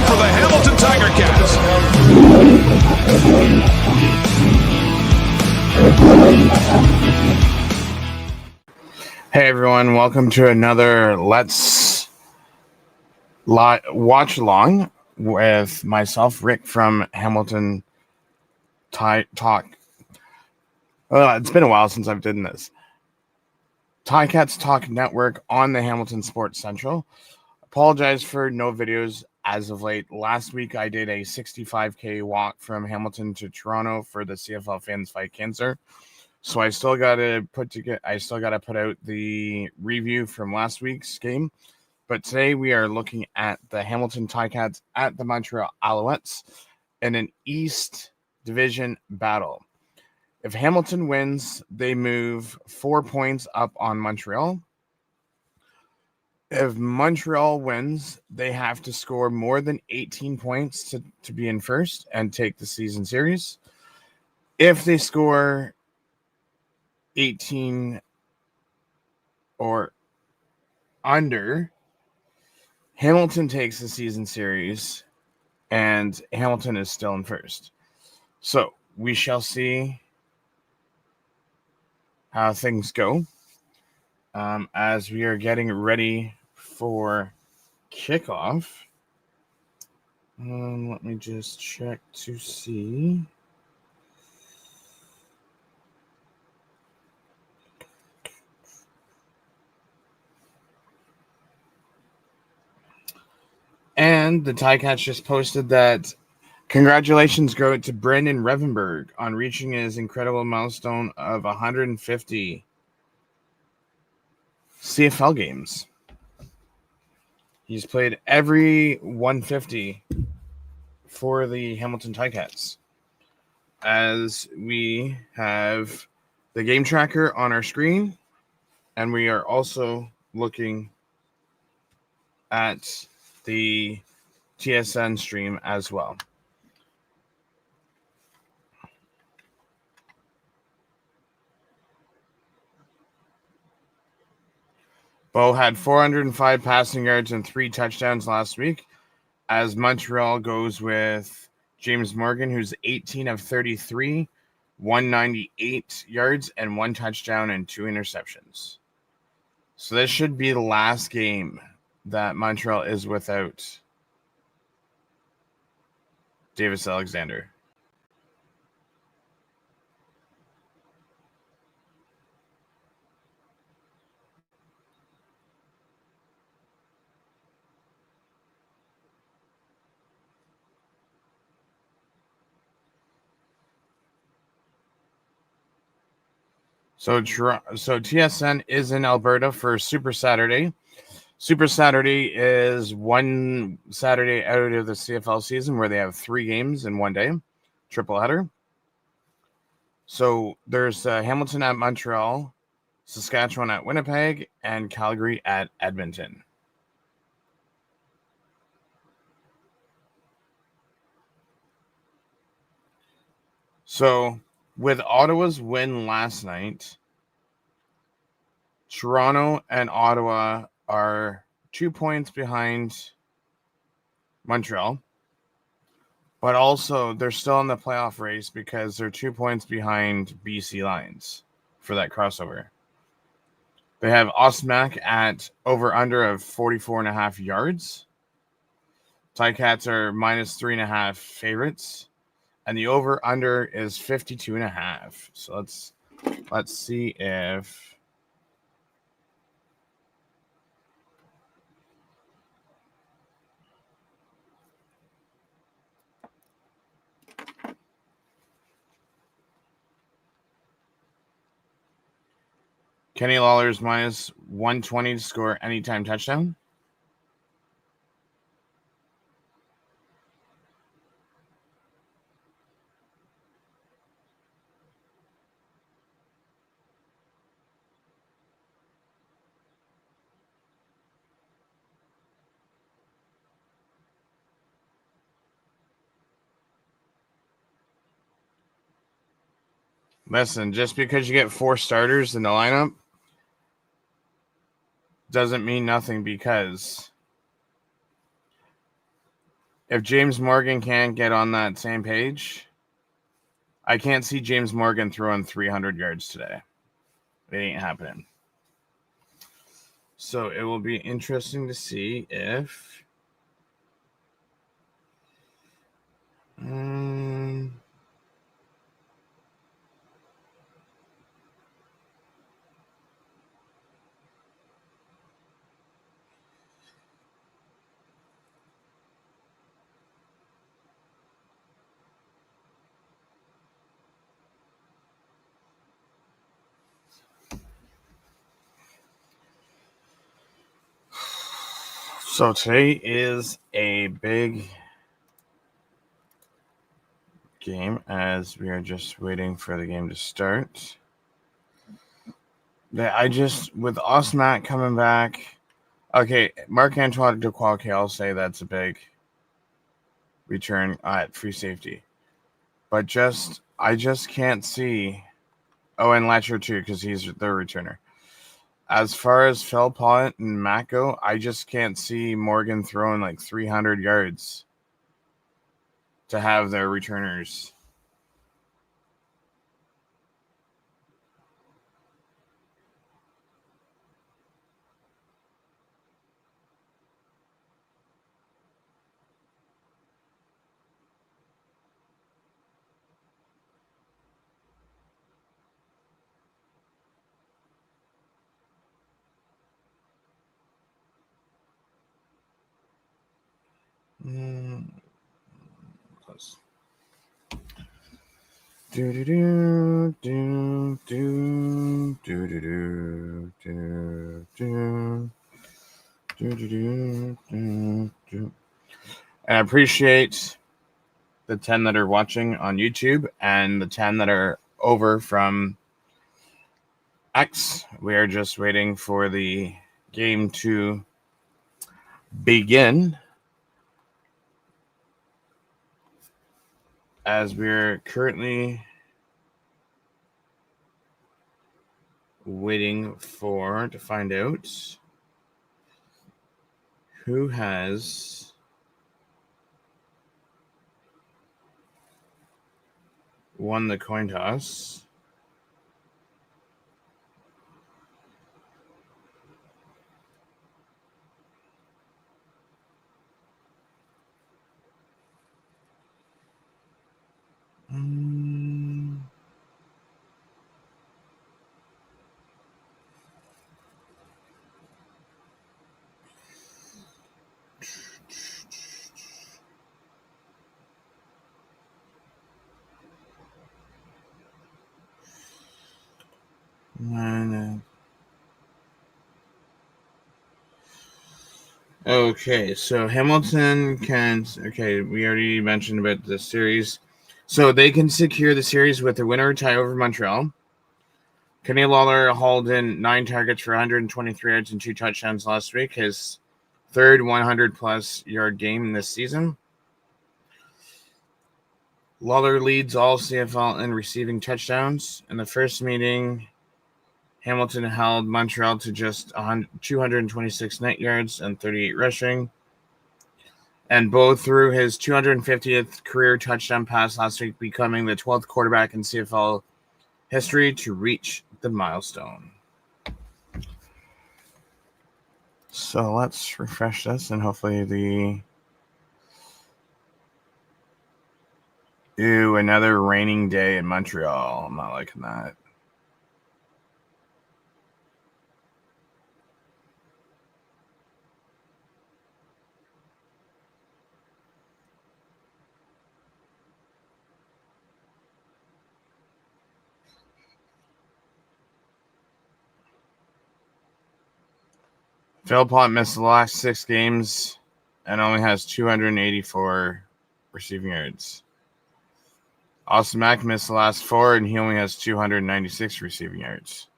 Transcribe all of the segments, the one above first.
for the Hamilton Tiger Cats. Hey everyone, welcome to another Let's Watch Along with myself, Rick from Hamilton Talk. It's been a while since I've done this. Ticats Talk Network on the Hamilton Sports Central. Apologize for no videos as of late. Last week I did a 65K walk from Hamilton to Toronto for the CFL Fans Fight Cancer. So I still got to put out the review from last week's game. But today we are looking at the Hamilton Ticats at the Montreal Alouettes in an East Division battle. If Hamilton wins, they move 4 points up on Montreal. If Montreal wins, they have to score more than 18 points to be in first and take the season series. If they score 18 or under, Hamilton takes the season series and Hamilton is still in first. So we shall see how things go as we are getting ready for kickoff. Let me just check to see. And the Ticats just posted that congratulations go to Brandon Revenberg on reaching his incredible milestone of 150 CFL games. He's played every 150 for the Hamilton Ticats. As we have the game tracker on our screen, and we are also looking at the TSN stream as well. Bo had 405 passing yards and 3 touchdowns last week, as Montreal goes with James Morgan, who's 18 of 33, 198 yards and 1 touchdown and 2 interceptions. So this should be the last game that Montreal is without Davis Alexander. So TSN is in Alberta for Super Saturday. Super Saturday is one Saturday out of the CFL season where they have 3 games in one day, triple header. So there's Hamilton at Montreal, Saskatchewan at Winnipeg, and Calgary at Edmonton. So with Ottawa's win last night, Toronto and Ottawa are 2 points behind Montreal, but also they're still in the playoff race because they're 2 points behind BC Lions for that crossover. They have Osmac at over-under of 44.5 yards. Ticats are minus 3.5 favorites, and the over-under is 52.5. So let's see if Kenny Lawler's minus 120 to score anytime touchdown. Listen, just because you get 4 starters in the lineup doesn't mean nothing, because If James Morgan can't get on that same page, I can't see James Morgan throwing 300 yards today. It ain't happening. So it will be interesting to see if so today is a big game as we are just waiting for the game to start. With Osmat coming back, okay, Marc-Antoine Dequalque, I'll say that's a big return at free safety. But I just can't see. Oh, and Letcher too, because he's the returner. As far as Philpott and Matt go, I just can't see Morgan throwing like 300 yards to have their returners. Close. Do do do do do do do do do do. And I appreciate the 10 that are watching on YouTube and the 10 that are over from X. We are just waiting for the game to begin, as we're currently waiting to find out who has won the coin toss. Okay, so Hamilton can. Okay, we already mentioned about the series. So they can secure the series with a winner tie over Montreal. Kenny Lawler hauled in 9 targets for 123 yards and 2 touchdowns last week, his third 100-plus yard game this season. Lawler leads all CFL in receiving touchdowns. In the first meeting, Hamilton held Montreal to just 226 net yards and 38 rushing. And Bo threw his 250th career touchdown pass last week, becoming the 12th quarterback in CFL history to reach the milestone. So let's refresh this, and hopefully another raining day in Montreal. I'm not liking that. Philpott missed the last 6 games and only has 284 receiving yards. Austin Mack missed the last 4, and he only has 296 receiving yards.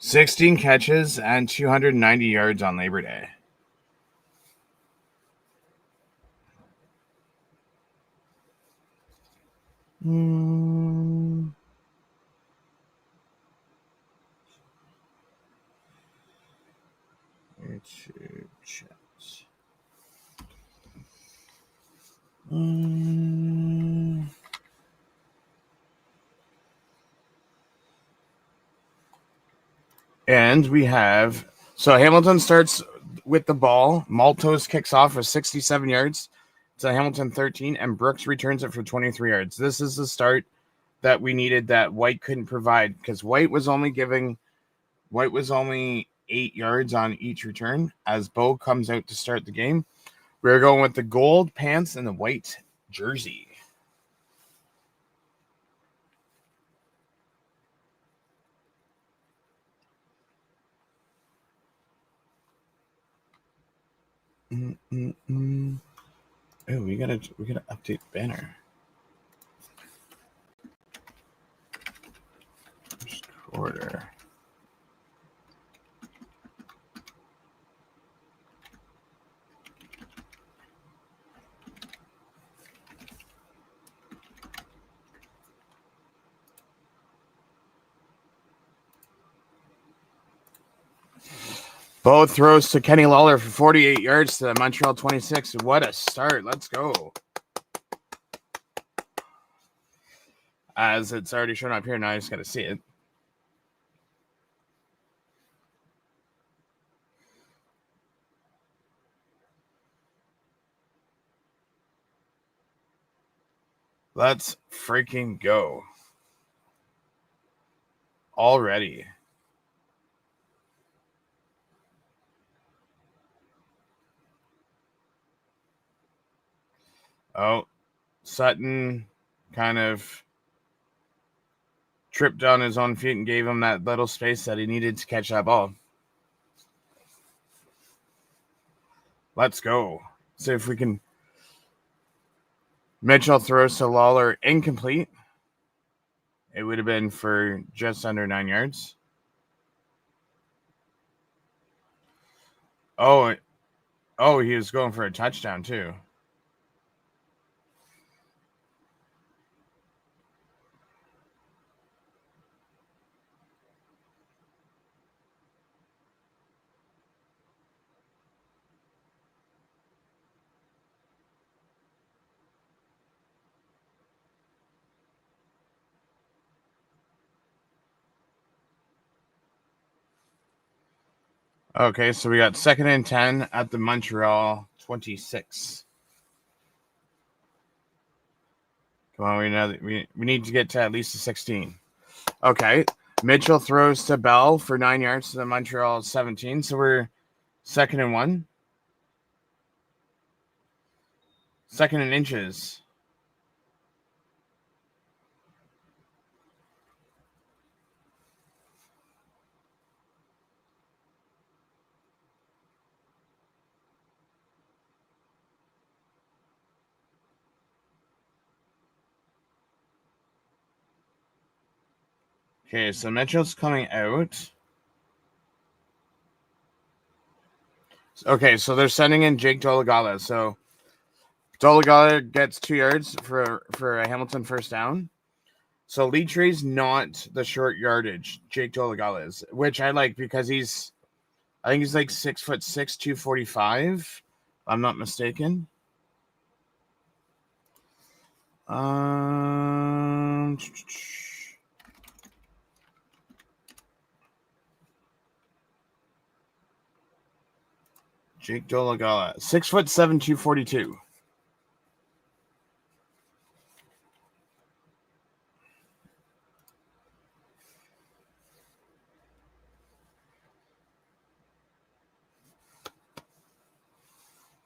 16 catches and 290 yards on Labor Day. YouTube chat. And we have, so Hamilton starts with the ball. Maltos kicks off for 67 yards to Hamilton 13, and Brooks returns it for 23 yards. This is the start that we needed that White couldn't provide, because White was only 8 yards on each return as Bo comes out to start the game. We're going with the gold pants and the white jersey. Oh, we gotta update banner. First quarter. Both throws to Kenny Lawler for 48 yards to the Montreal 26. What a start. Let's go. As it's already shown up here, now I just got to see it. Let's freaking go. Already. Oh, Sutton kind of tripped on his own feet and gave him that little space that he needed to catch that ball. Let's go. See if we can. Mitchell throws to Lawler, incomplete. It would have been for just under 9 yards. Oh, he was going for a touchdown too. Okay, so we got 2nd and 10 at the Montreal 26. Come on, we need to get to at least a 16. Okay, Mitchell throws to Bell for 9 yards to the Montreal 17. So we're 2nd and 1. 2nd and inches. Okay, so Mitchell's coming out. Okay, so they're sending in Jake Dolegala. So Dolegala gets 2 yards for a Hamilton first down. So Leetree's not the short yardage. Jake Dolegala is, which I like because I think he's like 6'6", 245. I'm not mistaken. Jake Dolegala, 6'7", 242.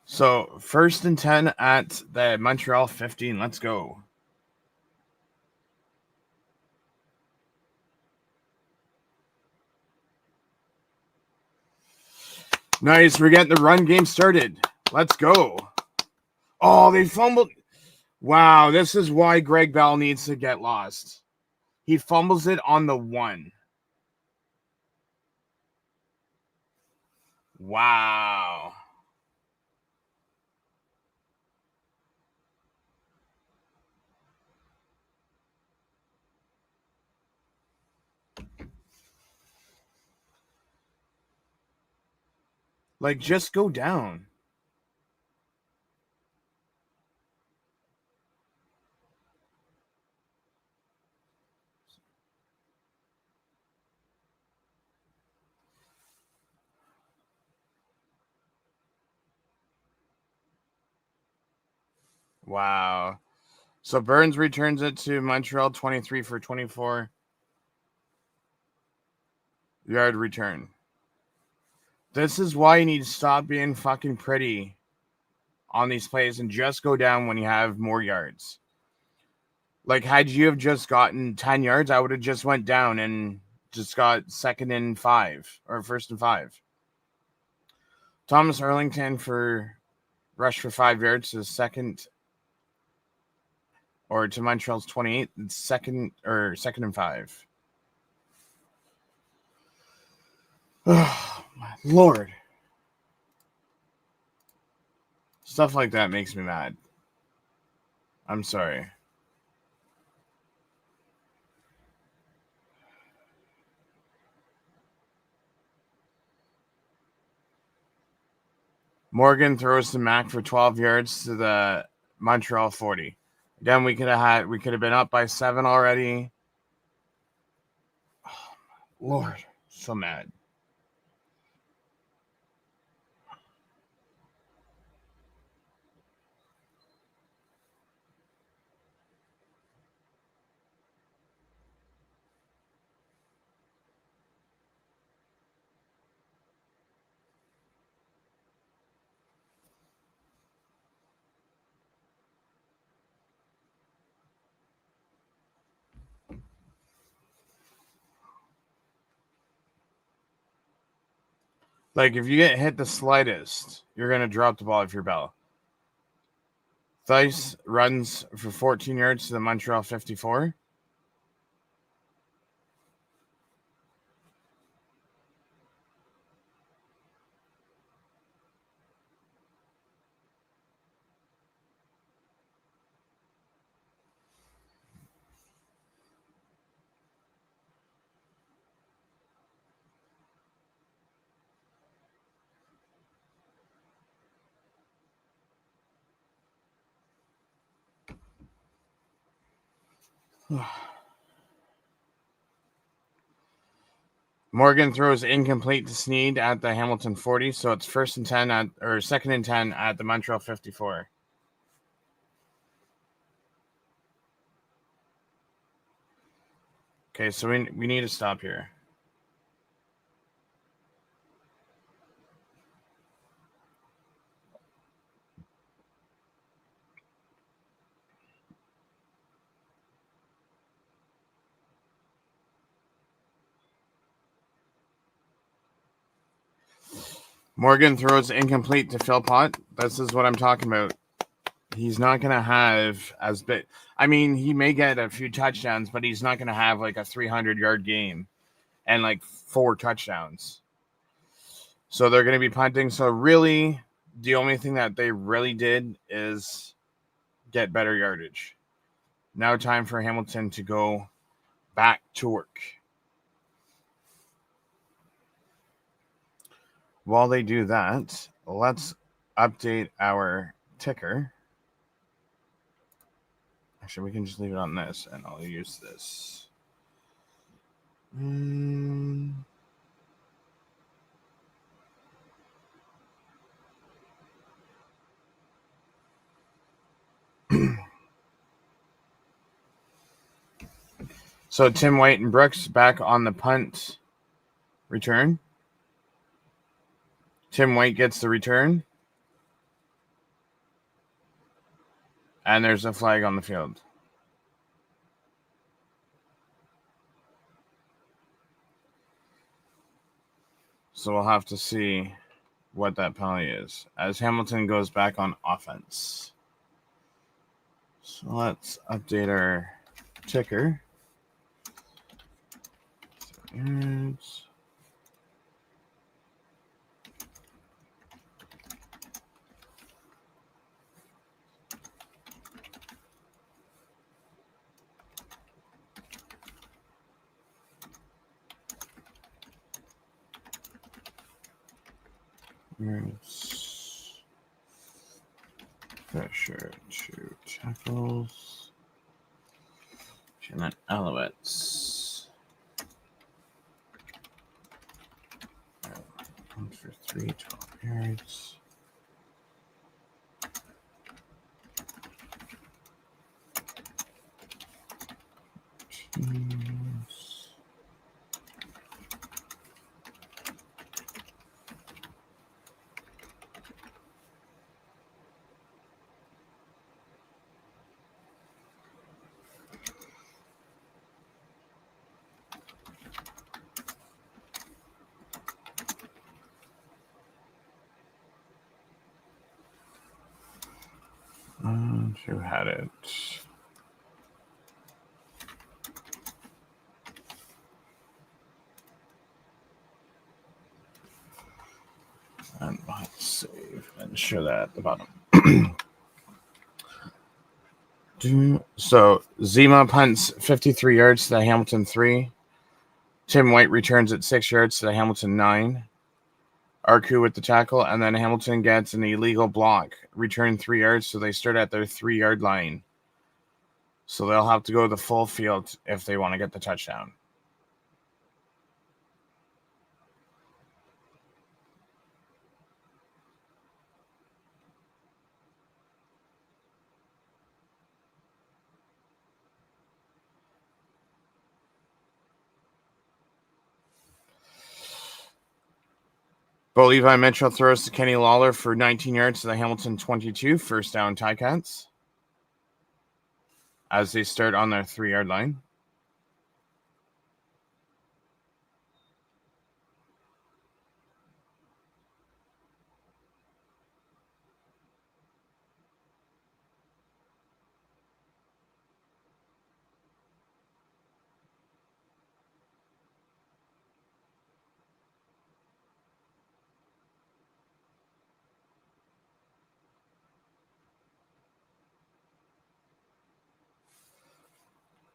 So 1st and 10 at the Montreal 15. Let's go. Nice. We're getting the run game started. Let's go. Oh, they fumbled. Wow, this is why Greg Bell needs to get lost. He fumbles it on the 1. Wow. Like, just go down. Wow. So Burns returns it to Montreal 23 for 24. Yard return. This is why you need to stop being fucking pretty on these plays and just go down when you have more yards. Like, had you have just gotten 10 yards, I would have just went down and just got second and 5 or first and 5. Thomas Erlington for rush for 5 yards to second or to Montreal's 28, second and 5. Oh, my Lord. Stuff like that makes me mad. I'm sorry. Morgan throws to Mac for 12 yards to the Montreal 40. Again, we could have been up by 7 already. Oh, Lord, so mad. Like, if you get hit the slightest, you're going to drop the ball if you're Bell. Thice runs for 14 yards to the Montreal 54. Morgan throws incomplete to Sneed at the Hamilton 40, so it's second and 10 at the Montreal 54. Okay, so we need to stop here. Morgan throws incomplete to Philpott. This is what I'm talking about. He's not going to have as big. I mean, he may get a few touchdowns, but he's not going to have like a 300-yard game and like 4 touchdowns. So they're going to be punting. So really, the only thing that they really did is get better yardage. Now time for Hamilton to go back to work. While they do that, let's update our ticker. Actually, we can just leave it on this, and I'll use this. So Tim White and Brooks back on the punt return. Tim White gets the return. And there's a flag on the field. So we'll have to see what that penalty is as Hamilton goes back on offense. So let's update our ticker. Pressure 2 tackles. And then Alouettes. 1 for 3, 12 yards. Who had it? And let's save and show that at the bottom. So Zima punts 53 yards to the Hamilton 3. Tim White returns at 6 yards to the Hamilton 9. Arku with the tackle, and then Hamilton gets an illegal block. Return 3 yards, so they start at their 3-yard line. So they'll have to go the full field if they want to get the touchdown. Bo Levi Mitchell throws to Kenny Lawler for 19 yards to the Hamilton 22. First down, Ticats. As they start on their 3-yard line.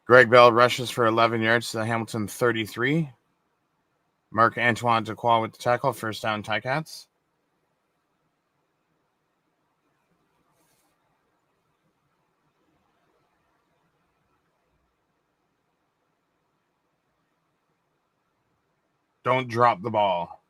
Greg Bell rushes for 11 yards to the Hamilton 33. Marc-Antoine Dequoy with the tackle. First down, Ticats. Don't drop the ball.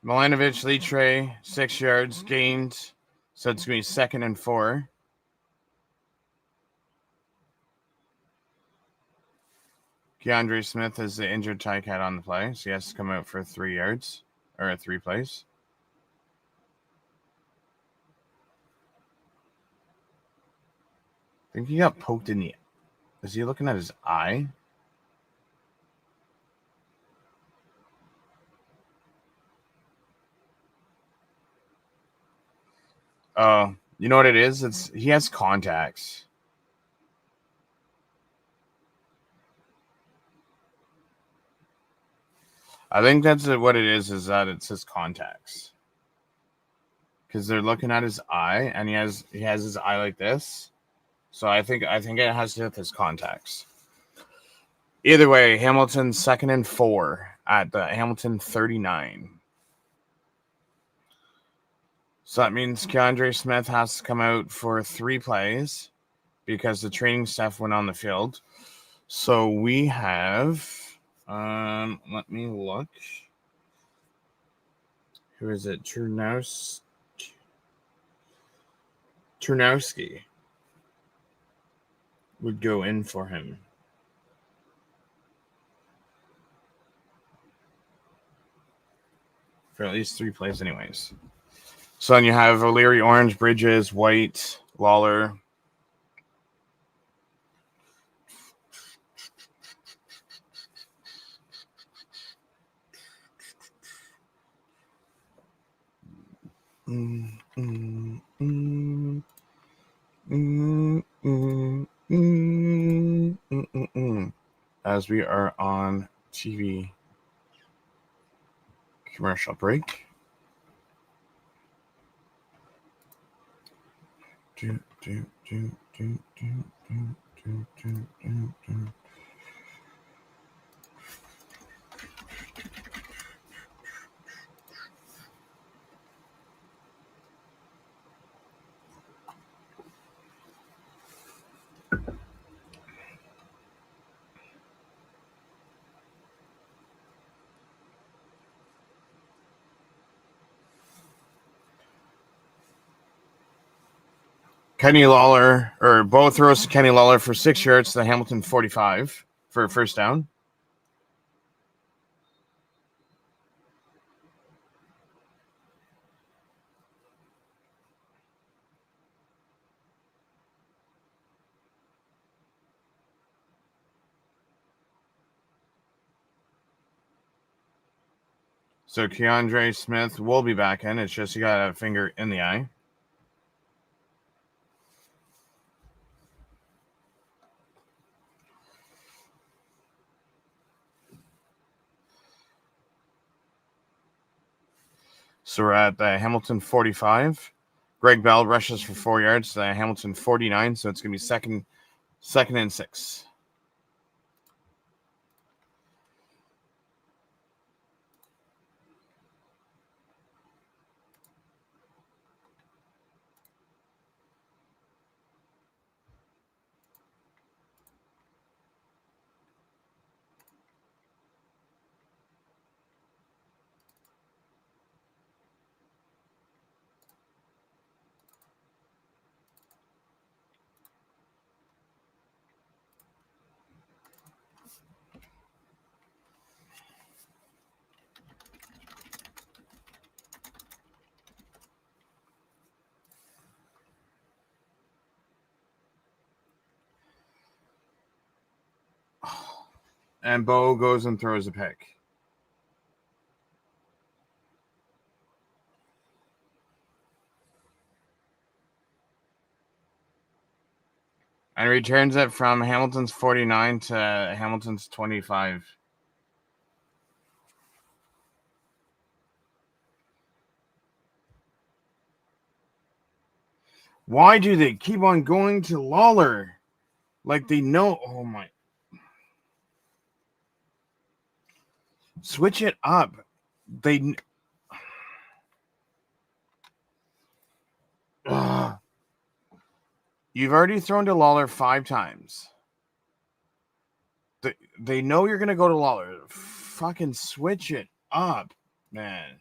Milanovic, Litre, 6 yards gained. So it's going to be 2nd and 4. Keandre Smith is the injured Ticat on the play, so he has to come out for 3 yards, or 3 plays. I think he got poked in the... Is he looking at his eye? You know what it is? He has contacts. I think that's what it is that it's his contacts. Because they're looking at his eye, and he has his eye like this. So I think it has to do with his contacts. Either way, Hamilton 2nd and 4 at the Hamilton 39. So that means Keandre Smith has to come out for 3 plays because the training staff went on the field. So we have, let me look. Who is it? Turnowski would go in for him. For at least 3 plays anyways. So then you have O'Leary, Orange, Bridges, White, Lawler. As we are on TV commercial break. Kenny Lawler, or both throws to Kenny Lawler for 6 yards to the Hamilton 45 for a first down. So Keandre Smith will be back in. It's just he got a finger in the eye. So we're at the Hamilton 45. Greg Bell rushes for 4 yards to the Hamilton 49. So it's going to be second and 6. And Bo goes and throws a pick. And returns it from Hamilton's 49 to Hamilton's 25. Why do they keep on going to Lawler? Like they know. Oh my. Switch it up. You've already thrown to Lawler 5 times. They know you're going to go to Lawler. Fucking switch it up, man.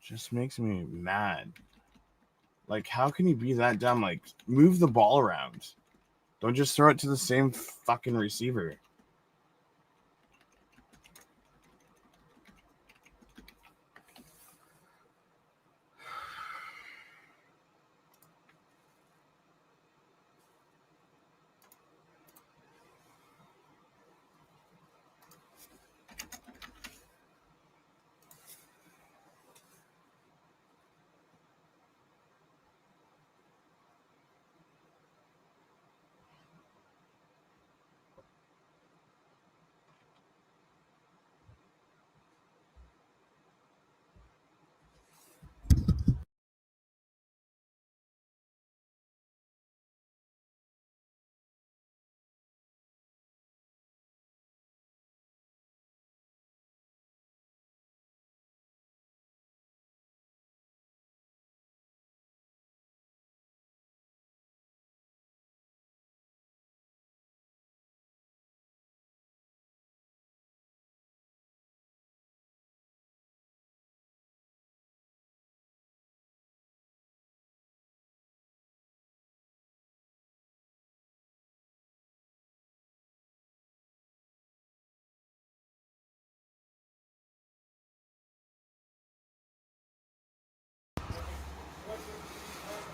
Just makes me mad. Like, how can you be that dumb? Like, move the ball around. Don't just throw it to the same fucking receiver.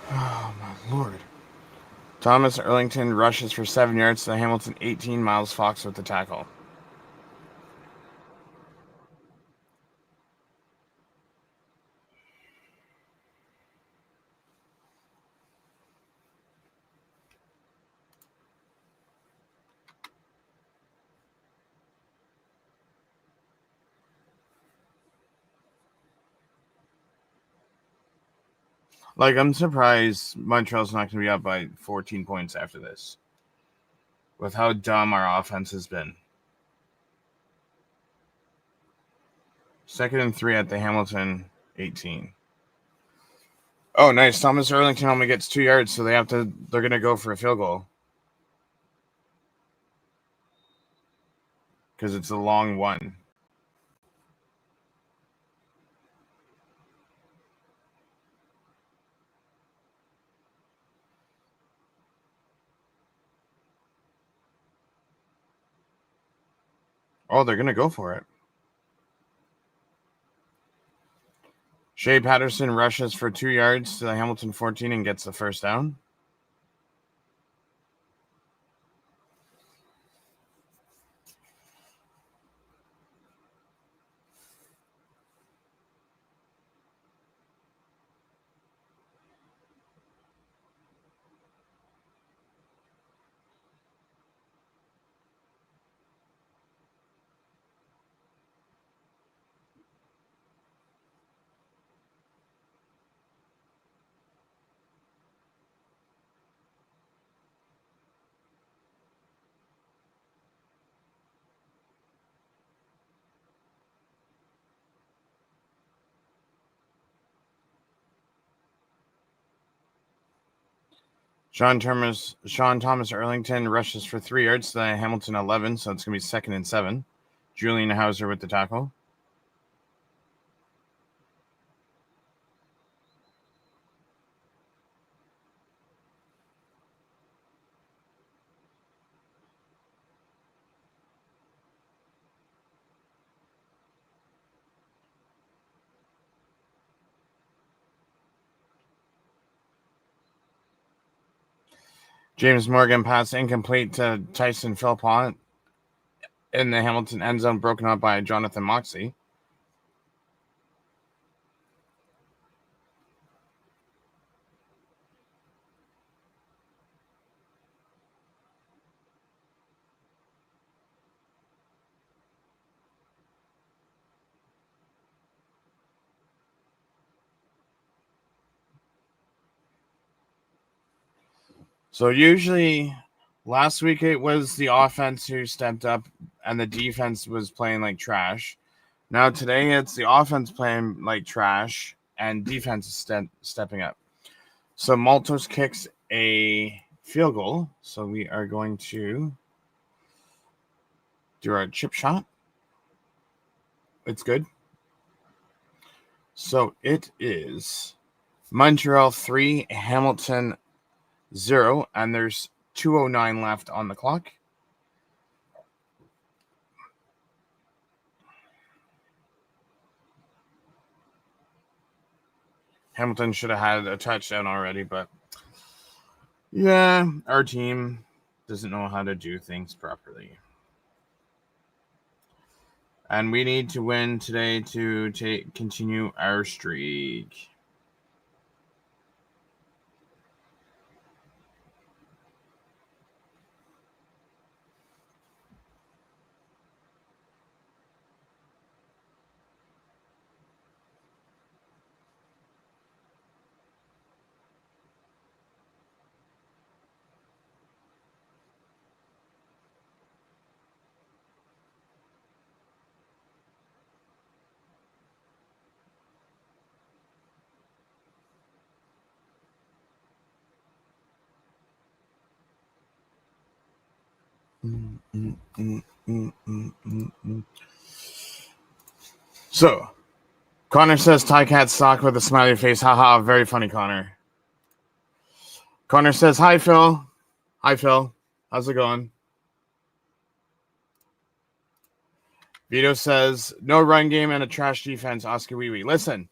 Oh, my Lord. Thomas Erlington rushes for 7 yards to the Hamilton 18. Miles Fox with the tackle. Like, I'm surprised Montreal's not going to be up by 14 points after this, with how dumb our offense has been. 2nd and 3 at the Hamilton 18. Oh, nice. Thomas Erlington only gets 2 yards, so they're going to go for a field goal. Because it's a long one. Oh, they're going to go for it. Shea Patterson rushes for 2 yards to the Hamilton 14 and gets the first down. Sean Thomas Erlington rushes for 3 yards to the Hamilton 11, so it's going to be 2nd and 7. Julian Hauser with the tackle. James Morgan pass incomplete to Tyson Philpott in the Hamilton end zone, broken up by Jonathan Moxey. So usually last week it was the offense who stepped up and the defense was playing like trash. Now today it's the offense playing like trash and defense is stepping up. So Maltos kicks a field goal. So we are going to do our chip shot. It's good. So it is Montreal 3, Hamilton 0, and there's 2:09 left on the clock. Hamilton should have had a touchdown already, but yeah, our team doesn't know how to do things properly. And we need to win today to continue our streak. So, Connor says Ticats suck with a smiley face. Haha, very funny, Connor. Connor says, hi, Phil. Hi, Phil. How's it going? Vito says, no run game and a trash defense, Oscar Wee Wee. Listen,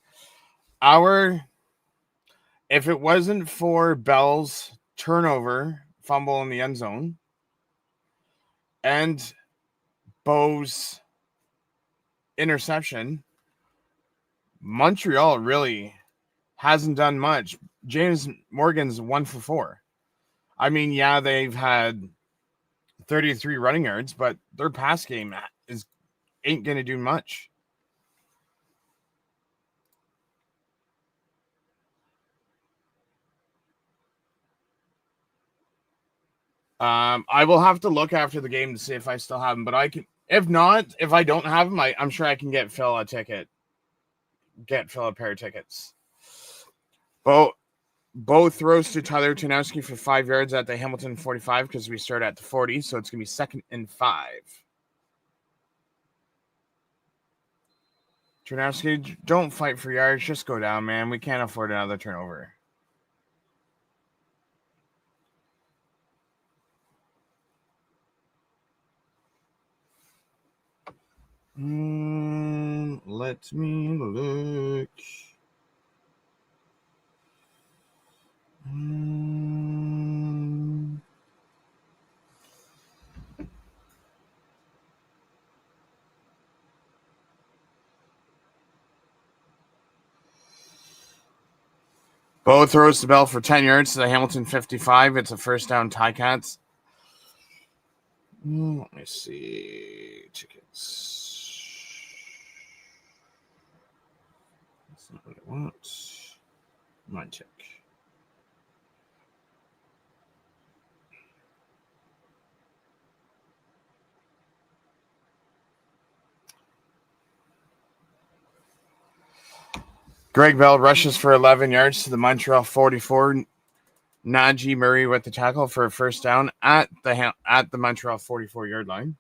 if it wasn't for Bell's turnover, fumble in the end zone, and Bo's interception, Montreal really hasn't done much. James Morgan's 1 for 4. I mean, yeah, they've had 33 running yards, but their pass game ain't going to do much. I will have to look after the game to see if I still have them, but I can. If not, if I don't have them, I'm sure I can get Phil a ticket. Get Phil a pair of tickets. Bo throws to Tyler Tanowski for 5 yards at the Hamilton 45 because we start at the 40, so it's going to be 2nd and 5. Tanowski, don't fight for yards. Just go down, man. We can't afford another turnover. Let me look. Bo throws the bell for 10 yards to the Hamilton 55. It's a first down, Ticats. Let me see. Tickets. That's not what I want. My tick. Greg Bell rushes for 11 yards to the Montreal 44. Najee Murray with the tackle for a first down at the Montreal 44-yard line.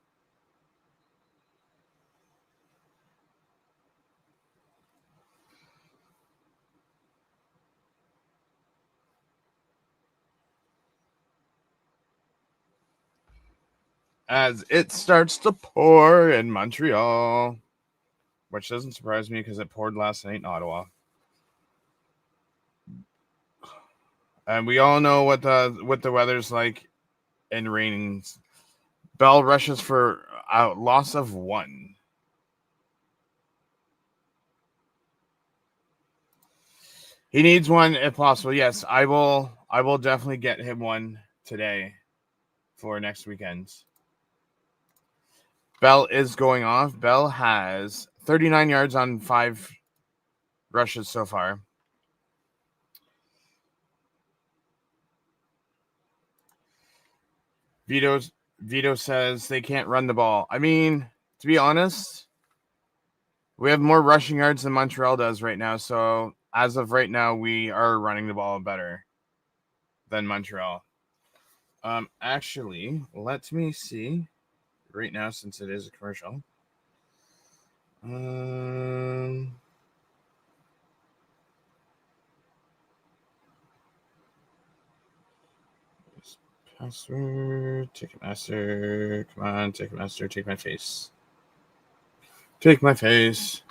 As it starts to pour in Montreal, which doesn't surprise me because it poured last night in Ottawa. And we all know what the weather's like and raining. Bell rushes for a loss of 1. He needs one if possible. Yes, I will definitely get him one today for next weekend. Bell is going off. Bell has 39 yards on 5 rushes so far. Vito says they can't run the ball. I mean, to be honest, we have more rushing yards than Montreal does right now. So as of right now, we are running the ball better than Montreal. Actually, let me see right now since it is a commercial. Password, Ticketmaster. Come on, Ticketmaster, take my face. Take my face.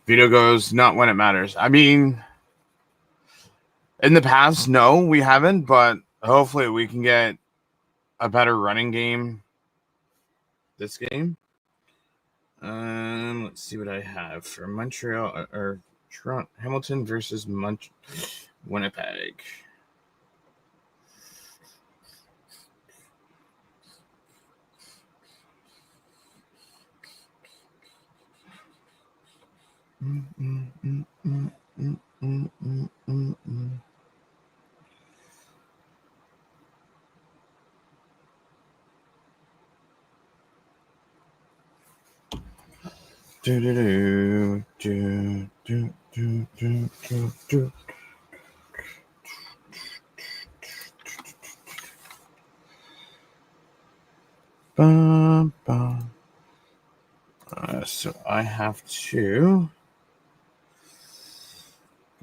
Vito goes, not when it matters. I mean, in the past, no, we haven't, but hopefully we can get a better running game this game. Let's see what I have for Montreal or Toronto, Hamilton versus Winnipeg. So I have to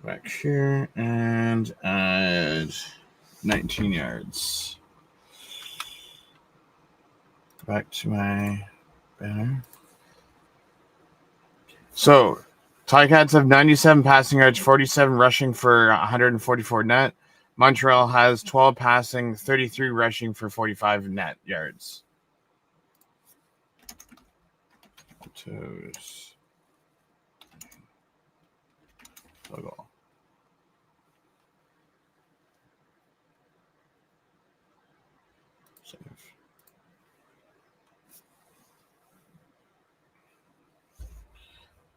go back here and add 19 yards. Back to my banner. So, Ticats have 97 passing yards, 47 rushing for 144 net. Montreal has 12 passing, 33 rushing for 45 net yards. Toes. Logo. Save.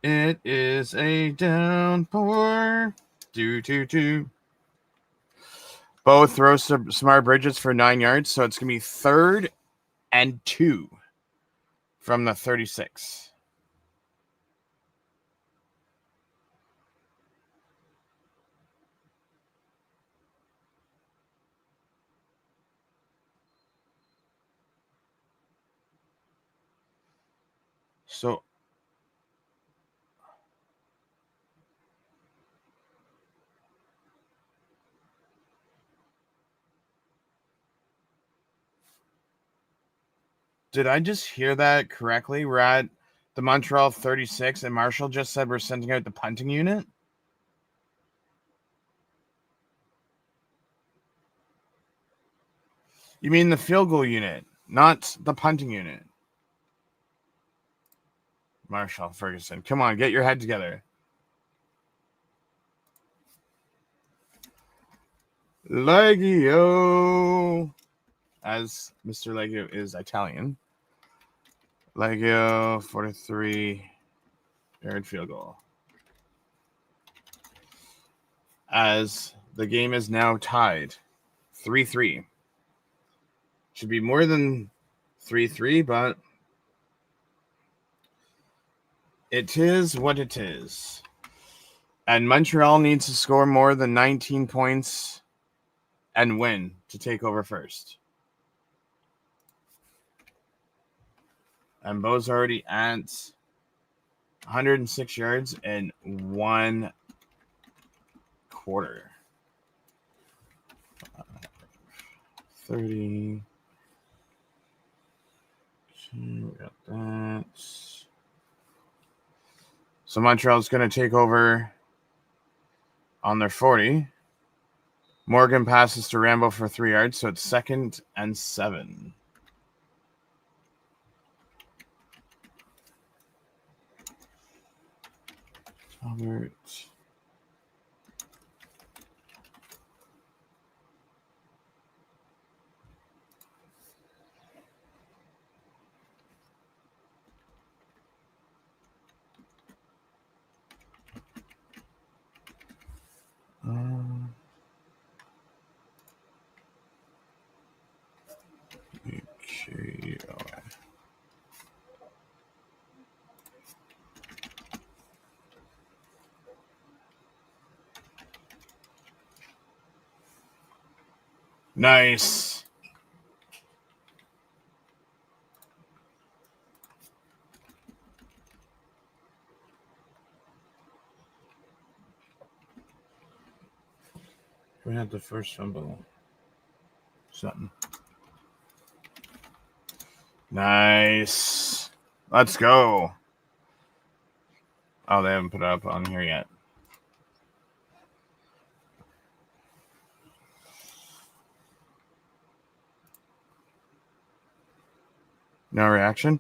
It is a downpour. Do. Bo throws to Smart Bridges for 9 yards, so it's going to be 3rd and 2 from the 36. So did I just hear that correctly? We're at the Montreal 36, and Marshall just said we're sending out the punting unit? You mean the field goal unit, not the punting unit. Marshall Ferguson, come on, get your head together. Legio, as Mr. Legio is Italian. Legio, 43-yard field goal. As the game is now tied 3-3. Should be more than 3-3, but it is what it is. And Montreal needs to score more than 19 points and win to take over first. And Bo's already at 106 yards in 1 quarter. 30. Got that. So Montreal's going to take over on their 40. Morgan passes to Rambo for 3 yards, so it's 2nd and 7. Albert. Okay. Nice. We had the first fumble. Something. Nice. Let's go. Oh, they haven't put it up on here yet. No reaction.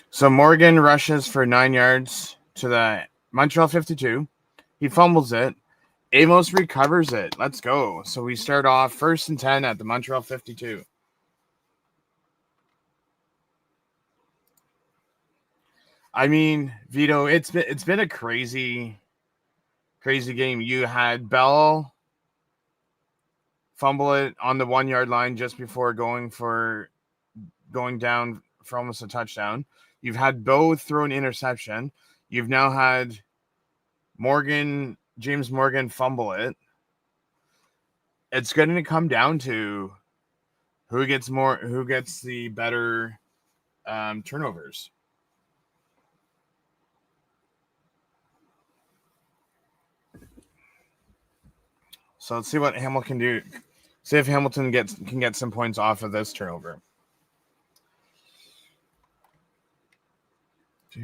So Morgan rushes for 9 yards to the Montreal 52. He fumbles it. Amos recovers it. Let's go. So we start off 1st and 10 at the Montreal 52. I mean, Vito, it's been a crazy game. You had Bell fumble it on the 1 yard line just before going down for almost a touchdown. You've had Bo throw an interception. You've now had James Morgan fumble it. It's going to come down to who gets the better turnovers. So let's see what Hamilton can do. See if Hamilton can get some points off of this turnover. What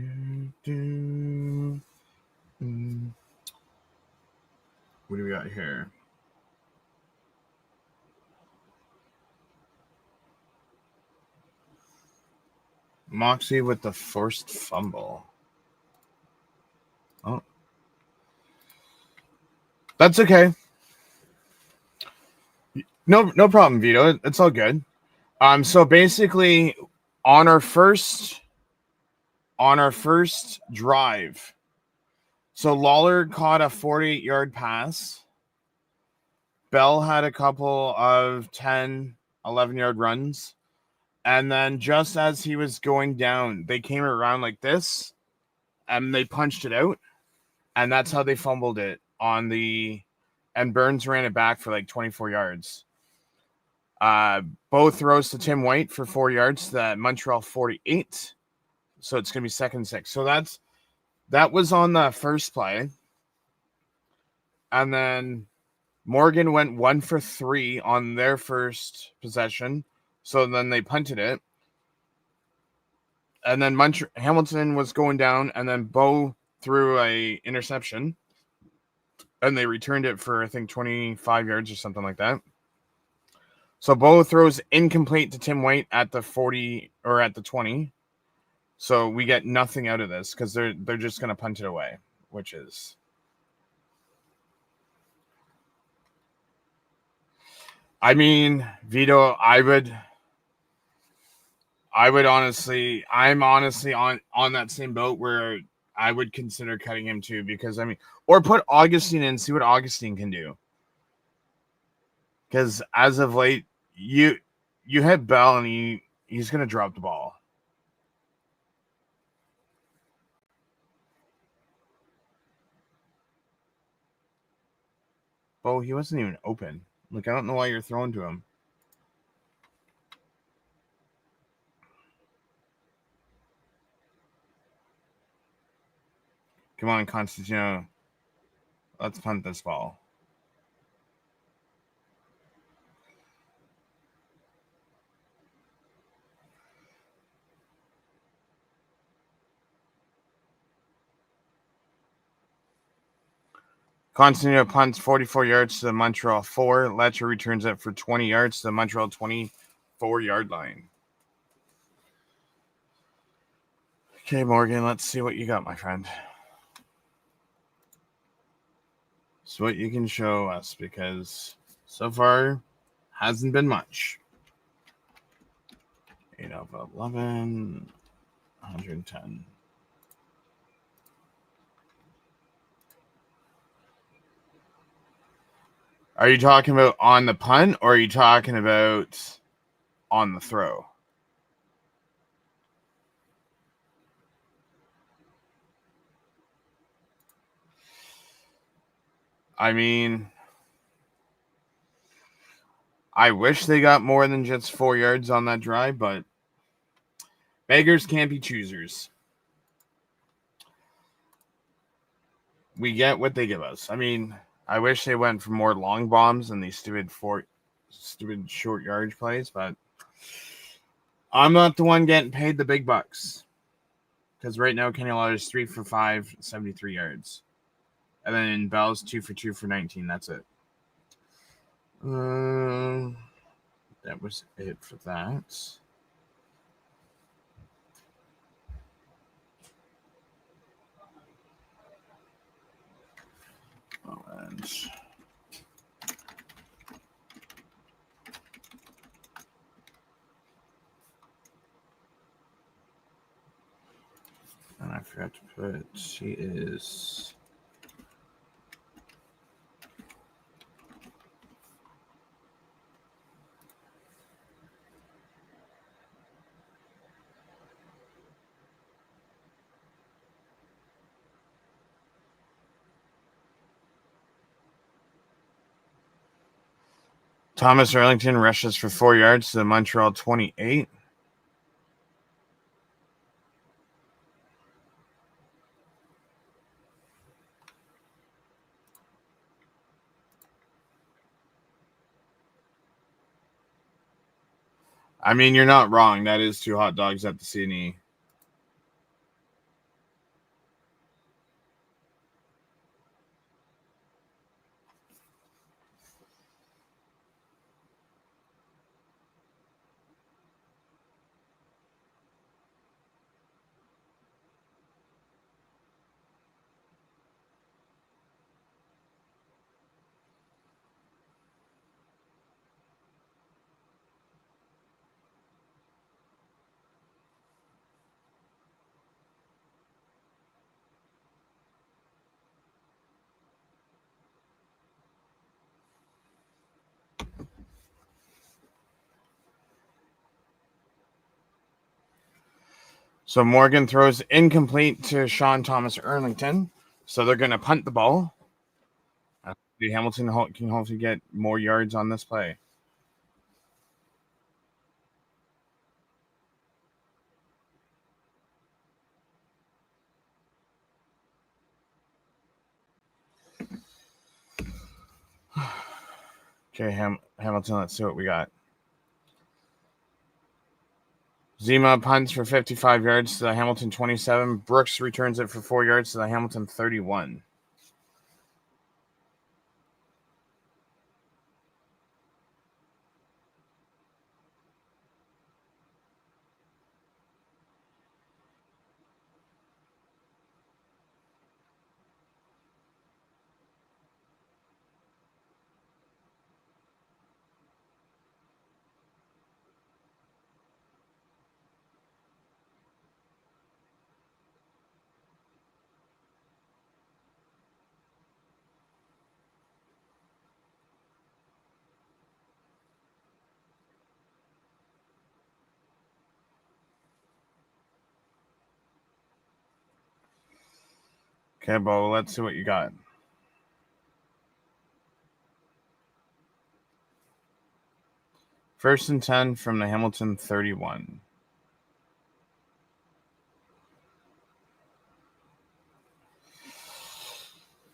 do we got here? Moxie with the forced fumble. Oh. That's okay. No problem, Vito. It's all good. So basically on our first drive, so Lawler caught a 48-yard pass Bell had a couple of 10, 11-yard runs. And then just as he was going down, they came around like this and they punched it out. And that's how they fumbled it on the, and Burns ran it back for like 24 yards. Both throws to Tim White for 4 yards, the Montreal 48. So it's going to be 2nd and 6. So that was on the first play. And then Morgan went 1 for 3 on their first possession. So then they punted it. And then Hamilton was going down, and then Bo threw a interception. And they returned it for, I think, 25 yards or something like that. So Bo throws incomplete to Tim White at the 40 or at the 20. So we get nothing out of this because they're just going to punt it away, which is. I mean, Vito, I'm honestly on that same boat where I would consider cutting him too, because I mean, or put Augustine in and see what Augustine can do. Because as of late, you hit Bell and he's going to drop the ball. Bo, he wasn't even open. Like, I don't know why you're throwing to him. Come on, Constantino. Let's punt this ball. Constantino punts 44 yards to the Montreal 4. Letcher returns it for 20 yards to the Montreal 24-yard line. Okay, Morgan, let's see what you got, my friend. So what you can show us, because so far hasn't been much. 8 of 11, 110. Are you talking about on the punt, or are you talking about on the throw? I mean, I wish they got more than just 4 yards on that drive, but beggars can't be choosers. We get what they give us. I mean, I wish they went for more long bombs and these stupid short yardage plays, but I'm not the one getting paid the big bucks. Because right now, Kenny Lawler is 3 for 5, 73 yards. And then Bell's 2 for 2 for 19. That's it. That was it for that. And I forgot to put, she is. Thomas Arlington rushes for 4 yards to the Montreal 28. I mean, you're not wrong. That is 2 hot dogs at the CNE. So Morgan throws incomplete to Sean Thomas Erlington. So they're going to punt the ball. Hamilton can hopefully get more yards on this play. Okay, Hamilton, let's see what we got. Zima punts for 55 yards to the Hamilton 27. Brooks returns it for 4 yards to the Hamilton 31. Okay, Bo, let's see what you got. First and 10 from the Hamilton 31.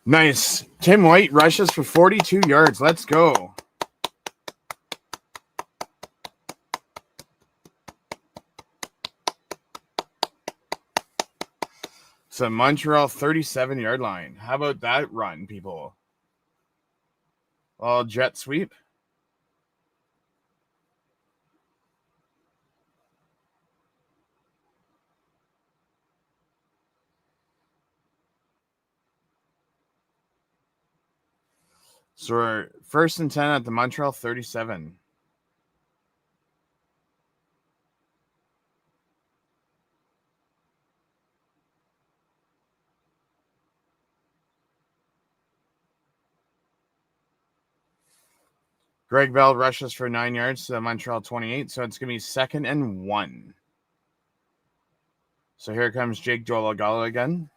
Nice. Tim White rushes for 42 yards. Let's go. It's a Montreal 37-yard line. How about that run, people? All jet sweep. So we're first and 10 at the Montreal 37. Greg Bell rushes for 9 yards to the Montreal 28, so it's going to be 2nd and 1. So here comes Jake Dolagala again.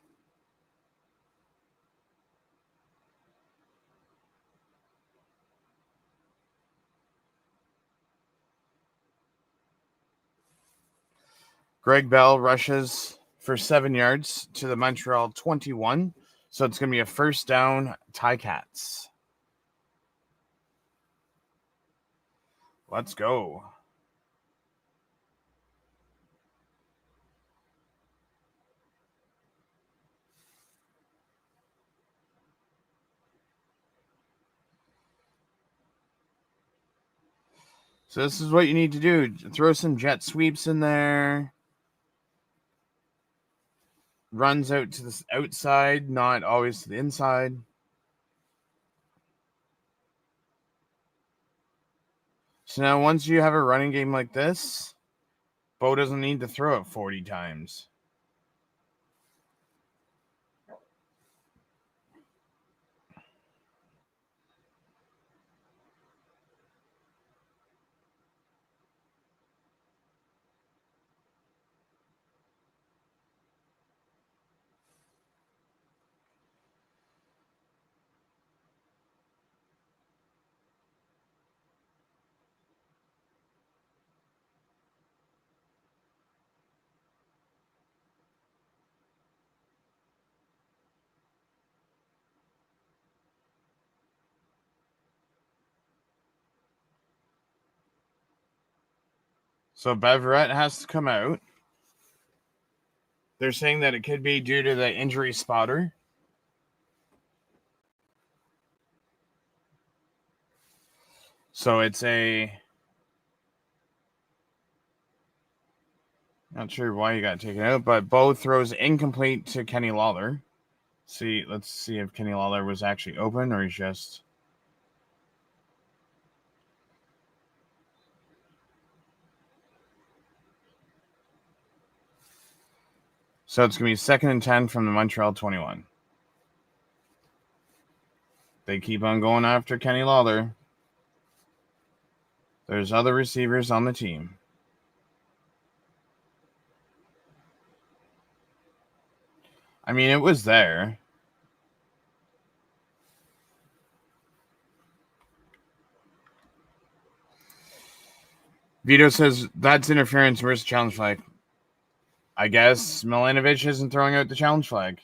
Greg Bell rushes for 7 yards to the Montreal 21. So it's going to be a first down, Ticats. Let's go. So this is what you need to do. Throw some jet sweeps in there. Runs out to the outside, not always to the inside. So now once you have a running game like this, Bo doesn't need to throw it 40 times. So Beverett has to come out. They're saying that it could be due to the injury spotter. So it's not sure why you got taken out, but Bo throws incomplete to Kenny Lawler. Let's see if Kenny Lawler was actually open or he's just... So it's going to be 2nd and 10 from the Montreal 21. They keep on going after Kenny Lawler. There's other receivers on the team. I mean, it was there. Vito says that's interference. Where's the challenge flag? I guess Milanovic isn't throwing out the challenge flag.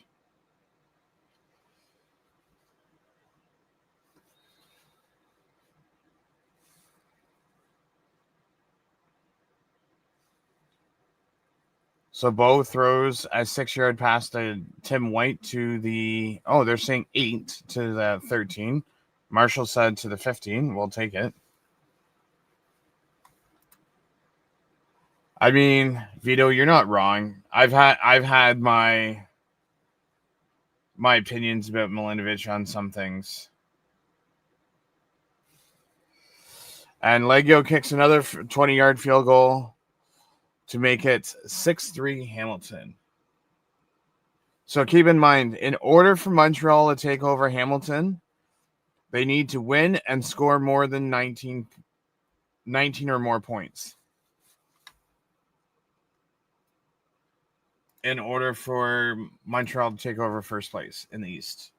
So Bo throws a 6-yard pass to Tim White to the... Oh, they're saying 8 to the 13. Marshall said to the 15. We'll take it. I mean, Vito, you're not wrong. I've had my opinions about Milanovic on some things. And Legio kicks another 20-yard field goal to make it 6-3 Hamilton. So keep in mind, in order for Montreal to take over Hamilton, they need to win and score more than 19 or more points in order for Montreal to take over first place in the East.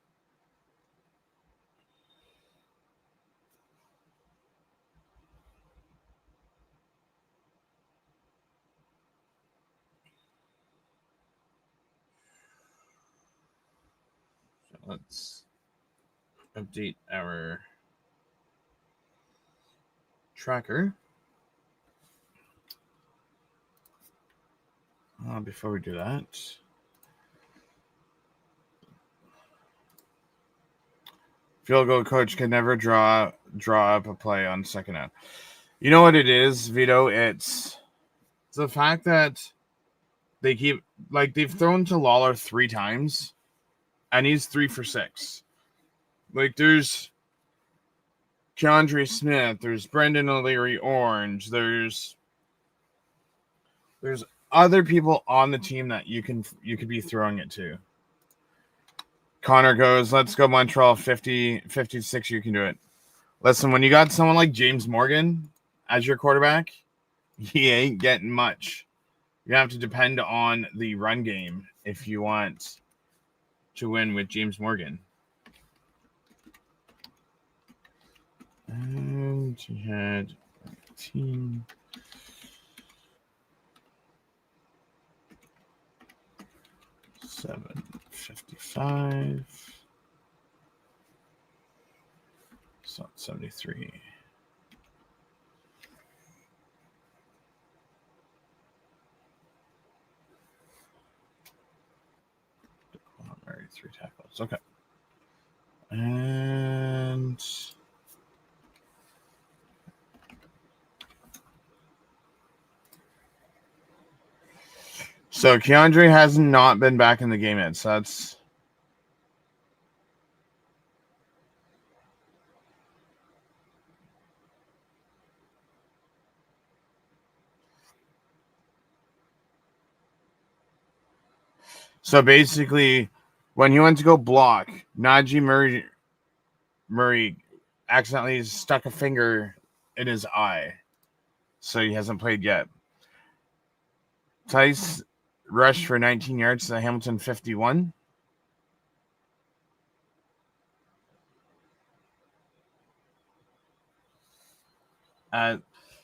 So let's update our tracker. Before we do that, field goal coach can never draw up a play on second down. You know what it is, Vito? It's the fact that they keep, like, they've thrown to Lawler 3 times, and he's 3 for 6. Like, there's Keandre Smith, there's Brendan O'Leary Orange, there's other people on the team that you could be throwing it to. Connor goes, let's go Montreal, 56, you can do it. Listen, when you got someone like James Morgan as your quarterback, he ain't getting much. You have to depend on the run game if you want to win with James Morgan. And he had 18. $755. So 73. Alright, 3 tackles. Okay. And so Keandre has not been back in the game yet. So that's basically when he went to go block, Najee Murray accidentally stuck a finger in his eye. So he hasn't played yet. Tice rushed for 19 yards to Hamilton 51.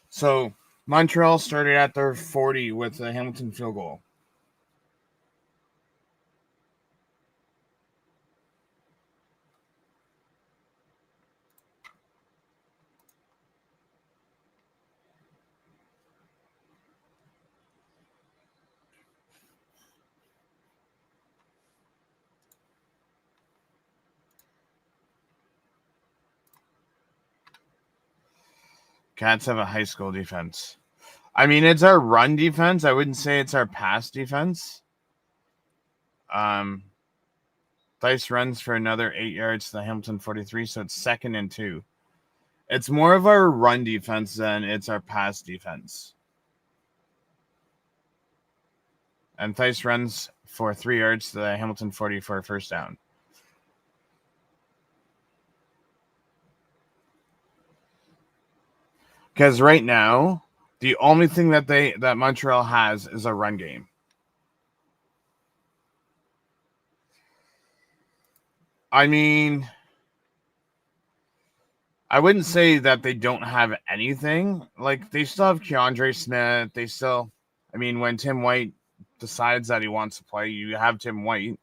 So Montreal started at their 40 with the Hamilton field goal. Cats have a high school defense. I mean, it's our run defense. I wouldn't say it's our pass defense. Dice runs for another 8 yards to the Hamilton 43, so it's 2nd and 2. It's more of our run defense than it's our pass defense. And Dice runs for 3 yards to the Hamilton 40 for a first down. Because right now, the only thing that Montreal has is a run game. I mean, I wouldn't say that they don't have anything. Like, they still have Keandre Smith. They still, I mean, when Tim White decides that he wants to play, you have Tim White.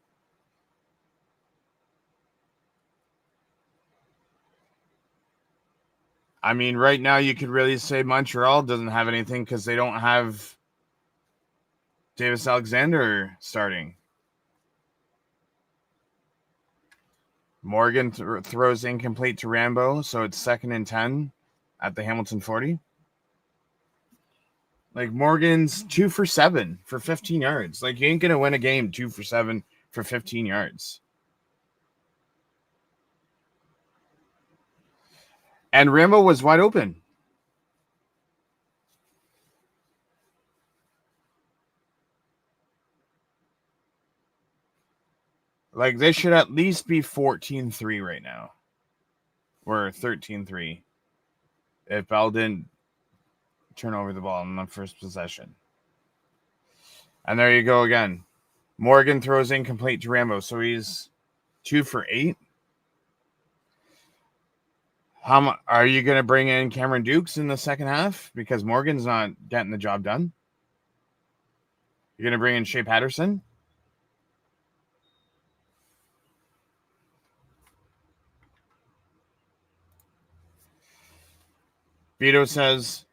I mean, right now you could really say Montreal doesn't have anything because they don't have Davis Alexander starting. Morgan throws incomplete to Rambo, so it's 2nd and 10 at the Hamilton 40. Like, Morgan's 2 for 7 for 15 yards. Like, you ain't going to win a game 2 for 7 for 15 yards. And Rambo was wide open. Like, they should at least be 14-3 right now. Or 13-3. If Bell didn't turn over the ball in the first possession. And there you go again. Morgan throws incomplete to Rambo, so he's 2 for 8. How are you going to bring in Cameron Dukes in the second half? Because Morgan's not getting the job done. You're going to bring in Shea Patterson? Vito says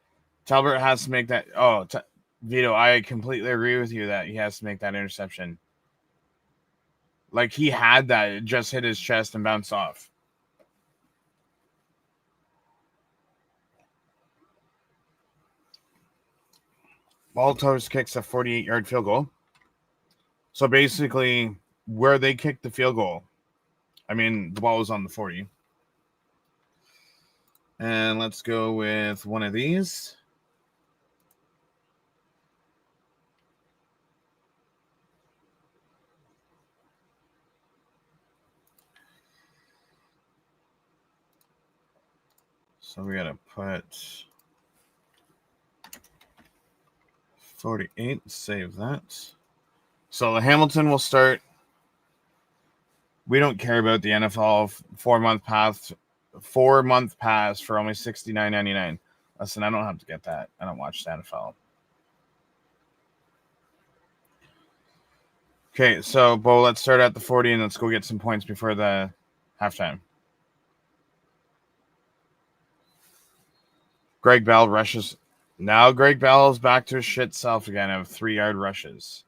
Talbot has to make that. Oh, Vito, I completely agree with you that he has to make that interception. Like, he had that. It just hit his chest and bounced off. Baltos kicks a 48-yard field goal. So basically, where they kicked the field goal, I mean, the ball was on the 40. And let's go with one of these. So we got to put 48, save that. So the Hamilton will start. We don't care about the NFL 4-month pass for only $69.99. Listen, I don't have to get that. I don't watch the NFL. Okay, so Bo, let's start at the 40 and let's go get some points before the halftime. Greg Bell rushes. Now Greg Bell is back to his shit self again of 3-yard rushes.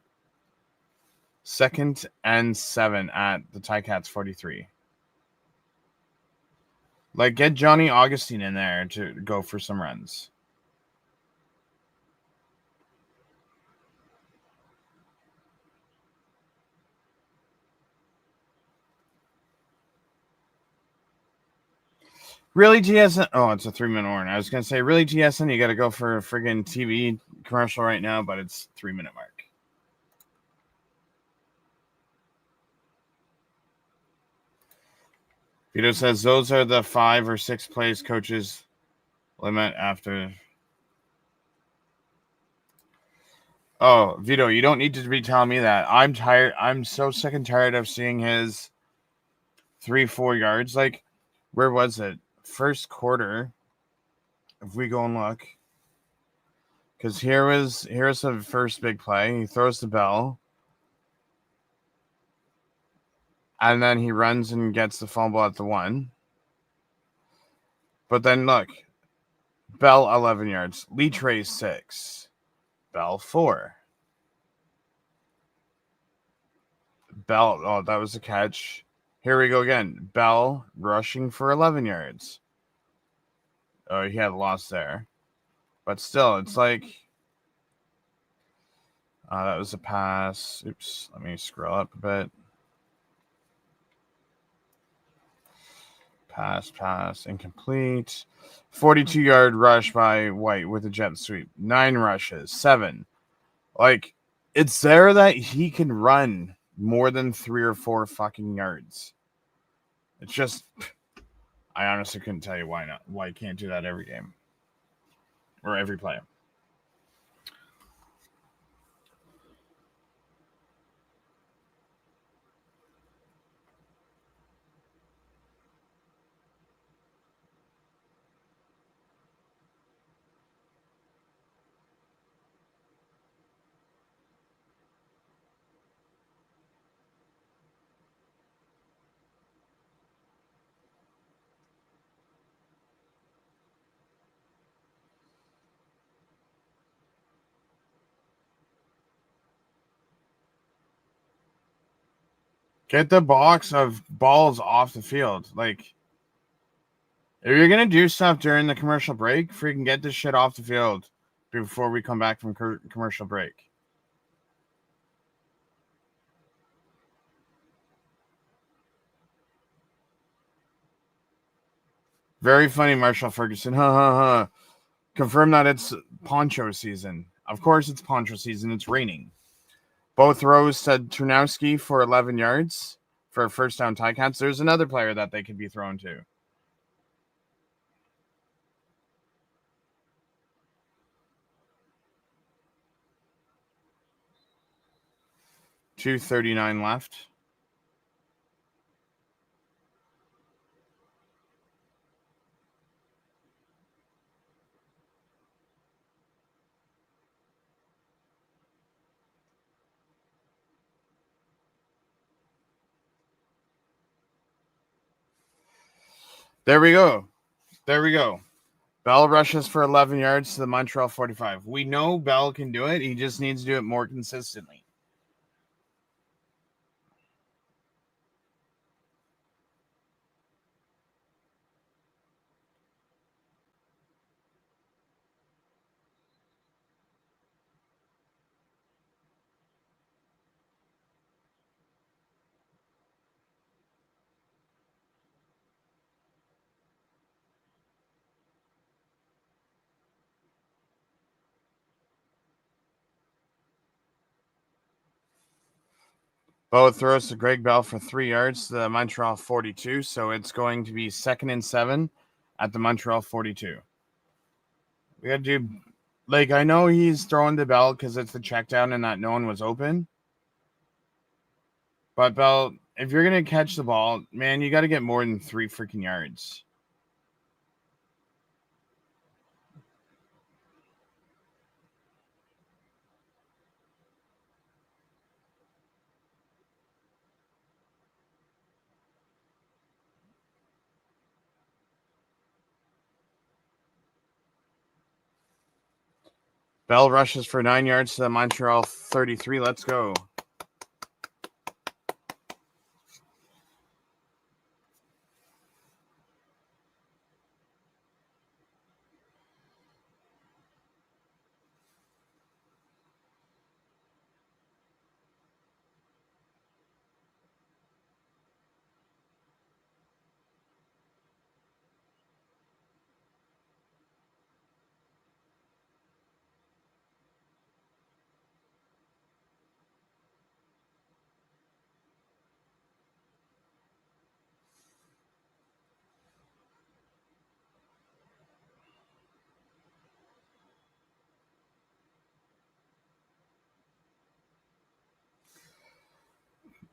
2nd and 7 at the Ticats 43. Like, get Johnny Augustine in there to go for some runs. Really, TSN? Oh, it's a 3-minute warning. I was going to say, really, TSN, you got to go for a friggin' TV commercial right now, but it's 3-minute mark. Vito says those are the 5 or 6 plays coaches limit after. Oh, Vito, you don't need to be telling me that. I'm tired. I'm so sick and tired of seeing his 3-4 yards. Like, where was it? First quarter. If we go and look. Because here's the first big play. He throws the bell. And then he runs and gets the fumble at the 1. But then look. Bell 11 yards. Lee Trey 6. Bell 4. Bell, oh, that was a catch. Here we go again. Bell rushing for 11 yards. Oh, he had a loss there. But still, it's like... that was a pass. Oops, let me scroll up a bit. Pass, incomplete. 42-yard rush by White with a jet sweep. 9 rushes, 7. Like, it's there that he can run more than 3 or 4 fucking yards. It's just... I honestly couldn't tell you why not. Why you can't do that every game. Or every play. Get the box of balls off the field. Like, if you're going to do stuff during the commercial break, freaking get this shit off the field before we come back from commercial break. Very funny, Marshall Ferguson. Ha ha ha. Confirm that it's poncho season. Of course it's poncho season. It's raining. Both rows said Turnowski for 11 yards for a first down Ticats. There's another player that they could be thrown to. $2:39 left. There we go. Bell rushes for 11 yards to the Montreal 45. We know Bell can do it. He just needs to do it more consistently. Bo throws to Greg Bell for 3 yards to the Montreal 42. So it's going to be 2nd and 7 at the Montreal 42. We got to do, like, I know he's throwing to Bell because it's the check down and that no one was open. But Bell, if you're going to catch the ball, man, you got to get more than 3 freaking yards. Bell rushes for 9 yards to the Montreal 33. Let's go.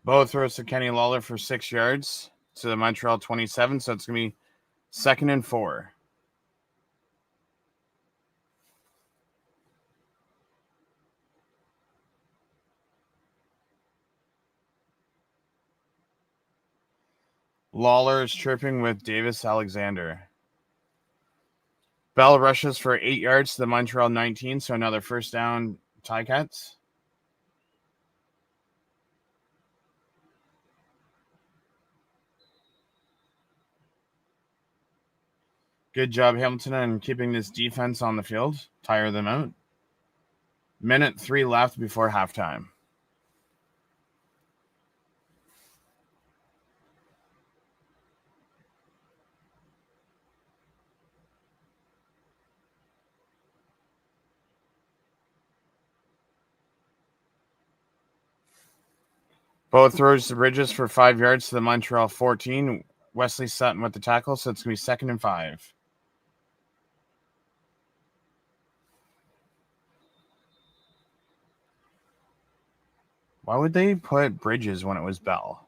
Bo throws to Kenny Lawler for 6 yards to the Montreal 27. So it's going to be 2nd and 4. Lawler is tripping with Davis Alexander. Bell rushes for 8 yards to the Montreal 19. So another first down Ticats. Good job, Hamilton, on keeping this defense on the field. Tire them out. Minute 3 left before halftime. Both throws to Bridges for 5 yards to the Montreal 14. Wesley Sutton with the tackle, so it's going to be 2nd and 5. Why would they put Bridges when it was Bell?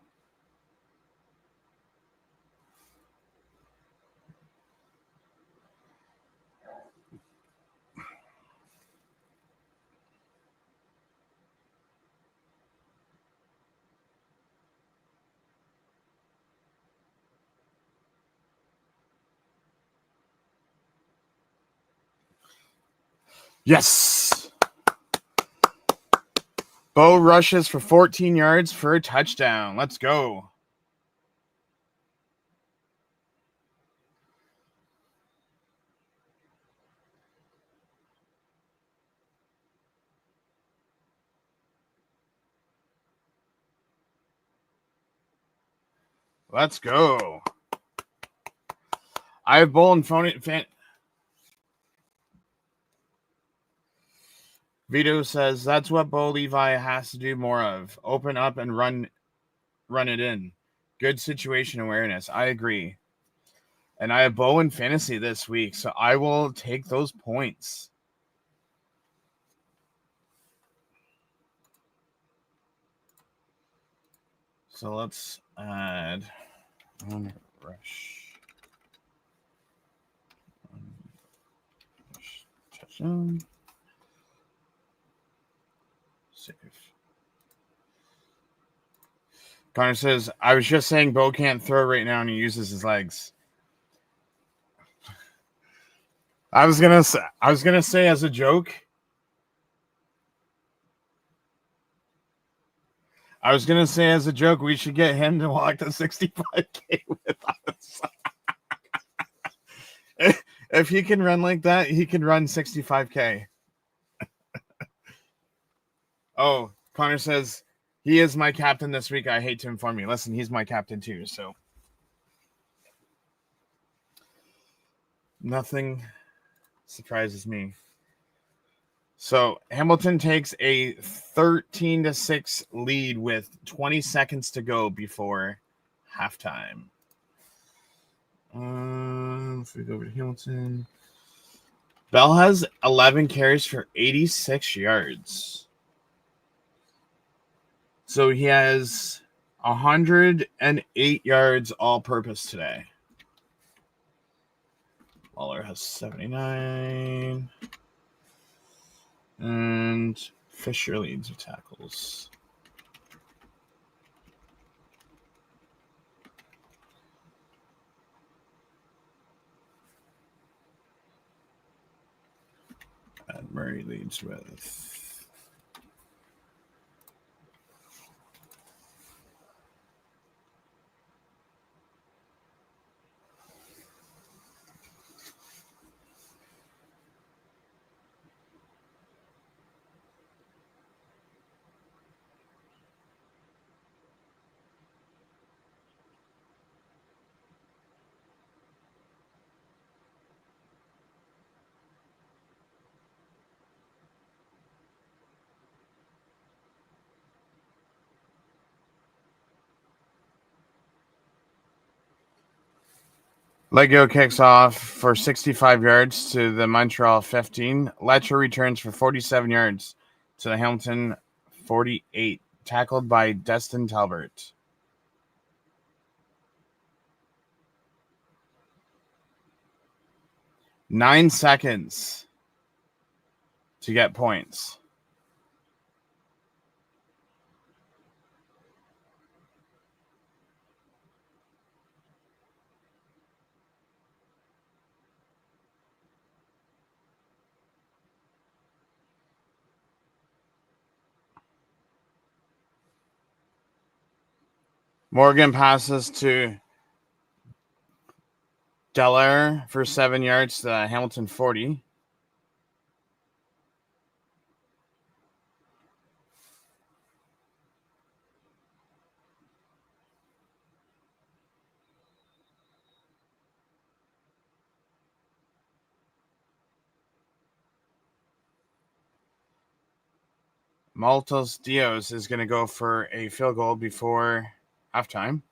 Yes! Bo rushes for 14 yards for a touchdown. Let's go. Let's go. I have Bull and fan. Vito says that's what Bo Levi has to do more of. Open up and run it in. Good situation awareness. I agree. And I have Bo in fantasy this week, so I will take those points. So let's add one rush. Touchdown. Save. Connor says, I was just saying Bo can't throw right now and he uses his legs. I was gonna say as a joke. We should get him to walk the 65K with us. If he can run like that, he can run 65K. Oh, Connor says, he is my captain this week. I hate to inform you. Listen, he's my captain too, so. Nothing surprises me. So Hamilton takes a 13-6 lead with 20 seconds to go before halftime. If we go over to Hamilton, Bell has 11 carries for 86 yards. So he has 108 yards all-purpose today. Waller has 79. And Fisher leads with tackles. And Murray leads with Lego kicks off for 65 yards to the Montreal 15. Letcher returns for 47 yards to the Hamilton 48, tackled by Destin Talbert. Nine seconds to get points. Morgan passes to Delaire for 7 yards to the Hamilton 40. Maltos Dios is going to go for a field goal before halftime.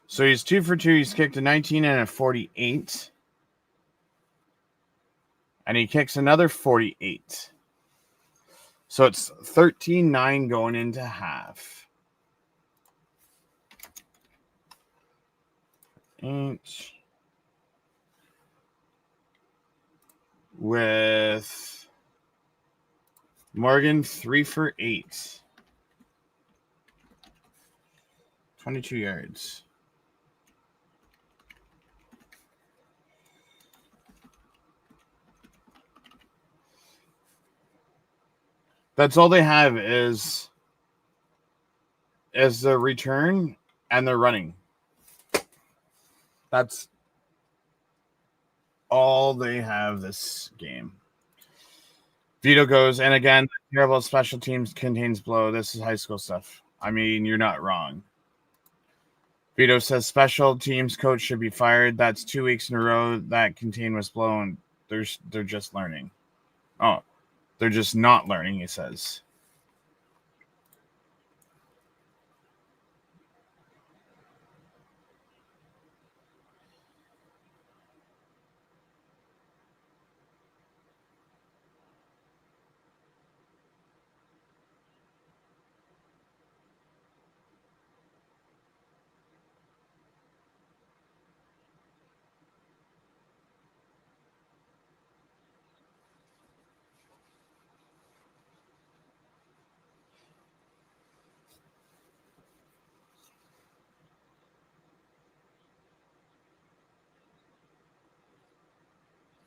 So he's 2 for 2. He's kicked a 19 and a 48. And he kicks another 48. So it's 13-9 going into half. 8. With Morgan 3 for 8. 22 yards. That's all they have is the return and the running. That's all they have this game. Vito goes, and again, terrible special teams contains blow. This is high school stuff. I mean, you're not wrong. Vito says special teams coach should be fired. That's 2 weeks in a row that contain was blown. They're just learning. Oh, they're just not learning, he says.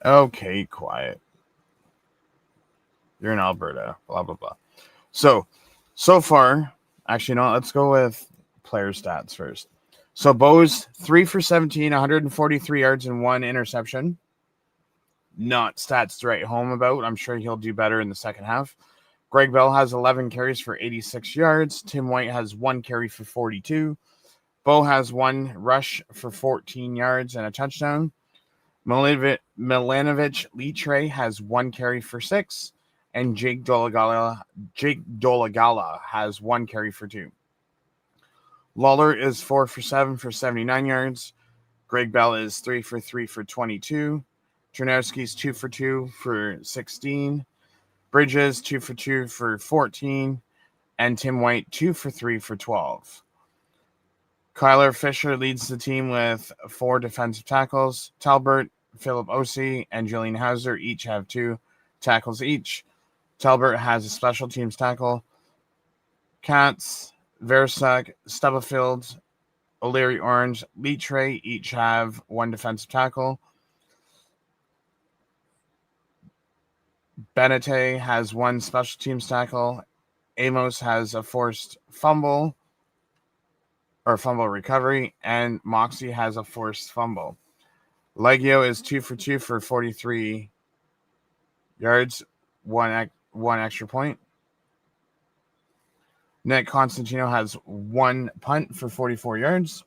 Okay, quiet. You're in Alberta, blah, blah, blah. So far, actually, no, let's go with player stats first. So Bo's 3 for 17, 143 yards and 1 interception. Not stats to write home about. I'm sure he'll do better in the second half. Greg Bell has 11 carries for 86 yards. Tim White has 1 carry for 42. Bo has 1 rush for 14 yards and a touchdown. Milanovic Litre has 1 carry for 6. And Jake Dolagala has 1 carry for 2. Lawler is 4 for 7 for 79 yards. Greg Bell is 3 for 3 for 22. Chernowski's 2 for 2 for 16. Bridges 2 for 2 for 14. And Tim White 2 for 3 for 12. Kyler Fisher leads the team with 4 defensive tackles. Talbert, Philip Osei, and Julian Hauser each have 2 tackles each. Talbert has a special teams tackle. Katz, Versak, Stubblefield, O'Leary Orange, Litre each have 1 defensive tackle. Benete has 1 special teams tackle. Amos has a forced fumble or fumble recovery, and Moxie has a forced fumble. Leggio is 2 for 2 for 43 yards, one extra point. Nick Constantino has 1 punt for 44 yards.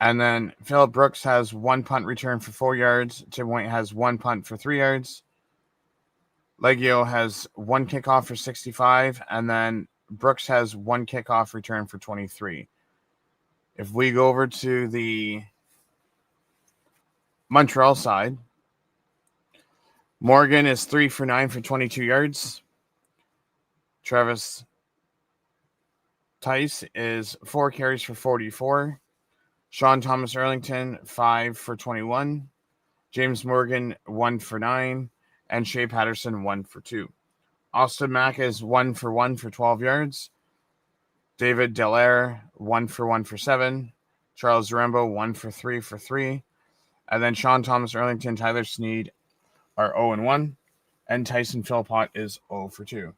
And then Philip Brooks has 1 punt return for 4 yards. Tim White has 1 punt for 3 yards. Leggio has 1 kickoff for 65. And then Brooks has 1 kickoff return for 23. If we go over to the Montreal side, Morgan is 3 for 9 for 22 yards. Travis Tice is 4 carries for 44. Sean Thomas Erlington, 5 for 21. James Morgan, 1 for 9. And Shea Patterson, 1 for 2. Austin Mack is 1 for 1 for 12 yards. David Delaire, 1 for 1 for 7. Charles Rambo, 1 for 3 for 3. And then Sean Thomas Erlington, Tyler Sneed are 0 and 1. And Tyson Philpott is 0 for 2.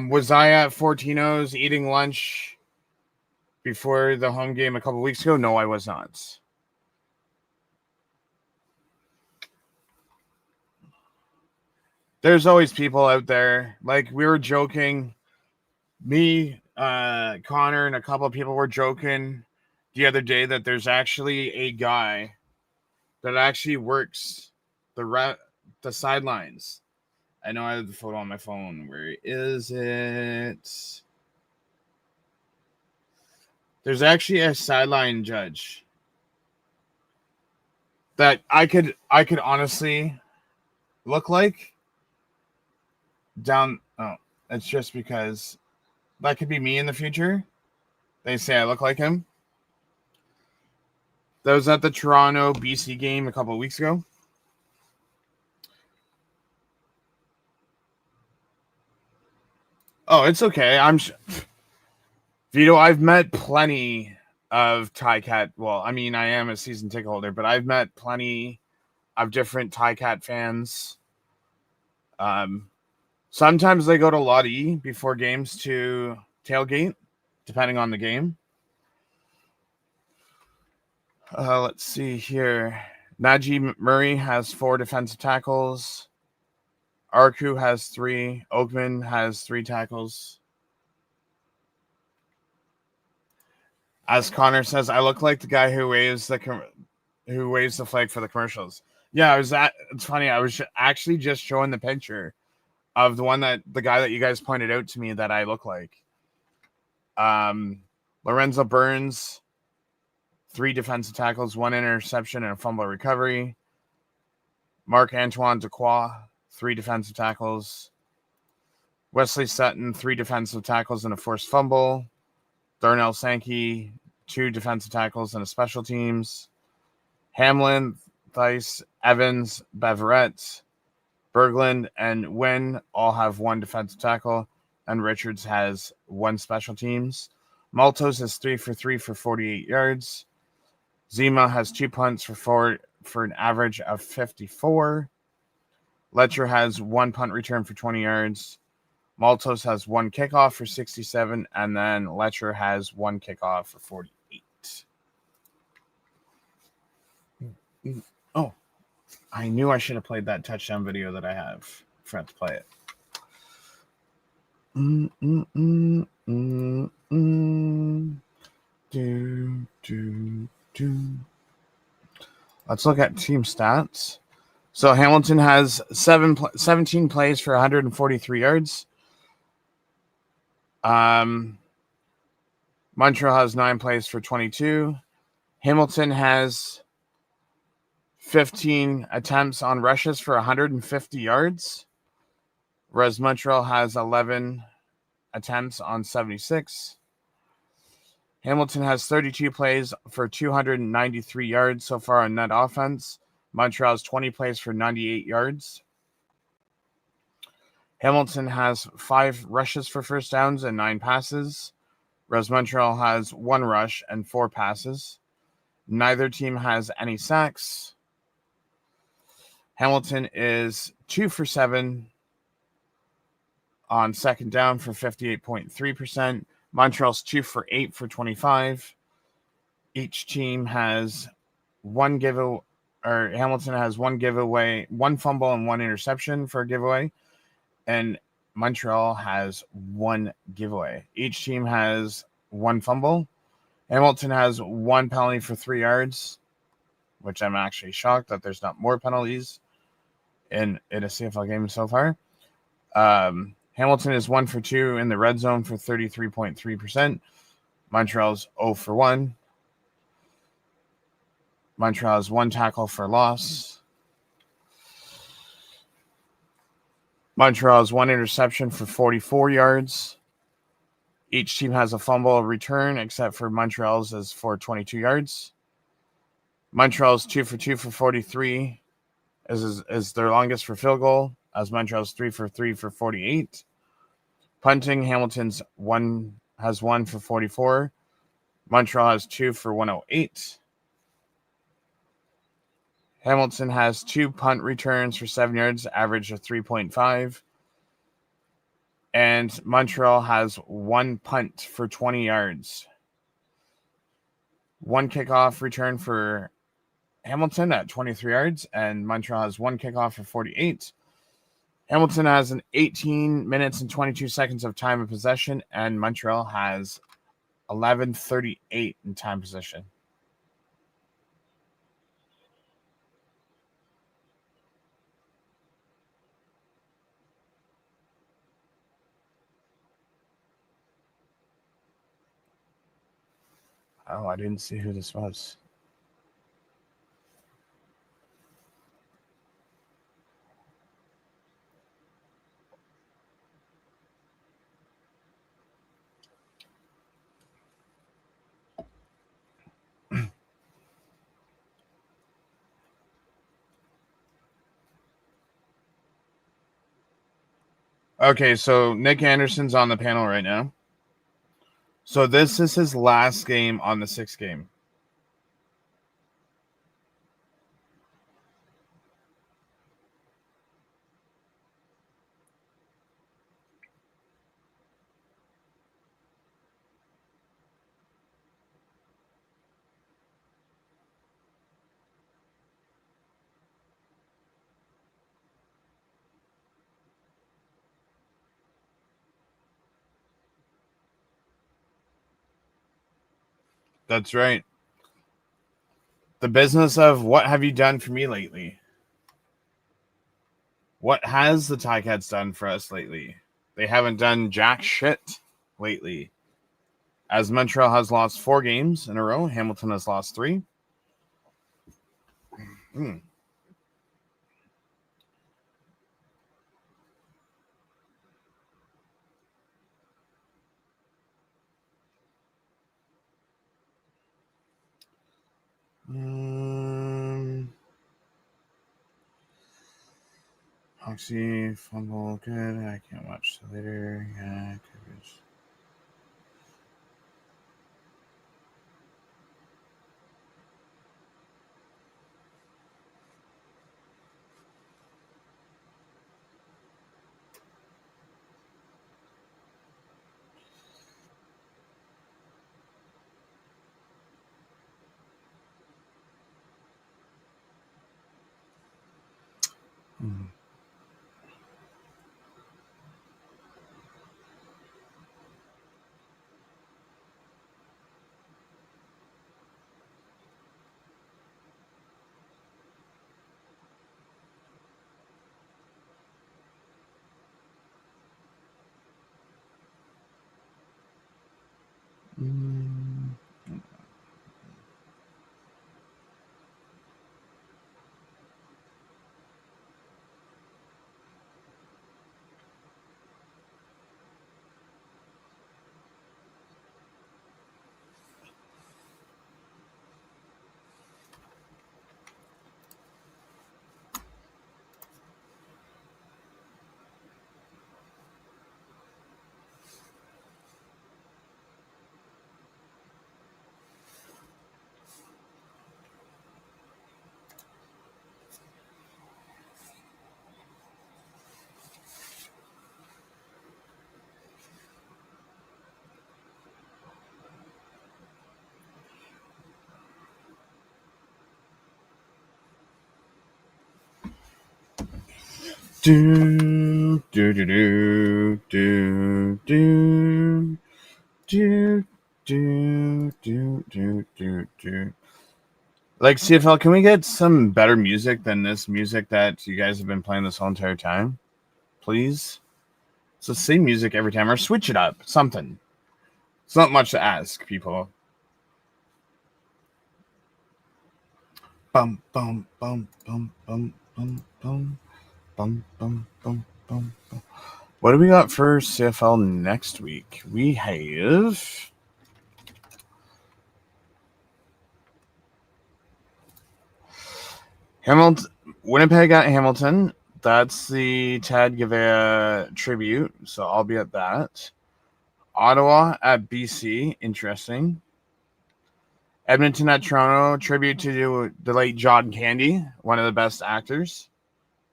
Was I at Fortino's eating lunch before the home game a couple weeks ago? No, I was not. There's always people out there. Like, we were joking. Me, Connor, and a couple of people were joking the other day that there's actually a guy that actually works the sidelines. I know I have the photo on my phone. Where is it? There's actually a sideline judge that I could honestly look like down. Oh, it's just because that could be me in the future. They say I look like him. That was at the Toronto BC game a couple of weeks ago. Oh, it's okay. Vito, I've met plenty of Ticat. Well, I mean, I am a season ticket holder, but I've met plenty of different Ticat fans. Sometimes they go to Lot E before games to tailgate, depending on the game. Let's see here. Najee Murray has 4 defensive tackles. Arku has 3. Oakman has 3 tackles. As Connor says, I look like the guy who waves the flag for the commercials. Yeah, it's funny. I was actually just showing the picture of the guy that you guys pointed out to me that I look like. Lorenzo Burns, 3 defensive tackles, 1 interception, and a fumble recovery. Marc-Antoine Dequoy, 3 defensive tackles. Wesley Sutton, 3 defensive tackles and a forced fumble. Darnell Sankey, 2 defensive tackles and a special teams. Hamlin, Thice, Evans, Beverett, Berglund, and Wynn all have 1 defensive tackle, and Richards has 1 special teams. Maltos is 3 for 3 for 48 yards. Zima has 2 punts for an average of 54. Letcher has 1 punt return for 20 yards. Maltos has 1 kickoff for 67, and then Letcher has 1 kickoff for 48. Oh, I knew I should have played that touchdown video that I have. Forgot to play it. Let's look at team stats. So Hamilton has 17 plays for 143 yards. Montreal has 9 plays for 22. Hamilton has 15 attempts on rushes for 150 yards, whereas Montreal has 11 attempts on 76. Hamilton has 32 plays for 293 yards so far on net offense. Montreal has 20 plays for 98 yards. Hamilton has 5 rushes for first downs and 9 passes, whereas Montreal has 1 rush and 4 passes. Neither team has any sacks. Hamilton is 2 for 7 on second down for 58.3%. Montreal's 2 for 8 for 25. Each team has 1 giveaway, or Hamilton has 1 giveaway, 1 fumble and 1 interception for a giveaway, and Montreal has 1 giveaway. Each team has 1 fumble. Hamilton has 1 penalty for 3 yards, which I'm actually shocked that there's not more penalties in a CFL game so far. Hamilton is 1 for 2 in the red zone for 33.3%. Montreal's 0 for 1. Montreal has 1 tackle for loss. Montreal has 1 interception for 44 yards. Each team has a fumble return, except for Montreal's is for 22 yards. Montreal's 2 for 2 for 43 is their longest for field goal, as Montreal's 3 for 3 for 48. Punting, Hamilton's 1 for 44. Montreal has 2 for 108. Hamilton has 2 punt returns for 7 yards, average of 3.5. And Montreal has 1 punt for 20 yards. 1 kickoff return for Hamilton at 23 yards, and Montreal has 1 kickoff for 48. Hamilton has an 18 minutes and 22 seconds of time of possession, and Montreal has 11:38 in time possession. Oh, I didn't see who this was. Okay, so Nick Anderson's on the panel right now. So this is his last game on the 6th game. That's right. The business of what have you done for me lately? What has the Ticats done for us lately? They haven't done jack shit lately. As Montreal has lost 4 games in a row, Hamilton has lost 3. Hmm. Hoxie, fumble, good. I can't watch the later. Yeah, coverage. Hmm. Do do do do do do do do do do do do. Like CFL, can we get some better music than this music that you guys have been playing this whole entire time? Please? It's the same music every time, or switch it up. Something. It's not much to ask, people. Bum bum bum bum bum bum bum bum bum bum bum. What do we got for CFL next week? We have Hamilton, Winnipeg at Hamilton. That's the Tad Gavea tribute, so I'll be at that. Ottawa at BC, interesting. Edmonton at Toronto, tribute to the late John Candy, one of the best actors,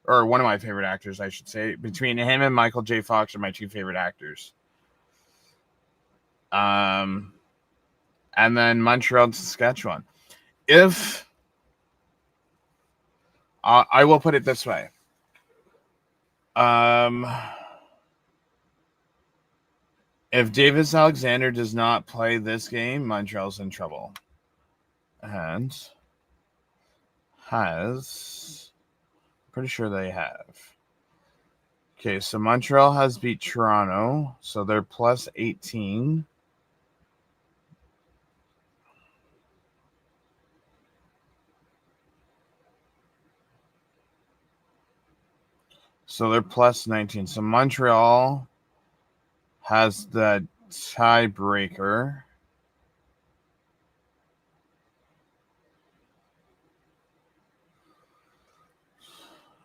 or one of my favorite actors, I should say. Between him and Michael J. Fox are my 2 favorite actors. And then Montreal to Saskatchewan. If I will put it this way, if Davis Alexander does not play this game, Montreal's in trouble. And pretty sure they have. Okay, so Montreal has beat Toronto, so they're plus 18. So they're plus 19. So Montreal has the tiebreaker.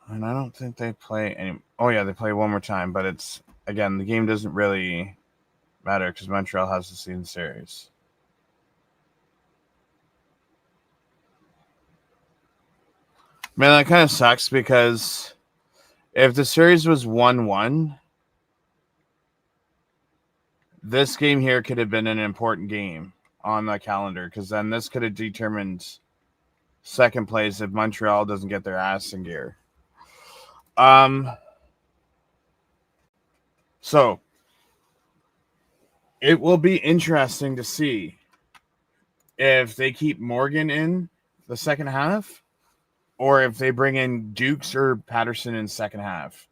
And I don't think they play any. Oh, yeah, they play one more time, but it's, again, the game doesn't really matter because Montreal has to see in the series. Man, that kind of sucks because if the series was 1-1, this game here could have been an important game on the calendar because then this could have determined second place if Montreal doesn't get their ass in gear. So it will be interesting to see if they keep Morgan in the second half or if they bring in Dukes or Patterson in second half.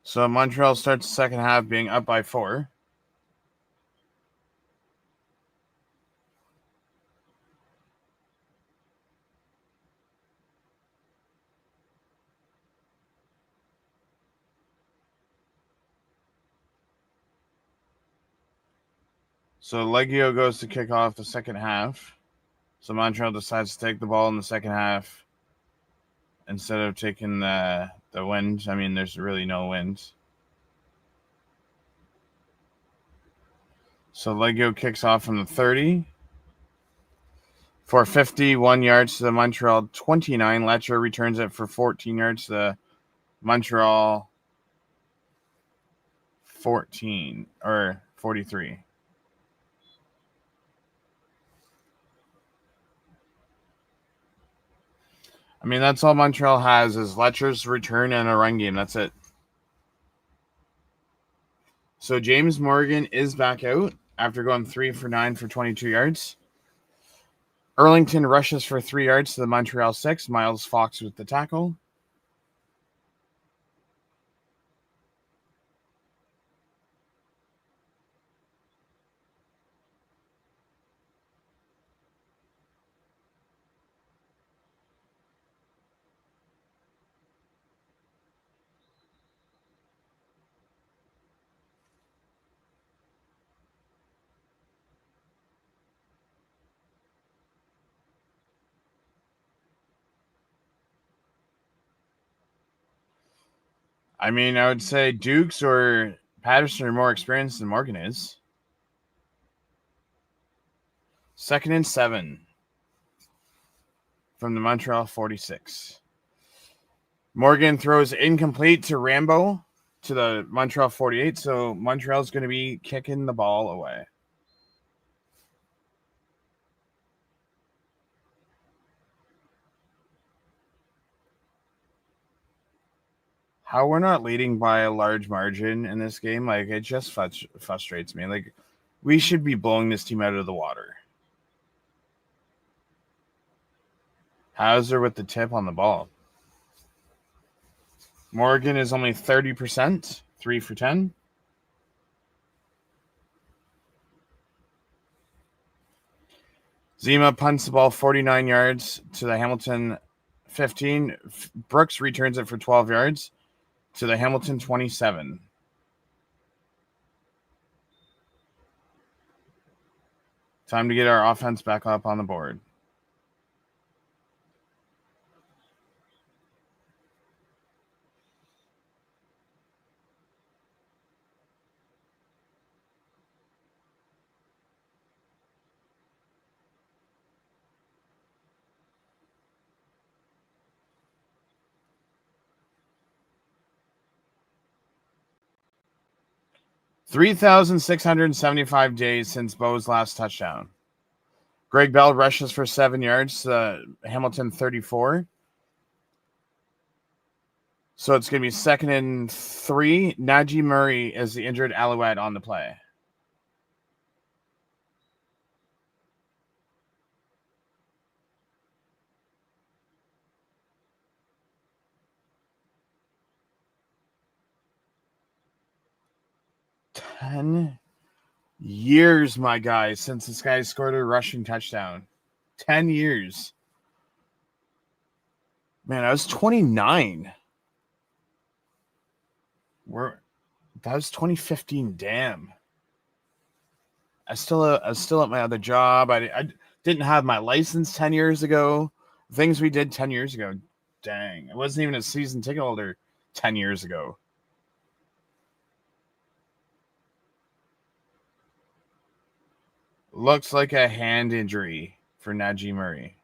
So Montreal starts the second half being up by 4. So Leggio goes to kick off the second half. So Montreal decides to take the ball in the second half instead of taking the wind. I mean, there's really no wind. So Leggio kicks off from the 30 for 51 yards to the Montreal 29. Letcher returns it for 14 yards to the Montreal 14 or 43. I mean, that's all Montreal has is Letcher's return and a run game. That's it. So James Morgan is back out after going 3 for 9 for 22 yards. Erlington rushes for 3 yards to the Montreal 6. Miles Fox with the tackle. I mean, I would say Dukes or Patterson are more experienced than Morgan is. 2nd and 7 from the Montreal 46. Morgan throws incomplete to Rambo to the Montreal 48, so Montreal's going to be kicking the ball away. How we're not leading by a large margin in this game, like, it just frustrates me. Like, we should be blowing this team out of the water. Hauser with the tip on the ball. Morgan is only 30%, 3 for 10. Zima punts the ball 49 yards to the Hamilton 15. Brooks returns it for 12 yards to the Hamilton 27. Time to get our offense back up on the board. $3,675 days since Bo's last touchdown. Greg Bell rushes for 7 yards to Hamilton 34. So it's going to be 2nd and 3. Najee Murray is the injured Alouette on the play. 10 years, my guy, since this guy scored a rushing touchdown. 10 years. Man, I was 29. That was 2015. Damn. I was still at my other job. I didn't have my license 10 years ago. Things we did 10 years ago. Dang. I wasn't even a season ticket holder 10 years ago. Looks like a hand injury for Najee Murray.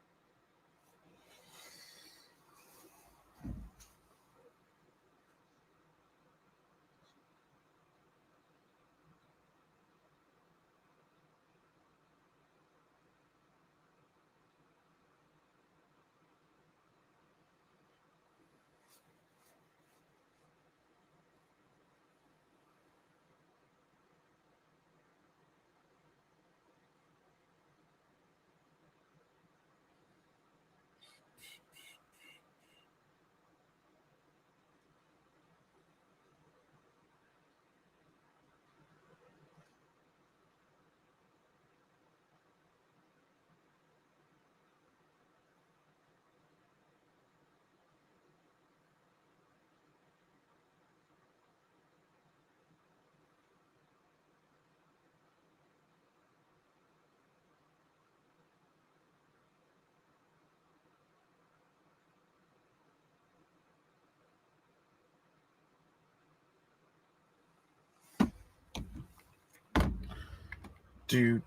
Do.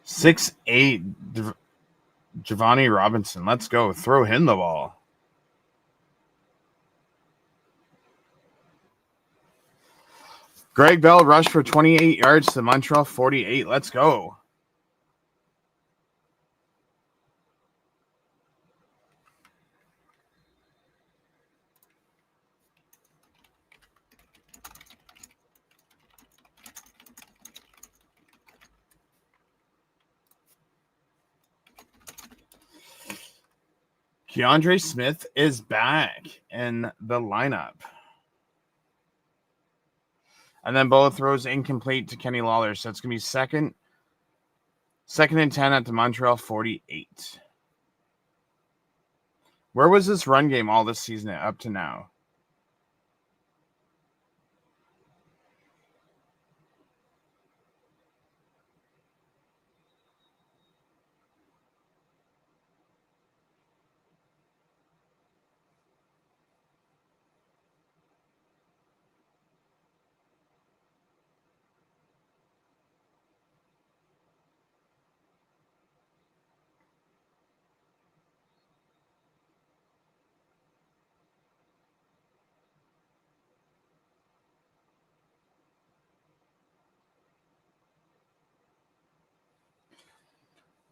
6'8", Giovanni Robinson. Let's go. Throw him the ball. Greg Bell rushed for 28 yards to Montreal 48. Let's go. Keandre Smith is back in the lineup. And then Boa throws incomplete to Kenny Lawler. So it's going to be second and 10 at the Montreal 48. Where was this run game all this season up to now?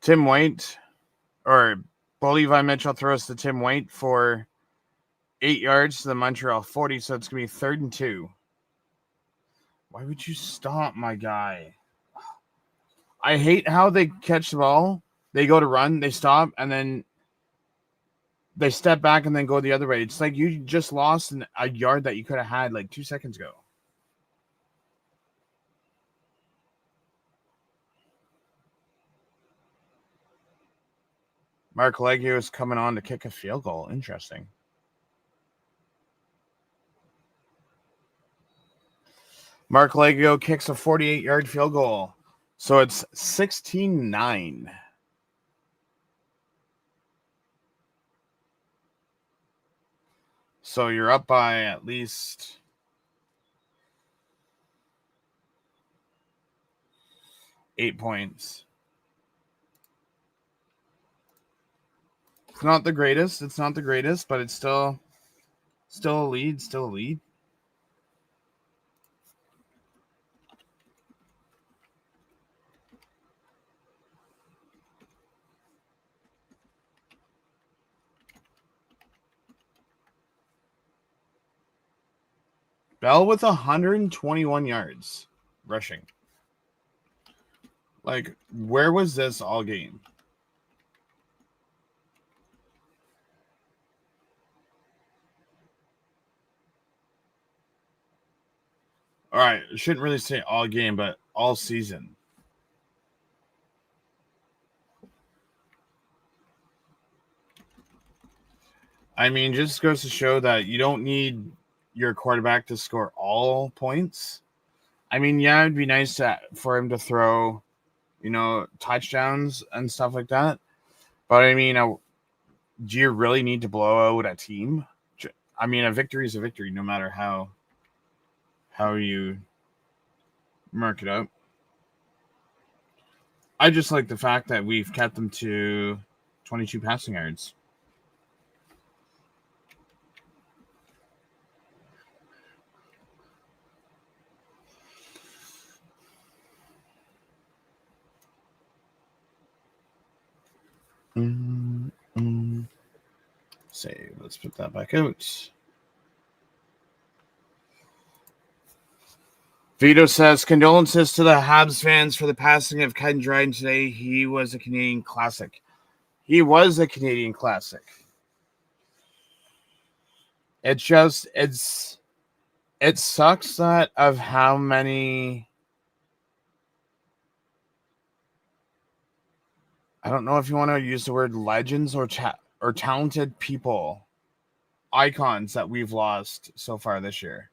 Tim White, or Levi Mitchell throws to Tim White for 8 yards to the Montreal 40, so it's going to be 3rd and 2. Why would you stop, my guy? I hate how they catch the ball. They go to run, they stop, and then they step back and then go the other way. It's like you just lost a yard that you could have had like 2 seconds ago. Mark Leggio is coming on to kick a field goal. Interesting. Mark Leggio kicks a 48-yard field goal. So it's 16-9. So you're up by at least 8 points. It's not the greatest. It's not the greatest, but it's still a lead. Still a lead. Bell with 121 yards rushing. Like, where was this all game? All right, I shouldn't really say all game, but all season. I mean, just goes to show that you don't need your quarterback to score all points. I mean, yeah, it'd be nice for him to throw, touchdowns and stuff like that. But I mean, do you really need to blow out a team? I mean, a victory is a victory, no matter how you mark it up. I just like the fact that we've kept them to 22 passing yards. Save. Let's put that back out. Vito says, condolences to the Habs fans for the passing of Ken Dryden today. He was a Canadian classic. He was a Canadian classic. It sucks that of how many, I don't know if you want to use the word legends or talented people, icons that we've lost so far this year.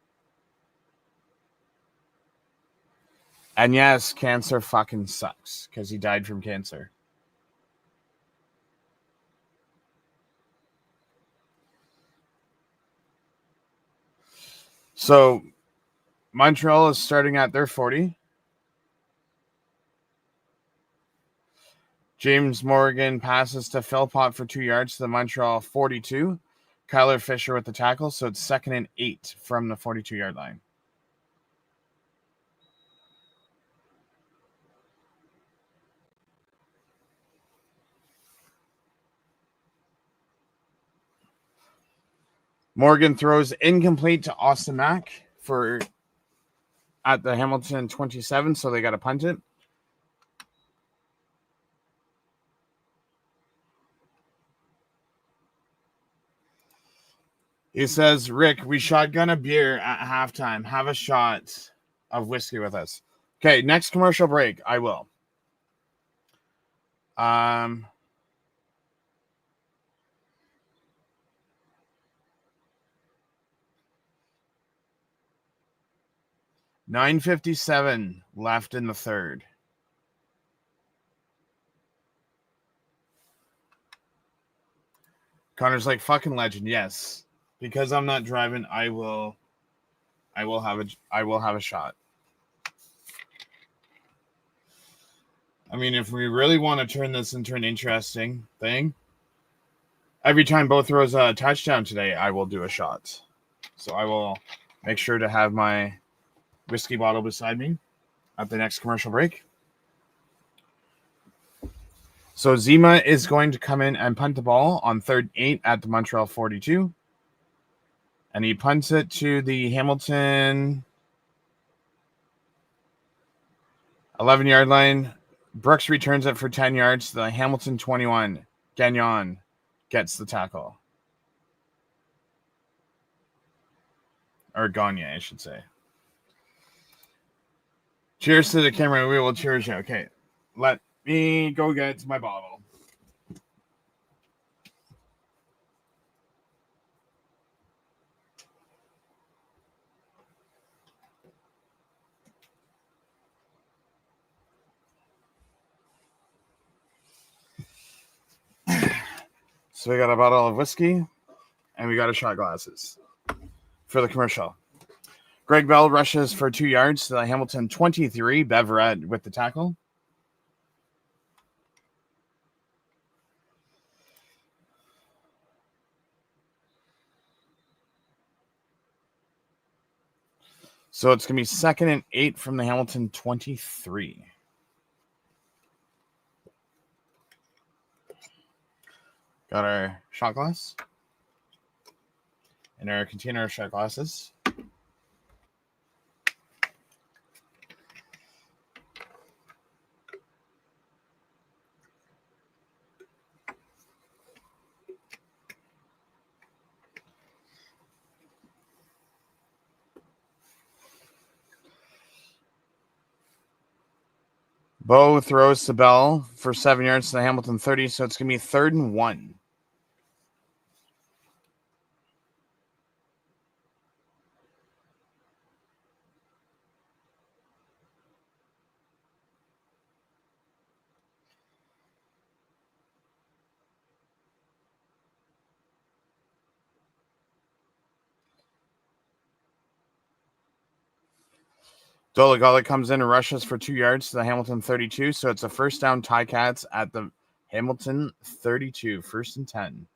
And yes, cancer fucking sucks because he died from cancer. So Montreal is starting at their 40. James Morgan passes to Philpott for 2 yards to the Montreal 42. Kyler Fisher with the tackle, so it's 2nd and 8 from the 42-yard line. Morgan throws incomplete to Austin Mack at the Hamilton 27, so they got to punt it. He says, Rick, we shotgun a beer at halftime. Have a shot of whiskey with us. Okay, next commercial break. I will. 9:57 left in the third. Connor's like, fucking legend. Yes. Because I'm not driving, I will have a shot. I mean, if we really want to turn this into an interesting thing, every time Bo throws a touchdown today, I will do a shot. So I will make sure to have my whiskey bottle beside me at the next commercial break. So Zima is going to come in and punt the ball on 3rd and 8 at the Montreal 42. And he punts it to the Hamilton 11-yard line. Brooks returns it for 10 yards to the Hamilton 21. Gagnon gets the tackle. Or Gagne, I should say. Cheers to the camera. We will cheers you. Okay. Let me go get my bottle. So we got a bottle of whiskey and we got a shot glasses for the commercial. Greg Bell rushes for 2 yards to the Hamilton 23. Beverett with the tackle. So it's going to be 2nd and 8 from the Hamilton 23. Got our shot glass and our container of shot glasses. Bo throws to Bell for 7 yards to the Hamilton 30, so it's going to be 3rd and 1. Dolegala comes in and rushes for 2 yards to the Hamilton 32, so it's a first down. Ticats at the Hamilton 32, 1st and 10.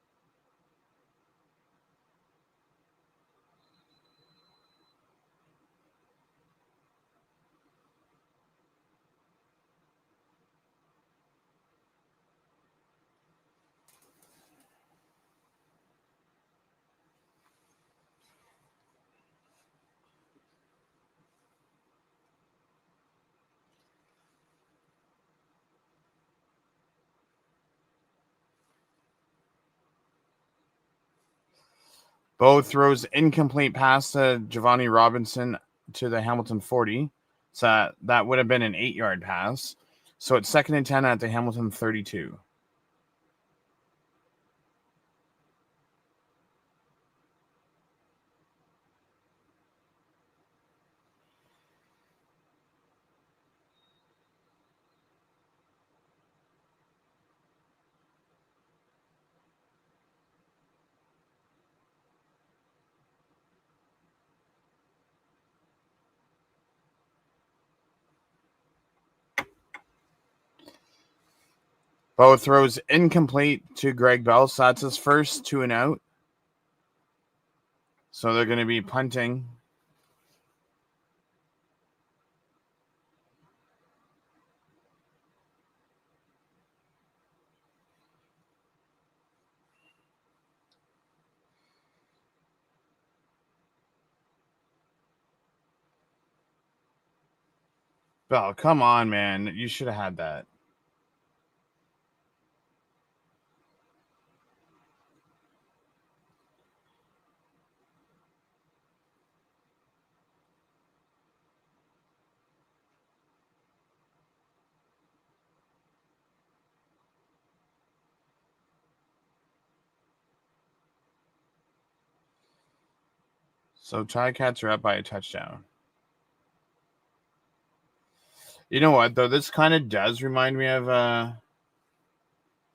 Bo throws incomplete pass to Giovanni Robinson to the Hamilton 40. So that would have been an 8-yard pass. So it's 2nd and 10 at the Hamilton 32. Bo throws incomplete to Greg Bell. So that's his first 2 and out. So they're going to be punting. Bell, come on, man. You should have had that. So Ticats are up by a touchdown. You know what, though? This kind of does remind me of a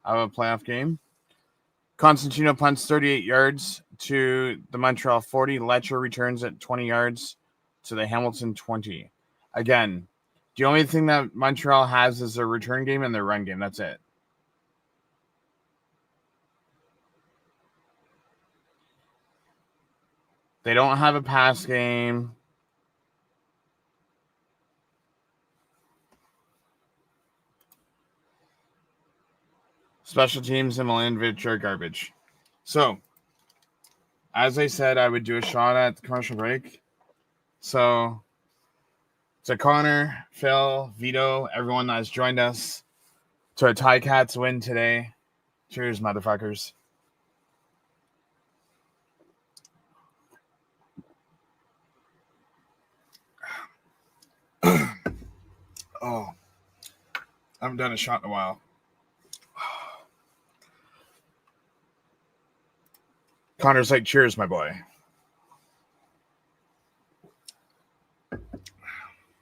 playoff game. Constantino punts 38 yards to the Montreal 40. Letcher returns at 20 yards to the Hamilton 20. Again, the only thing that Montreal has is their return game and their run game. That's it. They don't have a pass game. Special teams and Milankovic are garbage. So, as I said, I would do a shot at the commercial break. So, to Connor, Phil, Vito, everyone that has joined us to a Ticats win today. Cheers, motherfuckers. Oh, I haven't done a shot in a while. Connor's like, cheers, my boy.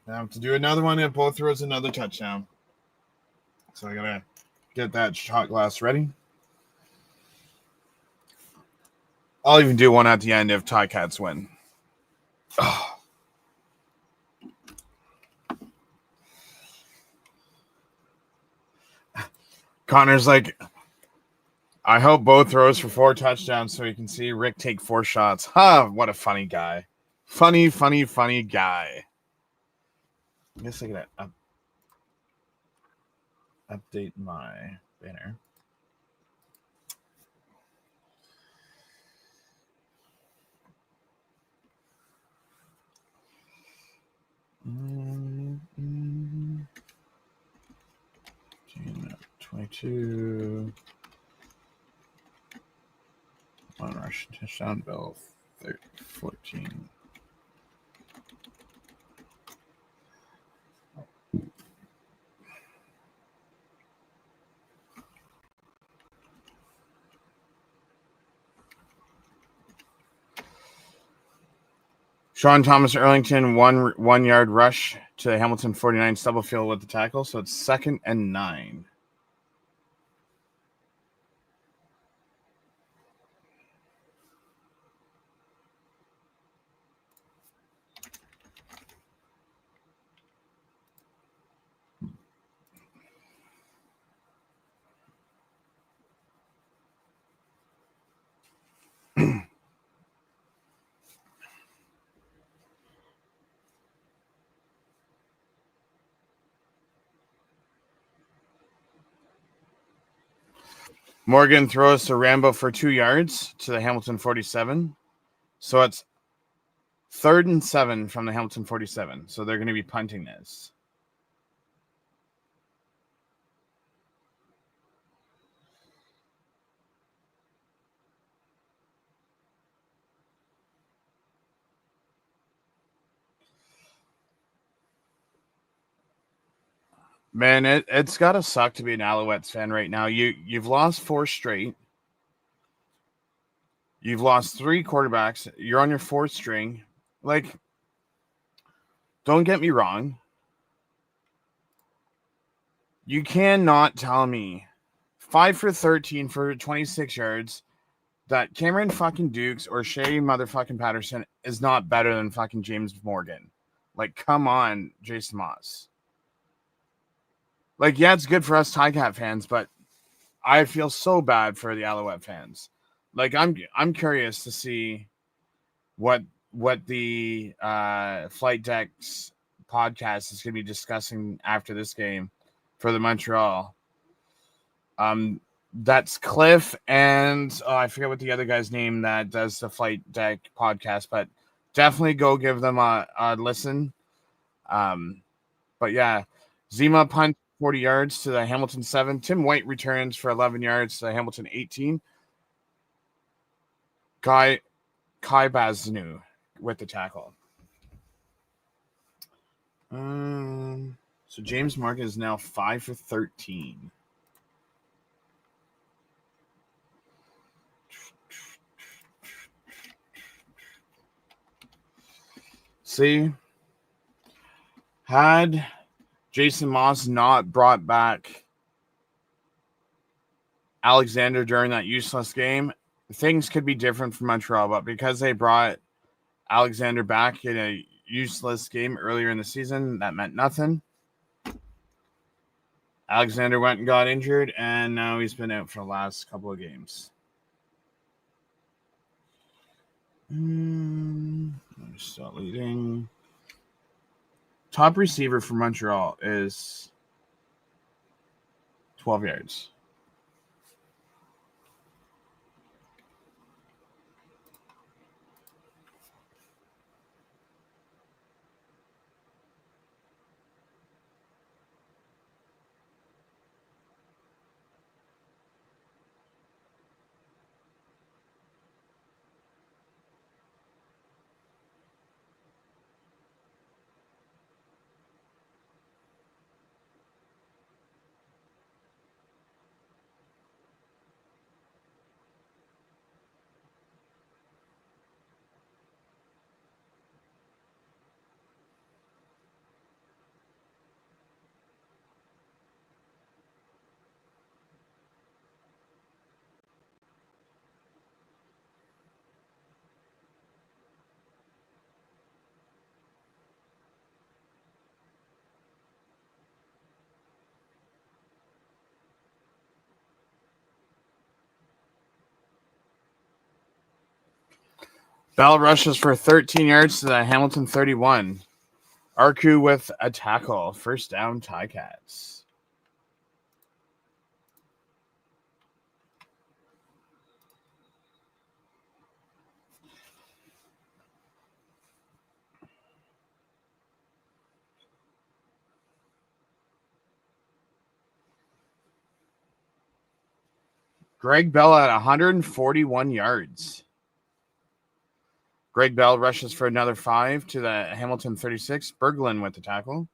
Now to do another one, it both throws another touchdown. So I gotta get that shot glass ready. I'll even do one at the end if Ticats win. Oh. Connor's like, I hope Bo throws for 4 touchdowns so you can see Rick take 4 shots. Huh, what a funny guy. Funny guy. I guess I gotta update my banner. Mm-hmm. 22. One rush touchdown, Bell 14. Sean Thomas Erlington, 1 yard rush to the Hamilton 49 Stubblefield with the tackle. So it's 2nd and 9. Morgan throws to Rambo for 2 yards to the Hamilton 47. So it's 3rd and 7 from the Hamilton 47. So they're going to be punting this. Man, it's got to suck to be an Alouettes fan right now. You've lost 4 straight. You've lost 3 quarterbacks. You're on your 4th string. Like, don't get me wrong. You cannot tell me 5 for 13 for 26 yards that Cameron fucking Dukes or Shea motherfucking Patterson is not better than fucking James Morgan. Like, come on, Jason Moss. Like, yeah, it's good for us Ticat fans, but I feel so bad for the Alouette fans. Like, I'm curious to see what the Flight Decks podcast is going to be discussing after this game for the Montreal. That's Cliff and I forget what the other guy's name that does the Flight Deck podcast, but definitely go give them a listen. But yeah, Zima punt 40 yards to the Hamilton 7. Tim White returns for 11 yards to the Hamilton 18. Kai Baznu with the tackle. So James Morgan is now 5 for 13. See, had Jason Moss not brought back Alexander during that useless game, things could be different for Montreal. But because they brought Alexander back in a useless game earlier in the season, that meant nothing. Alexander went and got injured, and now he's been out for the last couple of games. Start leading. Top receiver for Montreal is 12 yards. Bell rushes for 13 yards to the Hamilton 31. Arku with a tackle. First down, Ticats. Greg Bell at 141 yards. Greg Bell rushes for another 5 to the Hamilton 36. Berglund with the tackle.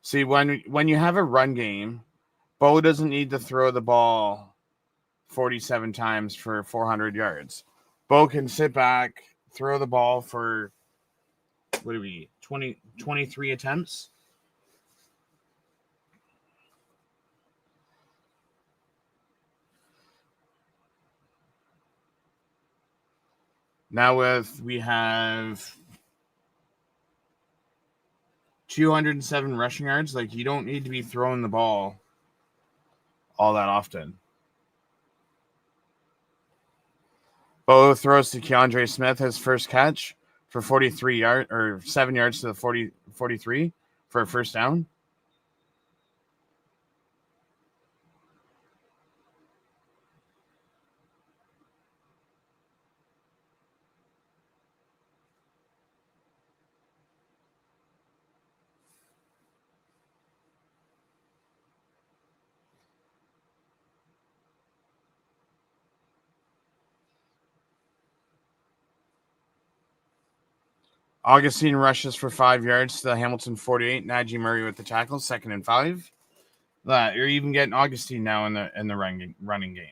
See, when you have a run game, Bo doesn't need to throw the ball 47 times for 400 yards. Bo can sit back, throw the ball for, 23 attempts? Now we have 207 rushing yards. Like, you don't need to be throwing the ball all that often. Bo throws to Keandre Smith his first catch for 43 yards, or 7 yards to the 43 for a first down. Augustine rushes for 5 yards to the Hamilton 48. Najee Murray with the tackle, 2nd and 5. You're even getting Augustine now in the running game.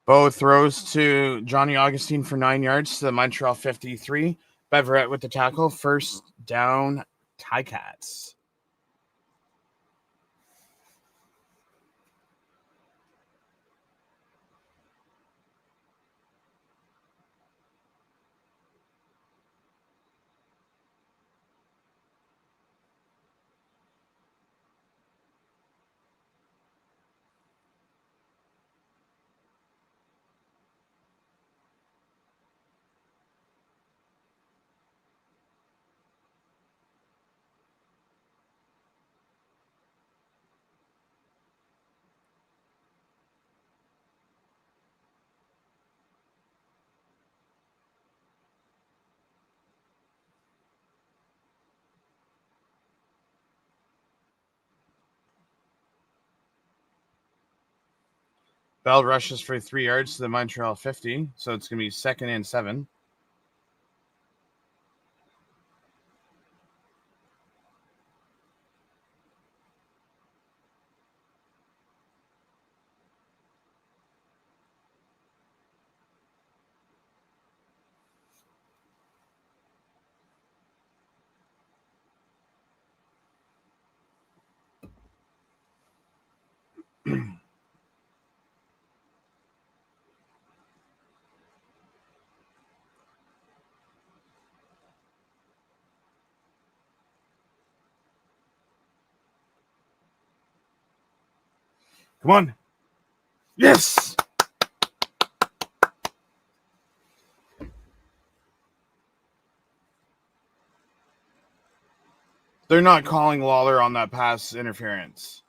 Bo throws to Johnny Augustine for 9 yards to the Montreal 53. Beverett with the tackle. First down, Ticats. Bell rushes for 3 yards to the Montreal 50, so it's going to be 2nd and 7. Come on. Yes! They're not calling Lawler on that pass interference.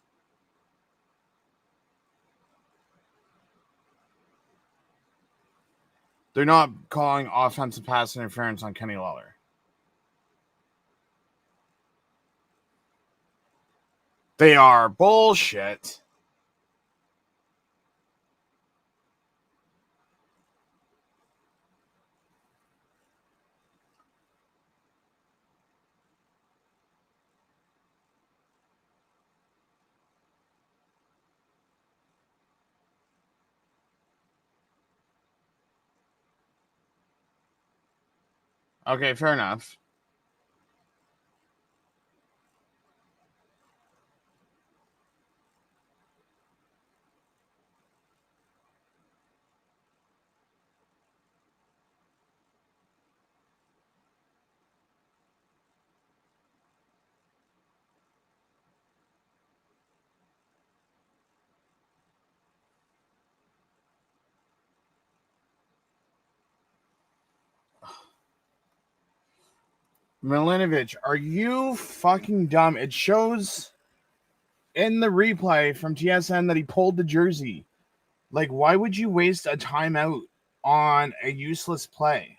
They're not calling offensive pass interference on Kenny Lawler. They are bullshit. Okay, fair enough. Milinovic, are you fucking dumb? It shows in the replay from TSN that he pulled the jersey. Like, why would you waste a timeout on a useless play?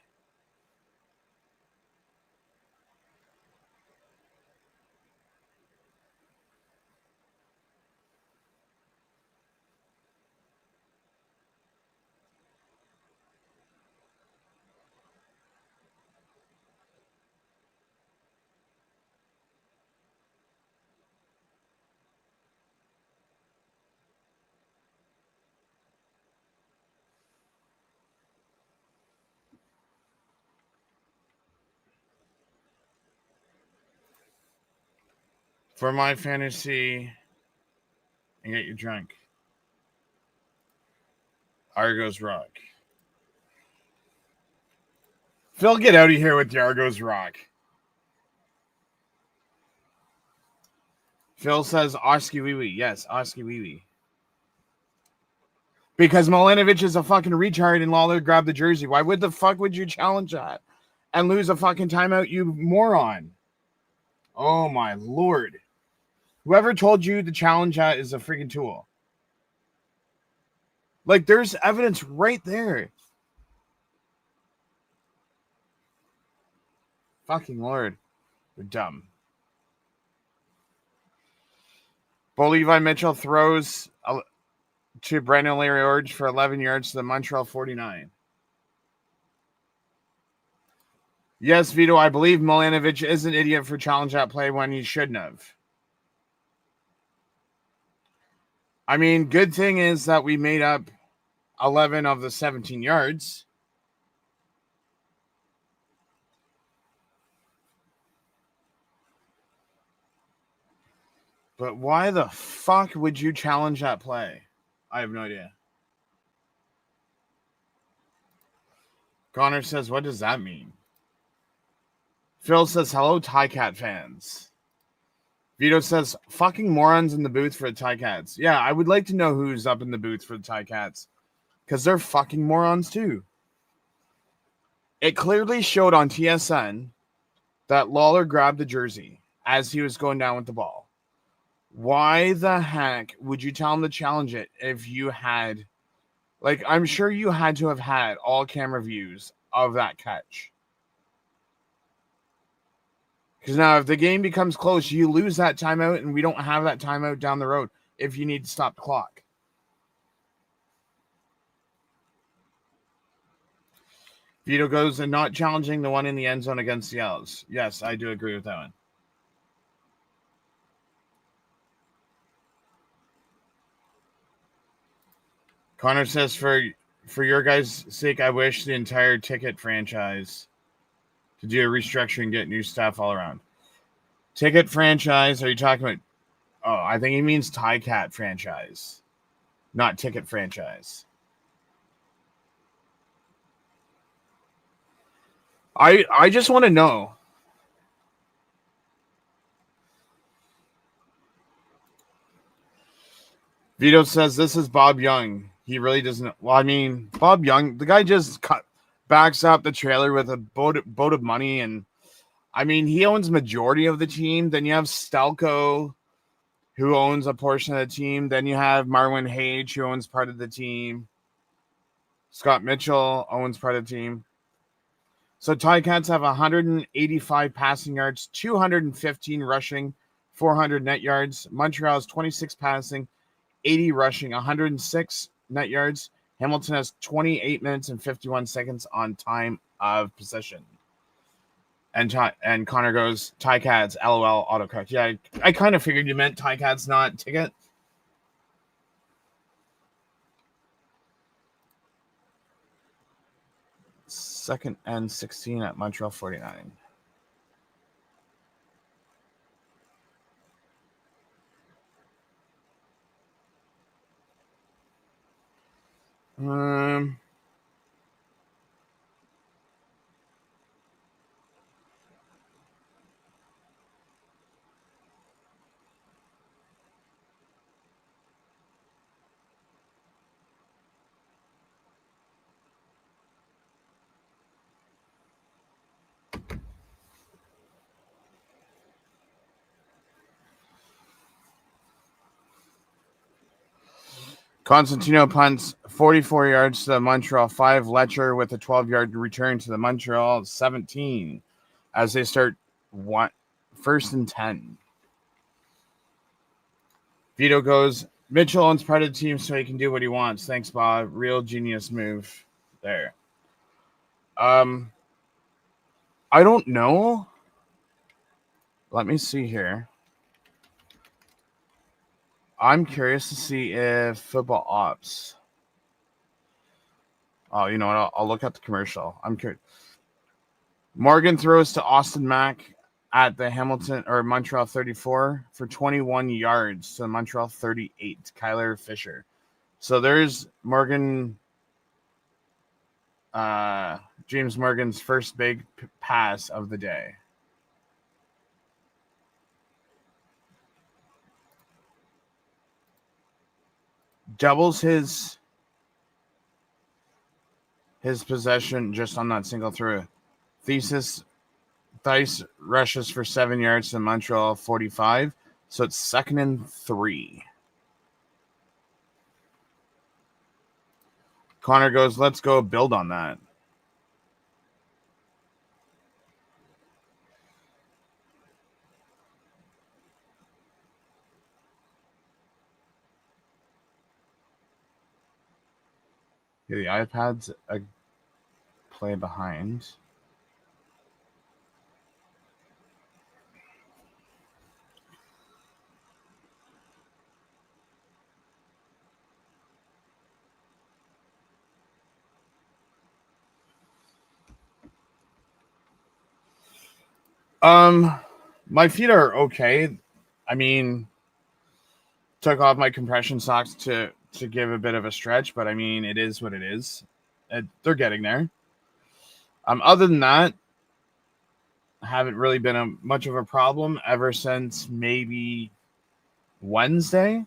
For my fantasy, and get you drunk. Argos Rock. Phil, get out of here with the Argos Rock. Phil says Oski Wee Wee. Yes, Oski Wee Wee. Because Milinovic is a fucking retard and Lawler grabbed the jersey. Why would the fuck would you challenge that and lose a fucking timeout, you moron? Oh my lord. Whoever told you to challenge that is a freaking tool. Like, there's evidence right there. Fucking lord. You're dumb. Bo Levi Mitchell throws to Brandon Larry Orge for 11 yards to the Montreal 49. Yes, Vito, I believe Milanovic is an idiot for challenging that play when he shouldn't have. I mean, good thing is that we made up 11 of the 17 yards. But why the fuck would you challenge that play? I have no idea. Connor says, what does that mean? Phil says, hello, Ticat fans. Vito says, fucking morons in the booth for the Ticats. Yeah, I would like to know who's up in the booth for the Ticats. Because they're fucking morons too. It clearly showed on TSN that Lawler grabbed the jersey as he was going down with the ball. Why the heck would you tell him to challenge it if you had, like, I'm sure you had to have had all camera views of that catch. Because now if the game becomes close, you lose that timeout and we don't have that timeout down the road if you need to stop the clock. Vito goes and not challenging the one in the end zone against the Als. Yes, I do agree with that one. Connor says, for your guys' sake, I wish the entire ticket franchise to do a restructuring and get new staff all around. Ticket franchise, are you talking about? Oh, I think he means Ticat franchise, not ticket franchise. I just want to know. Vito says this is Bob Young. He really doesn't. Well, I mean, Bob Young, the guy just backs up the trailer with a boat of money, and I mean, he owns majority of the team. Then you have Stelco, who owns a portion of the team. Then you have Marwin Hage, who owns part of the team. Scott Mitchell owns part of the team. So Ticats have 185 passing yards, 215 rushing, 400 net yards. Montreal's 26 passing, 80 rushing, 106 net yards. Hamilton has 28 minutes and 51 seconds on time of possession. And Connor goes, Ticats, LOL, autocorrect. Yeah, I kind of figured you meant Ticats, not ticket. 2nd and 16 at Montreal 49. Constantino punts 44 yards to the Montreal 5. Letcher with a 12-yard return to the Montreal 17 as they start 1st and 10. Vito goes, Mitchell owns part of the team so he can do what he wants. Thanks, Bob. Real genius move there. I don't know. Let me see here. I'm curious to see if football ops. Oh, you know what? I'll look at the commercial. I'm curious. Morgan throws to Austin Mack at the Montreal 34 for 21 yards to the Montreal 38. Kyler Fisher. So there's Morgan. James Morgan's first big pass of the day. Doubles his possession just on that single throw. Thice rushes for 7 yards to Montreal 45. So it's 2nd and 3. Connor goes, let's go build on that. Yeah, the iPad's a play behind. My feet are okay. I mean, took off my compression socks to give a bit of a stretch, but I mean, it is what it is. They're getting there. Other than that, haven't really been much of a problem ever since maybe Wednesday.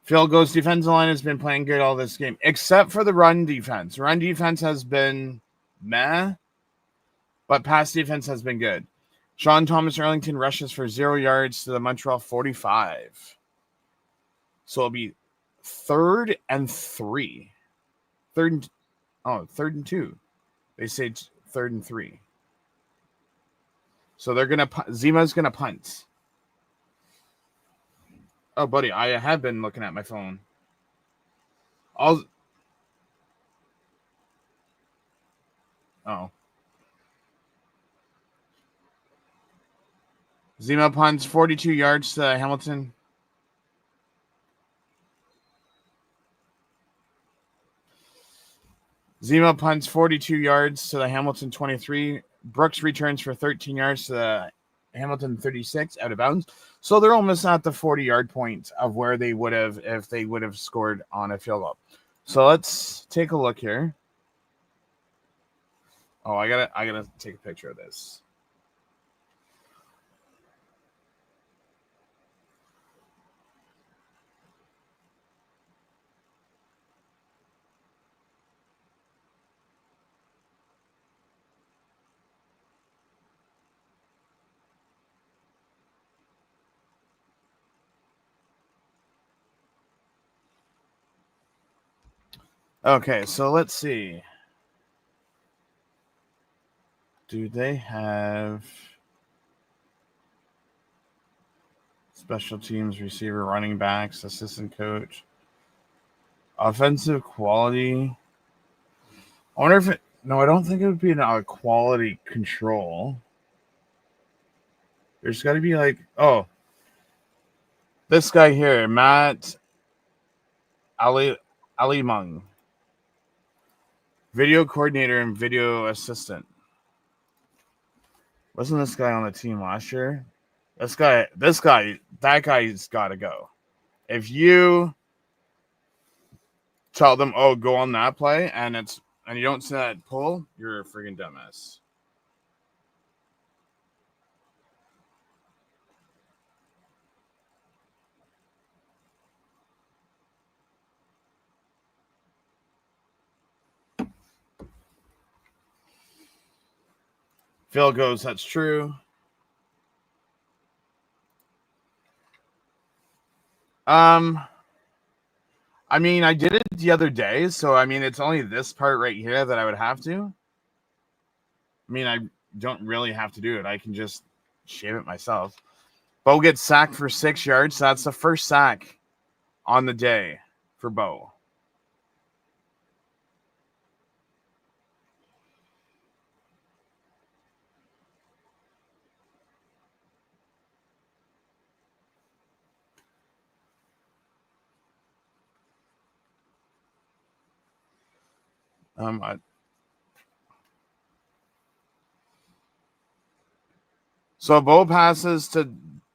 Field goes, defensive line has been playing good all this game, except for the run defense. Run defense has been meh, but pass defense has been good. Sean Thomas Arlington rushes for 0 yards to the Montreal 45. So it'll be 3rd and 3. 3rd and 2. They say 3rd and 3. So they're gonna Zima's gonna punt. Oh, buddy, I have been looking at my phone. Zima punts 42 yards to Hamilton. Zima punts 42 yards to the Hamilton 23. Brooks returns for 13 yards to the Hamilton 36 out of bounds. So they're almost at the 40-yard point of where they would have if they would have scored on a field goal. So let's take a look here. Oh, I gotta take a picture of this. Okay, so let's see. Do they have special teams, receiver, running backs, assistant coach, offensive quality? I wonder if I don't think it would be a quality control. There's got to be this guy here, Matt Ali Ali Mung. Video coordinator and video assistant. Wasn't this guy on the team last year? That guy's got to go. If you tell them, oh, go on that play, and you don't see that pull, you're a freaking dumbass. Phil goes, that's true. I mean, I did it the other day, so I mean, it's only this part right here that I would have to. I mean, I don't really have to do it. I can just shave it myself. Bo gets sacked for 6 yards. So that's the first sack on the day for Bo. So Bo passes to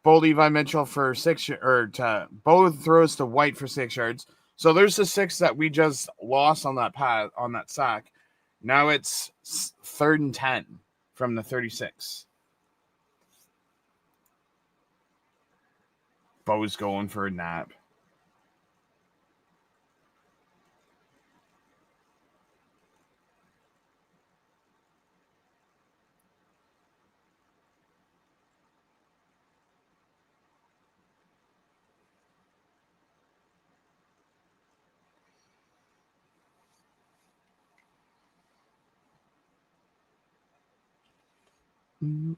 Bo Levi Mitchell for 6 or to Bo throws to White for 6 yards. So there's the 6 that we just lost on that pass on that sack. Now it's 3rd and 10 from the 36. Bo's going for a nap. $19,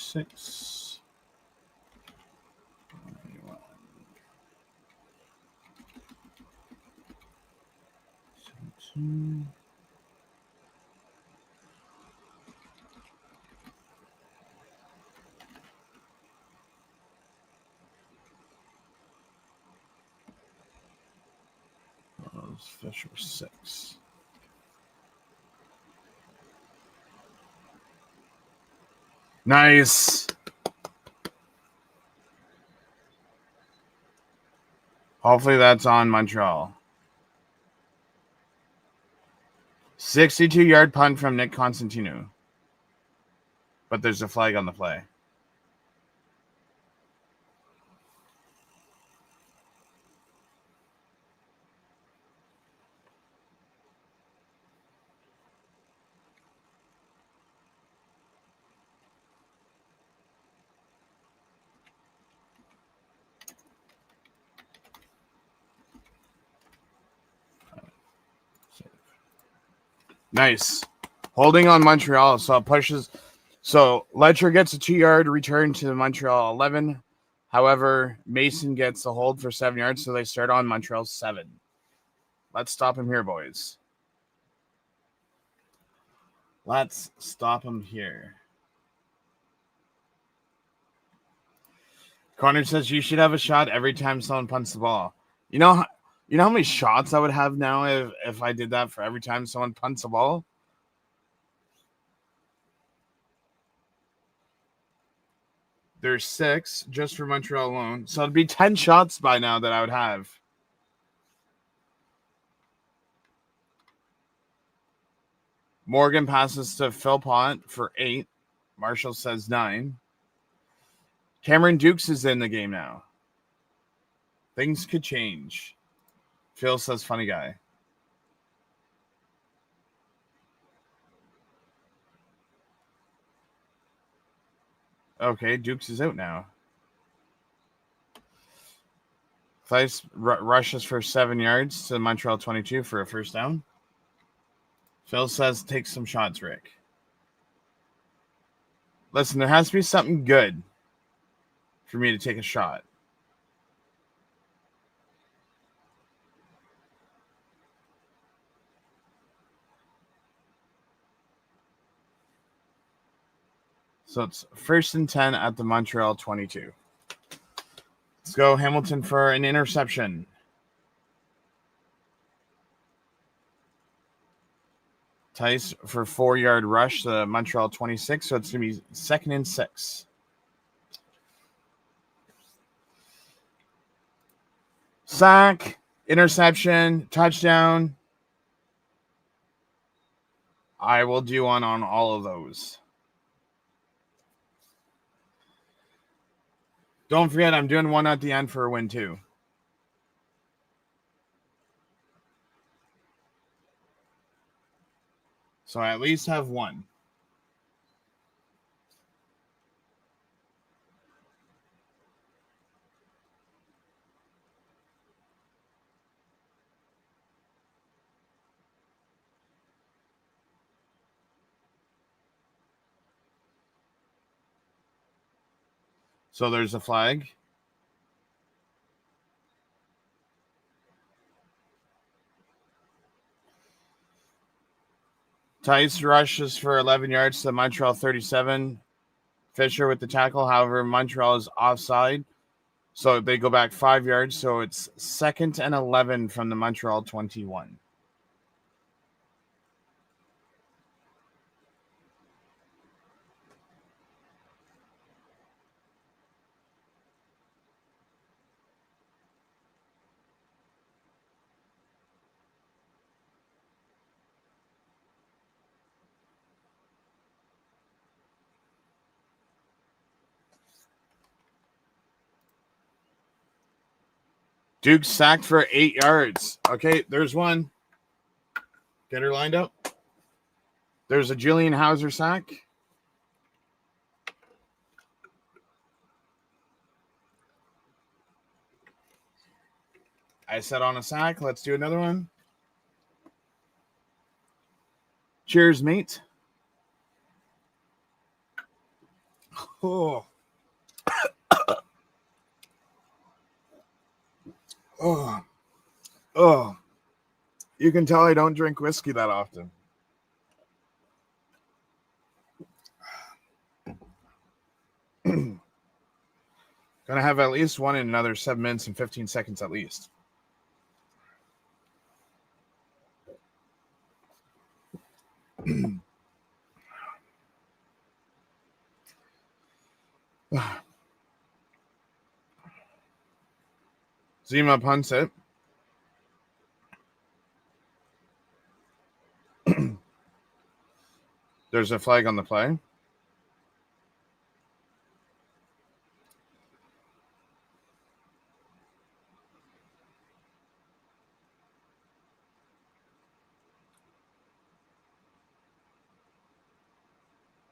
$26. Fisher 6. Nice. Hopefully that's on Montreal. 62-yard punt from Nick Constantino. But there's a flag on the play. Nice. Holding on Montreal, so it pushes. So Letcher gets a 2-yard return to the Montreal 11. However, Mason gets the hold for 7 yards, so they start on Montreal 7. Let's stop him here, boys. Let's stop him here. Connor says you should have a shot every time someone punts the ball. You know how many shots I would have now if I did that for every time someone punts the ball? There's 6 just for Montreal alone. So it'd be 10 shots by now that I would have. Morgan passes to Phil Pont for 8. Marshall says 9. Cameron Dukes is in the game now. Things could change. Phil says funny guy. Okay, Dukes is out now. Theis rushes for 7 yards to Montreal 22 for a first down. Phil says take some shots, Rick. Listen, there has to be something good for me to take a shot. So it's 1st and 10 at the Montreal 22. Let's go Hamilton for an interception. Tice for 4-yard rush, the Montreal 26. So it's going to be 2nd and 6. Sack, interception, touchdown. I will do one on all of those. Don't forget, I'm doing one at the end for a win, too. So I at least have one. So there's a flag. Tice rushes for 11 yards to the Montreal 37. Fisher with the tackle. However, Montreal is offside. So they go back 5 yards. So it's 2nd and 11 from the Montreal 21. Duke sacked for 8 yards. Okay, there's one. Get her lined up. There's a Julian Hauser sack. I set on a sack. Let's do another one. Cheers, mate. Oh. Oh. Oh. You can tell I don't drink whiskey that often. Gonna have at least one in another 7 minutes and 15 seconds at least. Zima punts it. There's a flag on the play.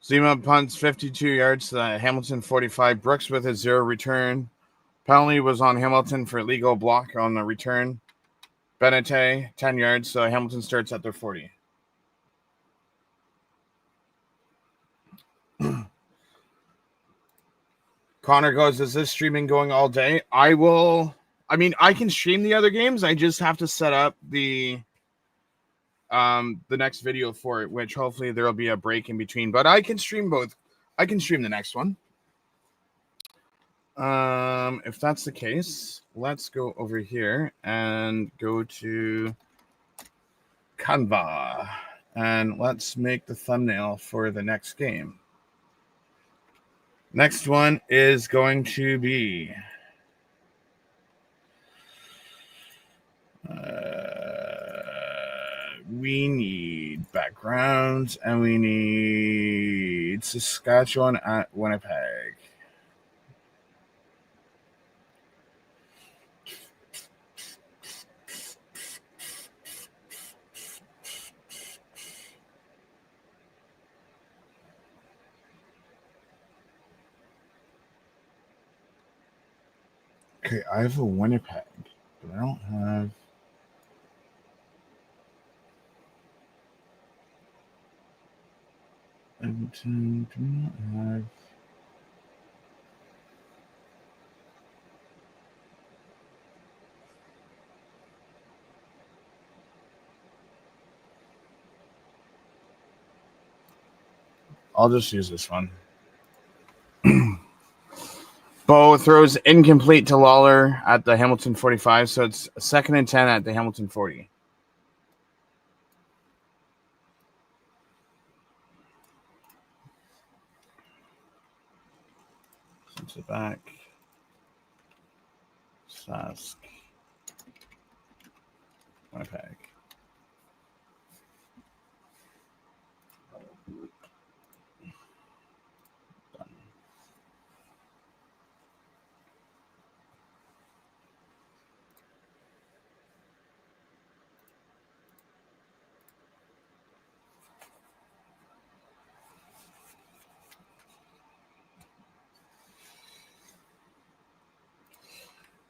Zima punts 52 yards to the Hamilton 45. Brooks with his 0 return. Penalty was on Hamilton for illegal block on the return. Benete, 10 yards, so Hamilton starts at their 40. Connor goes, is this streaming going all day? I can stream the other games. I just have to set up the next video for it, which hopefully there will be a break in between. But I can stream both. I can stream the next one. If that's the case, let's go over here and go to Canva. And let's make the thumbnail for the next game. Next one is going to be we need backgrounds and we need Saskatchewan at Winnipeg. Okay, I have a Winnipeg, but I don't have. Edmonton, do not have. I'll just use this one. Bo throws incomplete to Lawler at the Hamilton 45, so it's 2nd and 10 at the Hamilton 40. Sends it back. Sask. Winnipeg.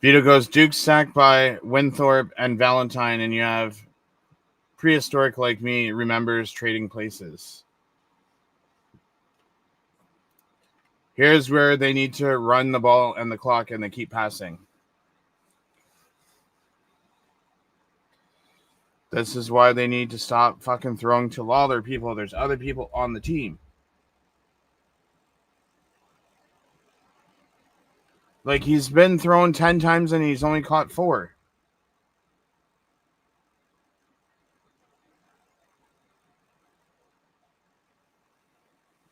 Vito goes Duke sacked by Winthorpe and Valentine, and you have prehistoric like me remembers trading places. Here's where they need to run the ball and the clock, and they keep passing. This is why they need to stop fucking throwing to Lawler people. There's other people on the team. Like, he's been thrown 10 times and he's only caught 4.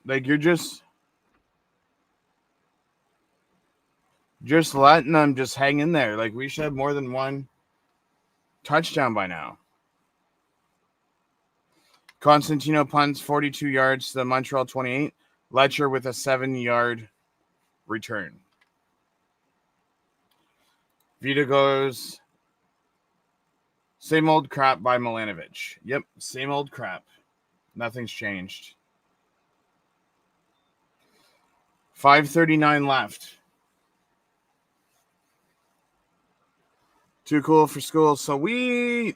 Like, you're just letting them just hang in there. Like, we should have more than one touchdown by now. Constantino punts 42 yards to the Montreal 28. Letcher with a 7-yard return. Vita goes same old crap by Milanovic. Yep, same old crap. Nothing's changed. 5:39 left. Too cool for school. Sweet.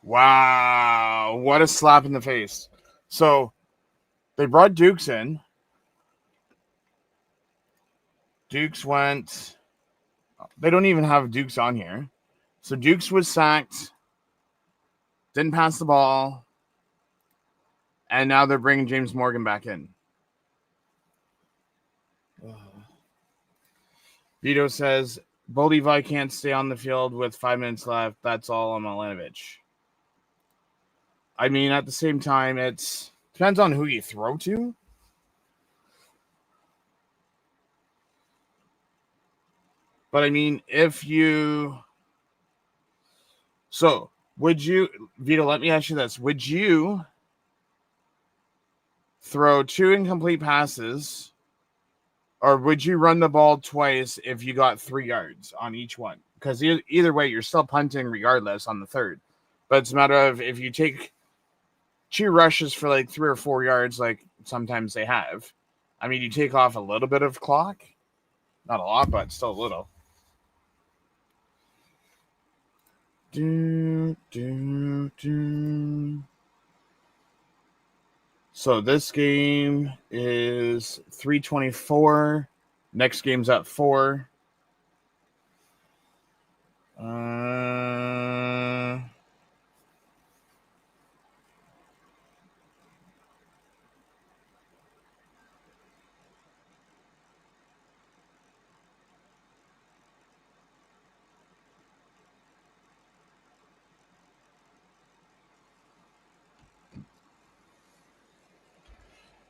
Wow. What a slap in the face. So they brought Dukes in. Dukes went. They don't even have Dukes on here. So Dukes was sacked. Didn't pass the ball. And now they're bringing James Morgan back in. Vito says, Bo Levi can't stay on the field with 5 minutes left. That's all on Milanovic. I mean, at the same time, it depends on who you throw to. But I mean, if you... So, would you... Vito, let me ask you this. Would you throw 2 incomplete passes... Or would you run the ball twice if you got 3 yards on each one? Because either way, you're still punting regardless on the third. But it's a matter of if you take 2 rushes for like 3 or 4 yards, like sometimes they have. I mean, you take off a little bit of clock. Not a lot, but still a little. So this game is 3:24. Next game's at 4.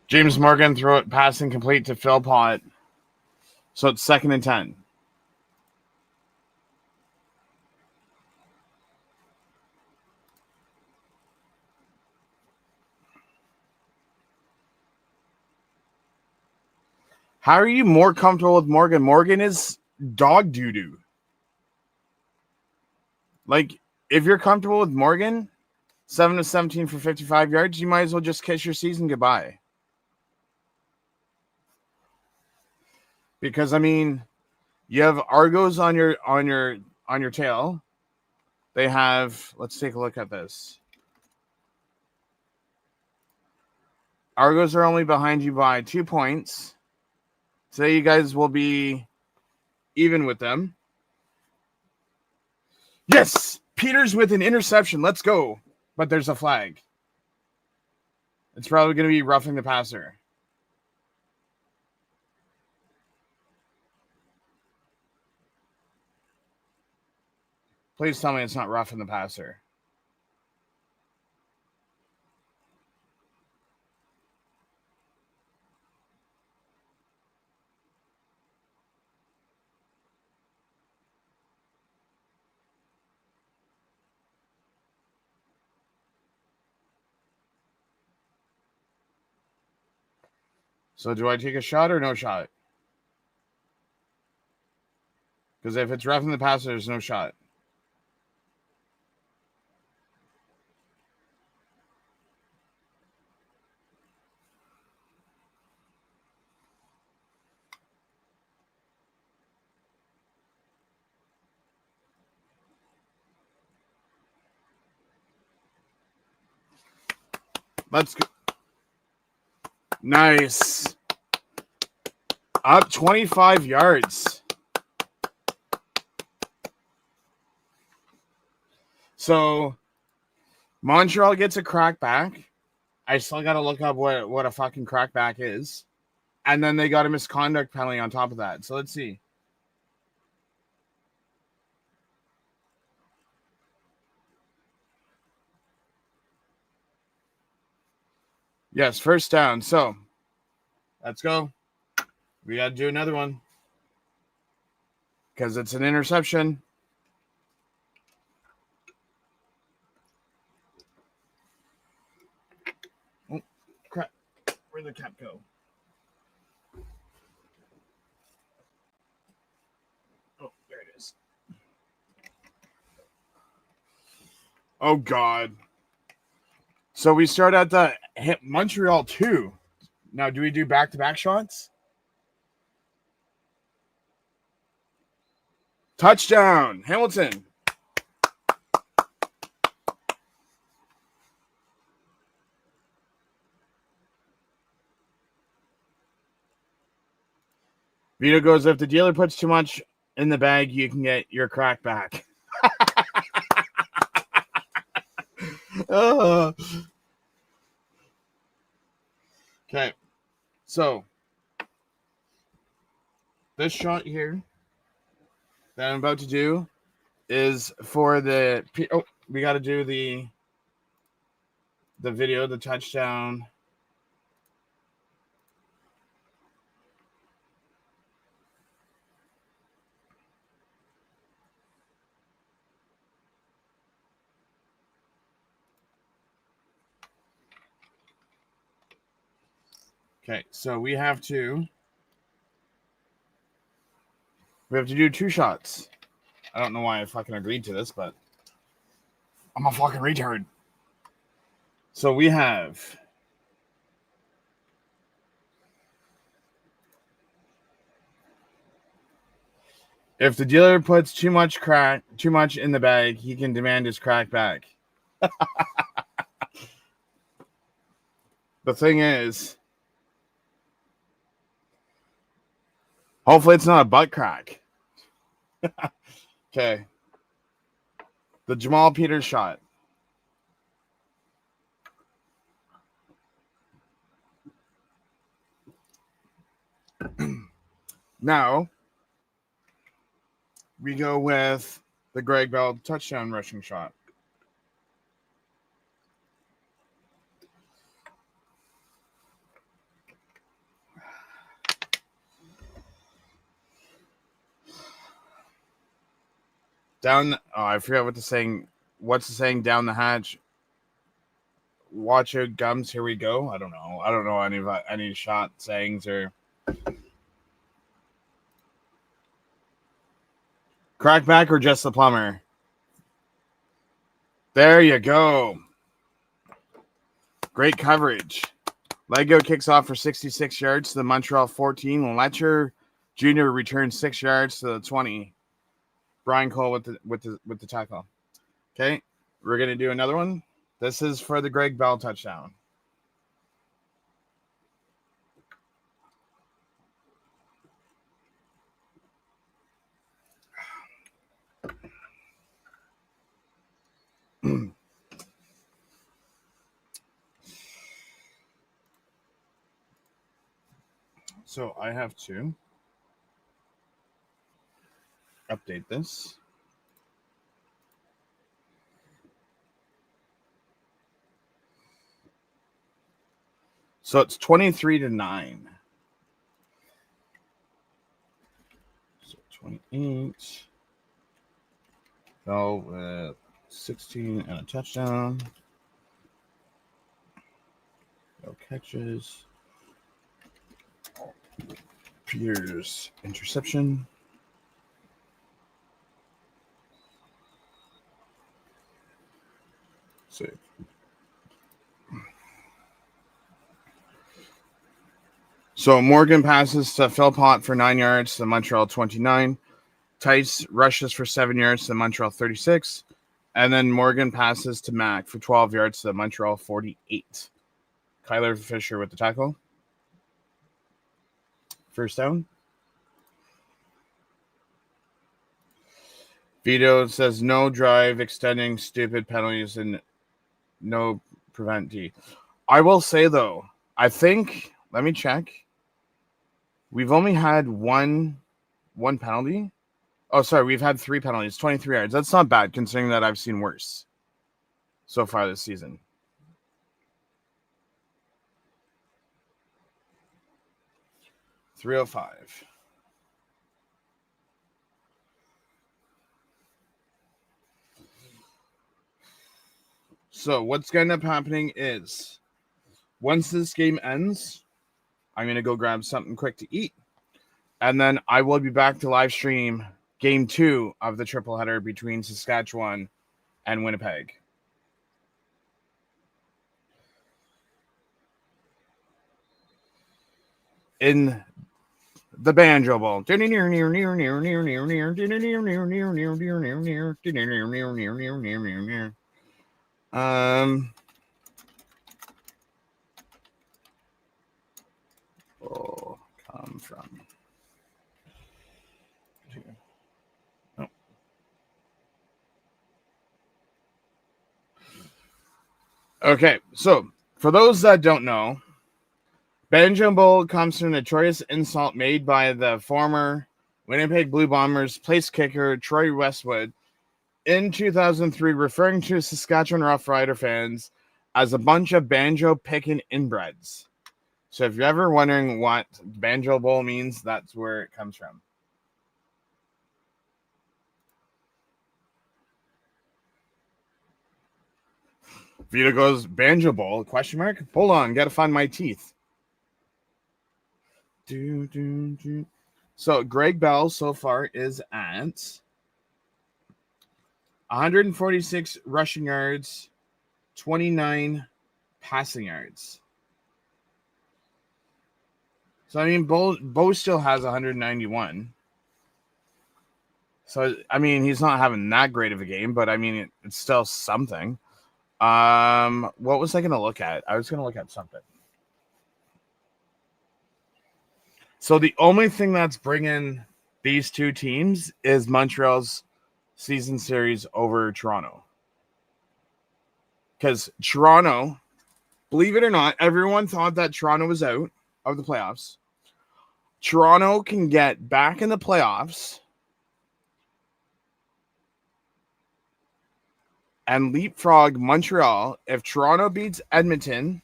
James Morgan throw it passing complete to Philpott. So it's 2nd and 10. How are you more comfortable with Morgan? Morgan is dog doo-doo. Like, if you're comfortable with Morgan, 7 of 17 for 55 yards, you might as well just kiss your season goodbye. Because I mean, you have Argos on your tail. They have, let's take a look at this. Argos are only behind you by 2 points. Today you guys will be even with them. Yes! Peters with an interception. Let's go. But there's a flag. It's probably going to be roughing the passer. Please tell me it's not roughing the passer. So do I take a shot or no shot? Because if it's roughing the passer, there's no shot. Let's go. Nice. Up 25 yards. So Montreal gets a crackback. I still got to look up what a fucking crackback is. And then they got a misconduct penalty on top of that. So let's see. Yes, first down. So let's go. We got to do another one. Because it's an interception. Oh, crap. Where'd the cap go? Oh, there it is. Oh, God. So we start at the Montreal 2. Now, do we do back-to-back shots? Touchdown, Hamilton. Vito goes, if the dealer puts too much in the bag, you can get your crack back. Okay, so this shot here that I'm about to do is for the. Oh, we got to do the video, the touchdown. Okay, so we have to do 2 shots. I don't know why I fucking agreed to this, but I'm a fucking retard. So we have if the dealer puts too much in the bag, he can demand his crack back. The thing is, hopefully it's not a butt crack. Okay. The Jamal Peters shot. Now, we go with the Greg Bell touchdown rushing shot. Down. Oh, I forgot what the saying. What's the saying? Down the hatch. Watch out, gums. Here we go. I don't know. I don't know any shot sayings or crackback or just the plumber. There you go. Great coverage. Lego kicks off for 66 yards to the Montreal 14. Letcher Jr. returns 6 yards to the 20. Brian Cole with the tackle. Okay, we're gonna do another one. This is for the Greg Bell touchdown. So I have to update this. So it's 23-9. So 28. Fell with 16 and a touchdown. No catches. Peters interception. Save. So Morgan passes to Philpott for 9 yards to the Montreal 29. Tice rushes for 7 yards to the Montreal 36. And then Morgan passes to Mack for 12 yards to the Montreal 48. Kyler Fisher with the tackle. First down. Vito says no drive, extending stupid penalties, and no prevent D. I will say, though, I think, let me check. We've only had one penalty. Oh, sorry, we've had 3 penalties, 23 yards. That's not bad, considering that I've seen worse so far this season. .305. So what's going to end up happening is once this game ends, I'm going to go grab something quick to eat. And then I will be back to live stream game 2 of the triple header between Saskatchewan and Winnipeg. In the Banjo Bowl. Come from. Oh. Okay, so for those that don't know, Banjo Bowl comes from a notorious insult made by the former Winnipeg Blue Bombers place kicker Troy Westwood in 2003, referring to Saskatchewan Roughrider fans as a bunch of banjo-picking inbreds. So if you're ever wondering what Banjo Bowl means, that's where it comes from. Vito goes, Banjo Bowl, question mark? Hold on, gotta find my teeth. So Greg Bell so far is at 146 rushing yards, 29 passing yards. So, I mean, Bo still has 191. So, I mean, he's not having that great of a game, but, I mean, it's still something. What was I going to look at? I was going to look at something. So, the only thing that's bringing these two teams is Montreal's season series over Toronto. Because Toronto, believe it or not, everyone thought that Toronto was out of the playoffs. Toronto can get back in the playoffs and leapfrog Montreal if Toronto beats Edmonton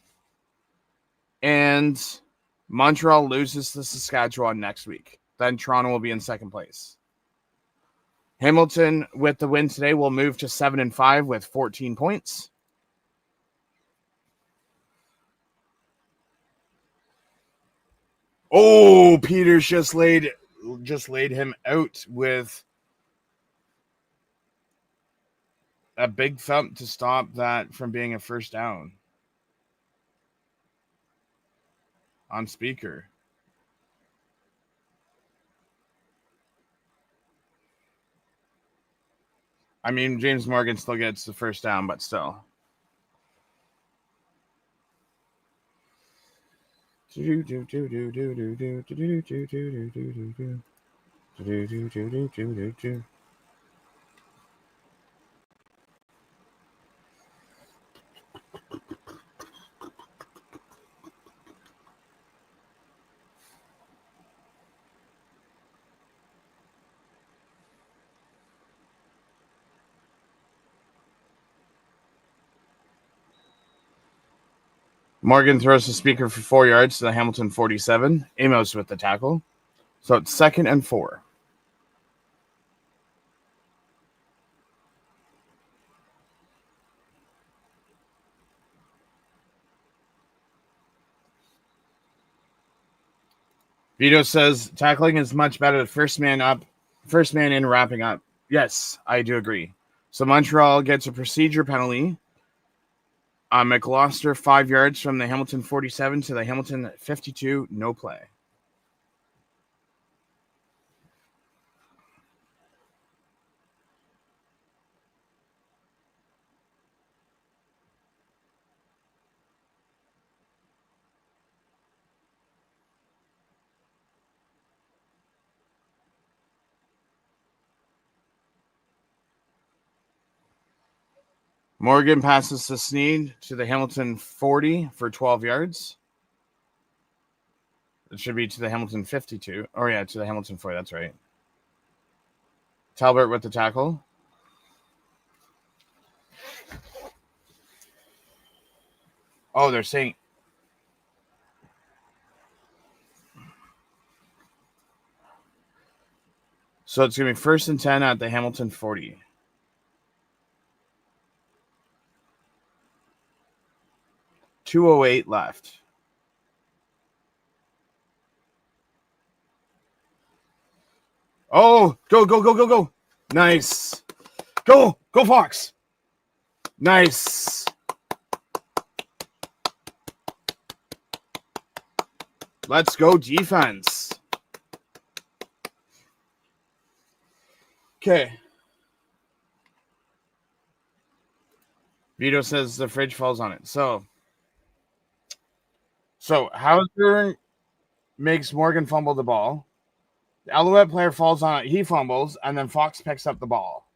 and Montreal loses to Saskatchewan next week. Then Toronto will be in second place. Hamilton, with the win today, will move to 7-5 with 14 points. Oh, Peters just laid him out with a big thump to stop that from being a first down on speaker. I mean, James Morgan still gets the first down, but still. Morgan throws the speaker for 4 yards to the Hamilton 47. Amos with the tackle. So it's 2nd and 4. Vito says tackling is much better. First man in, wrapping up. Yes, I do agree. So Montreal gets a procedure penalty. McLoster 5 yards from the Hamilton 47 to the Hamilton 52. No play. Morgan passes to Sneed to the Hamilton 40 for 12 yards. It should be to the Hamilton 52. Oh, yeah, to the Hamilton 40. That's right. Talbert with the tackle. Oh, they're saying. So it's going to be 1st and 10 at the Hamilton 40. .208 left. Oh, go. Nice. Go Fox. Nice. Let's go defense. Okay. Vito says the fridge falls on it. So Hauser makes Morgan fumble the ball. The Alouette player falls on it. He fumbles, and then Fox picks up the ball.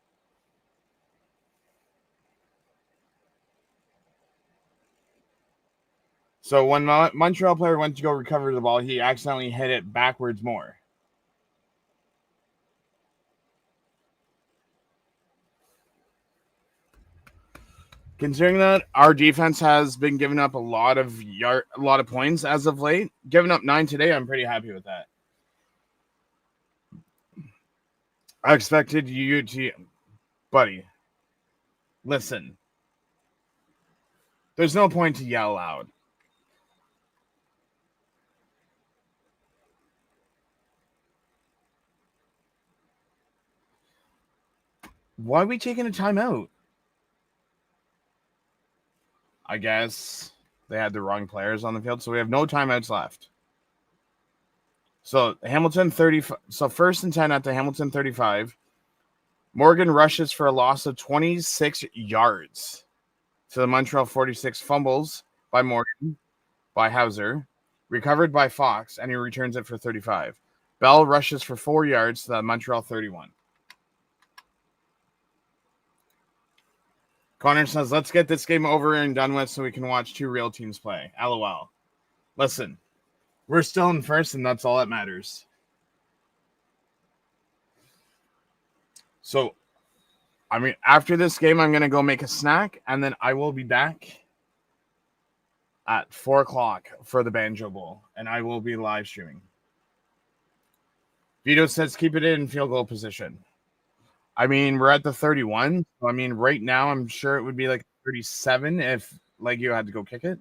So when Montreal player went to go recover the ball, he accidentally hit it backwards more. Considering that our defense has been giving up a lot of points as of late, giving up 9 today, I'm pretty happy with that. I expected you to, buddy. Listen, there's no point to yell loud. Why are we taking a timeout? I guess they had the wrong players on the field, so we have no timeouts left. So Hamilton 35. So 1st and 10 at the Hamilton 35. Morgan rushes for a loss of 26 yards to the Montreal 46. Fumbles by Morgan, by Hauser, recovered by Fox, and he returns it for 35. Bell rushes for 4 yards to the Montreal 31. Connor says, let's get this game over and done with so we can watch 2 real teams play. LOL. Listen, we're still in first, and that's all that matters. So, I mean, after this game, I'm going to go make a snack, and then I will be back at 4 o'clock for the Banjo Bowl, and I will be live streaming. Vito says, keep it in field goal position. I mean, we're at the 31. So, I mean, right now, I'm sure it would be like 37 if, like, you had to go kick it.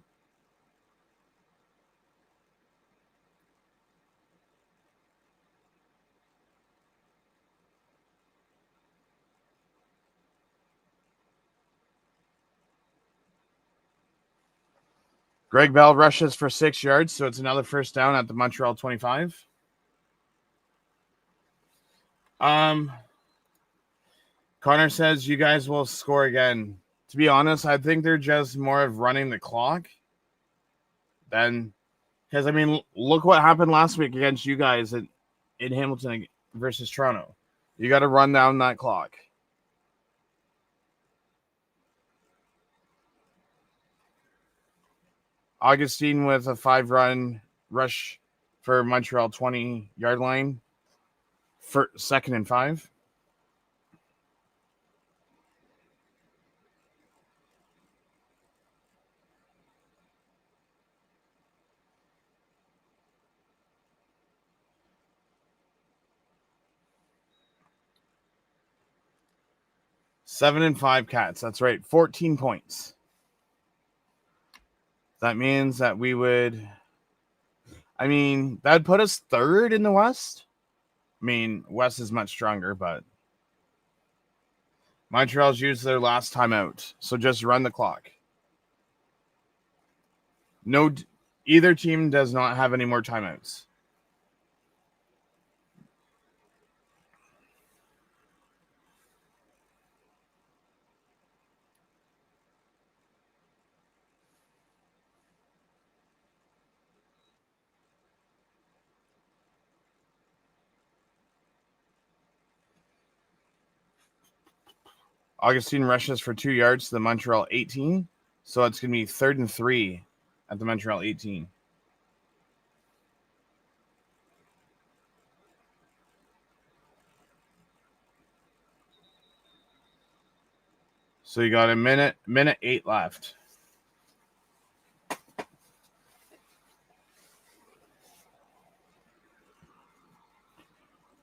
Greg Bell rushes for 6 yards, so it's another first down at the Montreal 25. Connor says you guys will score again. To be honest, I think they're just more of running the clock than because I mean, look what happened last week against you guys in Hamilton versus Toronto. You got to run down that clock. Augustine with a 5-run rush for Montreal 20-yard line for 2nd and 5. 7-5 Cats. That's right. 14 points. That means that we would. I mean, that'd put us third in the West. I mean, West is much stronger, but Montreal's used their last timeout, so just run the clock. No, either team does not have any more timeouts. Augustine rushes for 2 yards to the Montreal 18, so it's going to be 3rd and 3 at the Montreal 18. So you got a minute 8 left.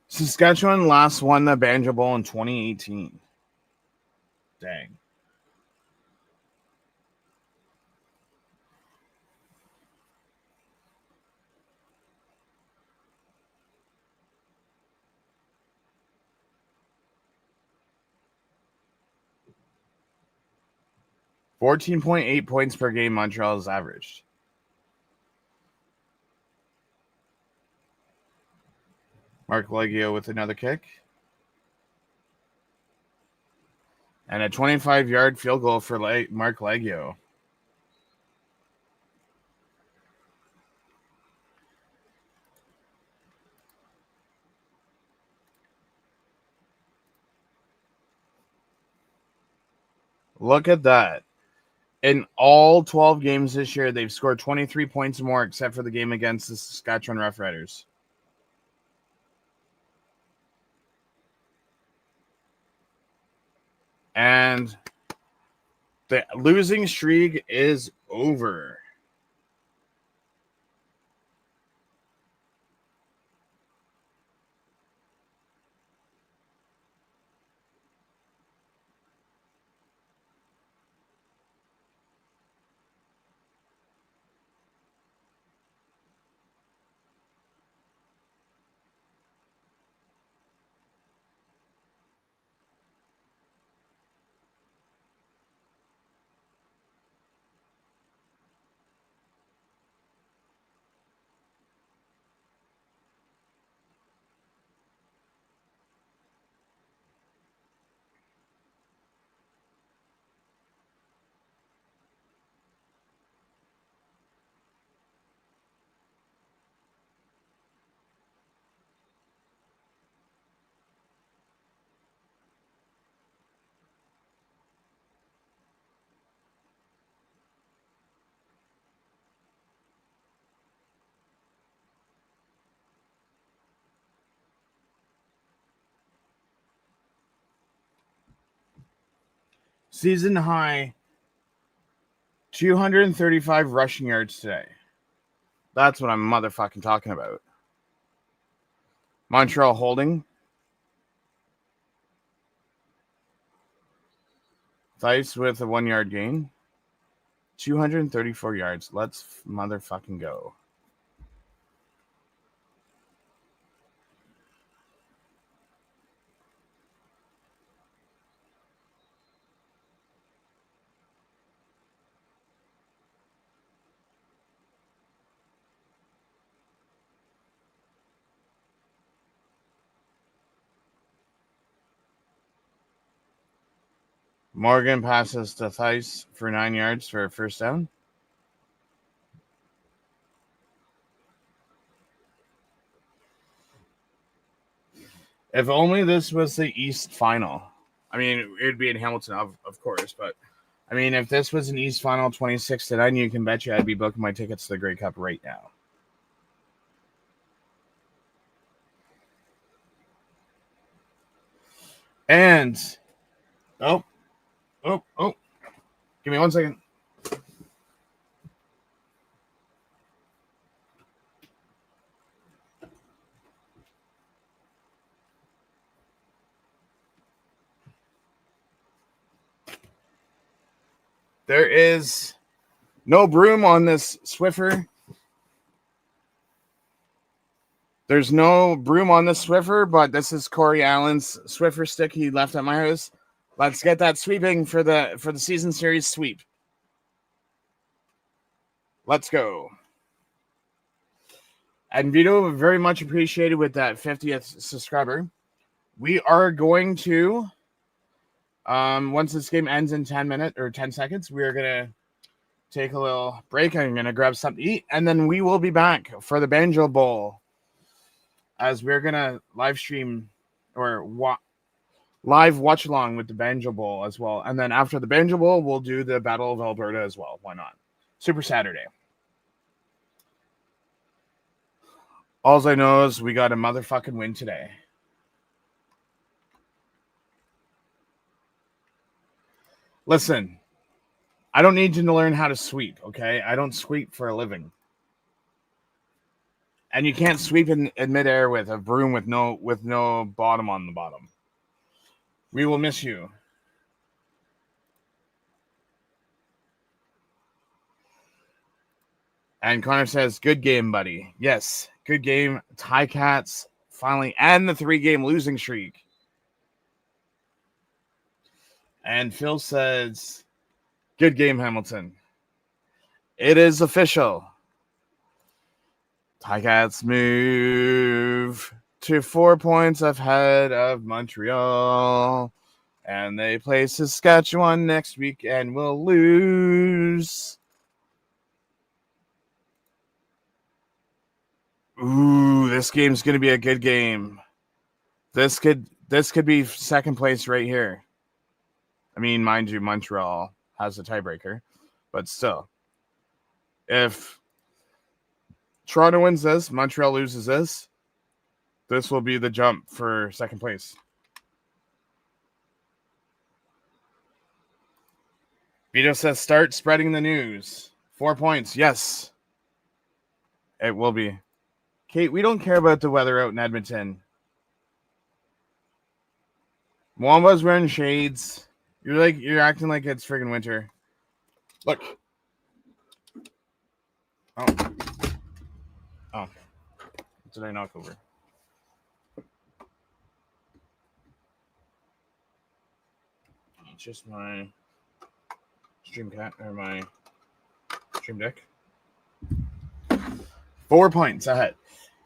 Saskatchewan last won the Banjo Bowl in 2018. Dang. $14.8 points per game Montreal has averaged. Mark Leggio with another kick. And a 25-yard field goal for Mark Leggio. Look at that. In all 12 games this year, they've scored 23 points more, except for the game against the Saskatchewan Roughriders. And the losing streak is over. Season high 235 rushing yards today. That's what I'm motherfucking talking about. Montreal holding. Thice with a 1-yard gain. 234 yards. Let's motherfucking go. Morgan passes to Thice for 9 yards for a first down. If only this was the East Final. I mean, it would be in Hamilton, of course, but I mean, if this was an East Final 26-9, you can bet you I'd be booking my tickets to the Grey Cup right now. And oh, give me 1 second. There is no broom on this Swiffer. There's no broom on this Swiffer, but this is Corey Allen's Swiffer stick he left at my house. Let's get that sweeping for the season series sweep. Let's go. And Vito, very much appreciated with that 50th subscriber. We are going to, once this game ends in 10 seconds, we are going to take a little break. I'm going to grab something to eat, and then we will be back for the Banjo Bowl, as we're going to live stream or live watch along with the Banjo Bowl as well. And then after the Banjo Bowl, we'll do the Battle of Alberta as well. Why not? Super Saturday. All I know is we got a motherfucking win today. Listen, I don't need you to learn how to sweep, okay? I don't sweep for a living. And you can't sweep in midair with a broom with no bottom on the bottom. We will miss you. And Connor says, good game, buddy. Yes, good game. Ticats finally end the 3-game losing streak. And Phil says, good game, Hamilton. It is official. Ticats move to 4 points ahead of Montreal. And they play Saskatchewan next week and will lose. Ooh, this game's going to be a good game. This could be second place right here. I mean, mind you, Montreal has a tiebreaker, but still. If Toronto wins this, Montreal loses this, this will be the jump for second place. Vito says, start spreading the news. 4 points, yes. It will be. Kate, we don't care about the weather out in Edmonton. Mwamba's wearing shades. You're acting like it's friggin' winter. Look. Oh. What did I knock over? It's just my stream deck. 4 points ahead.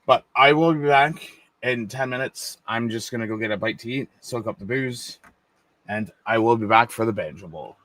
But I will be back in 10 minutes. I'm just going to go get a bite to eat, soak up the booze, and I will be back for the Banjo Bowl.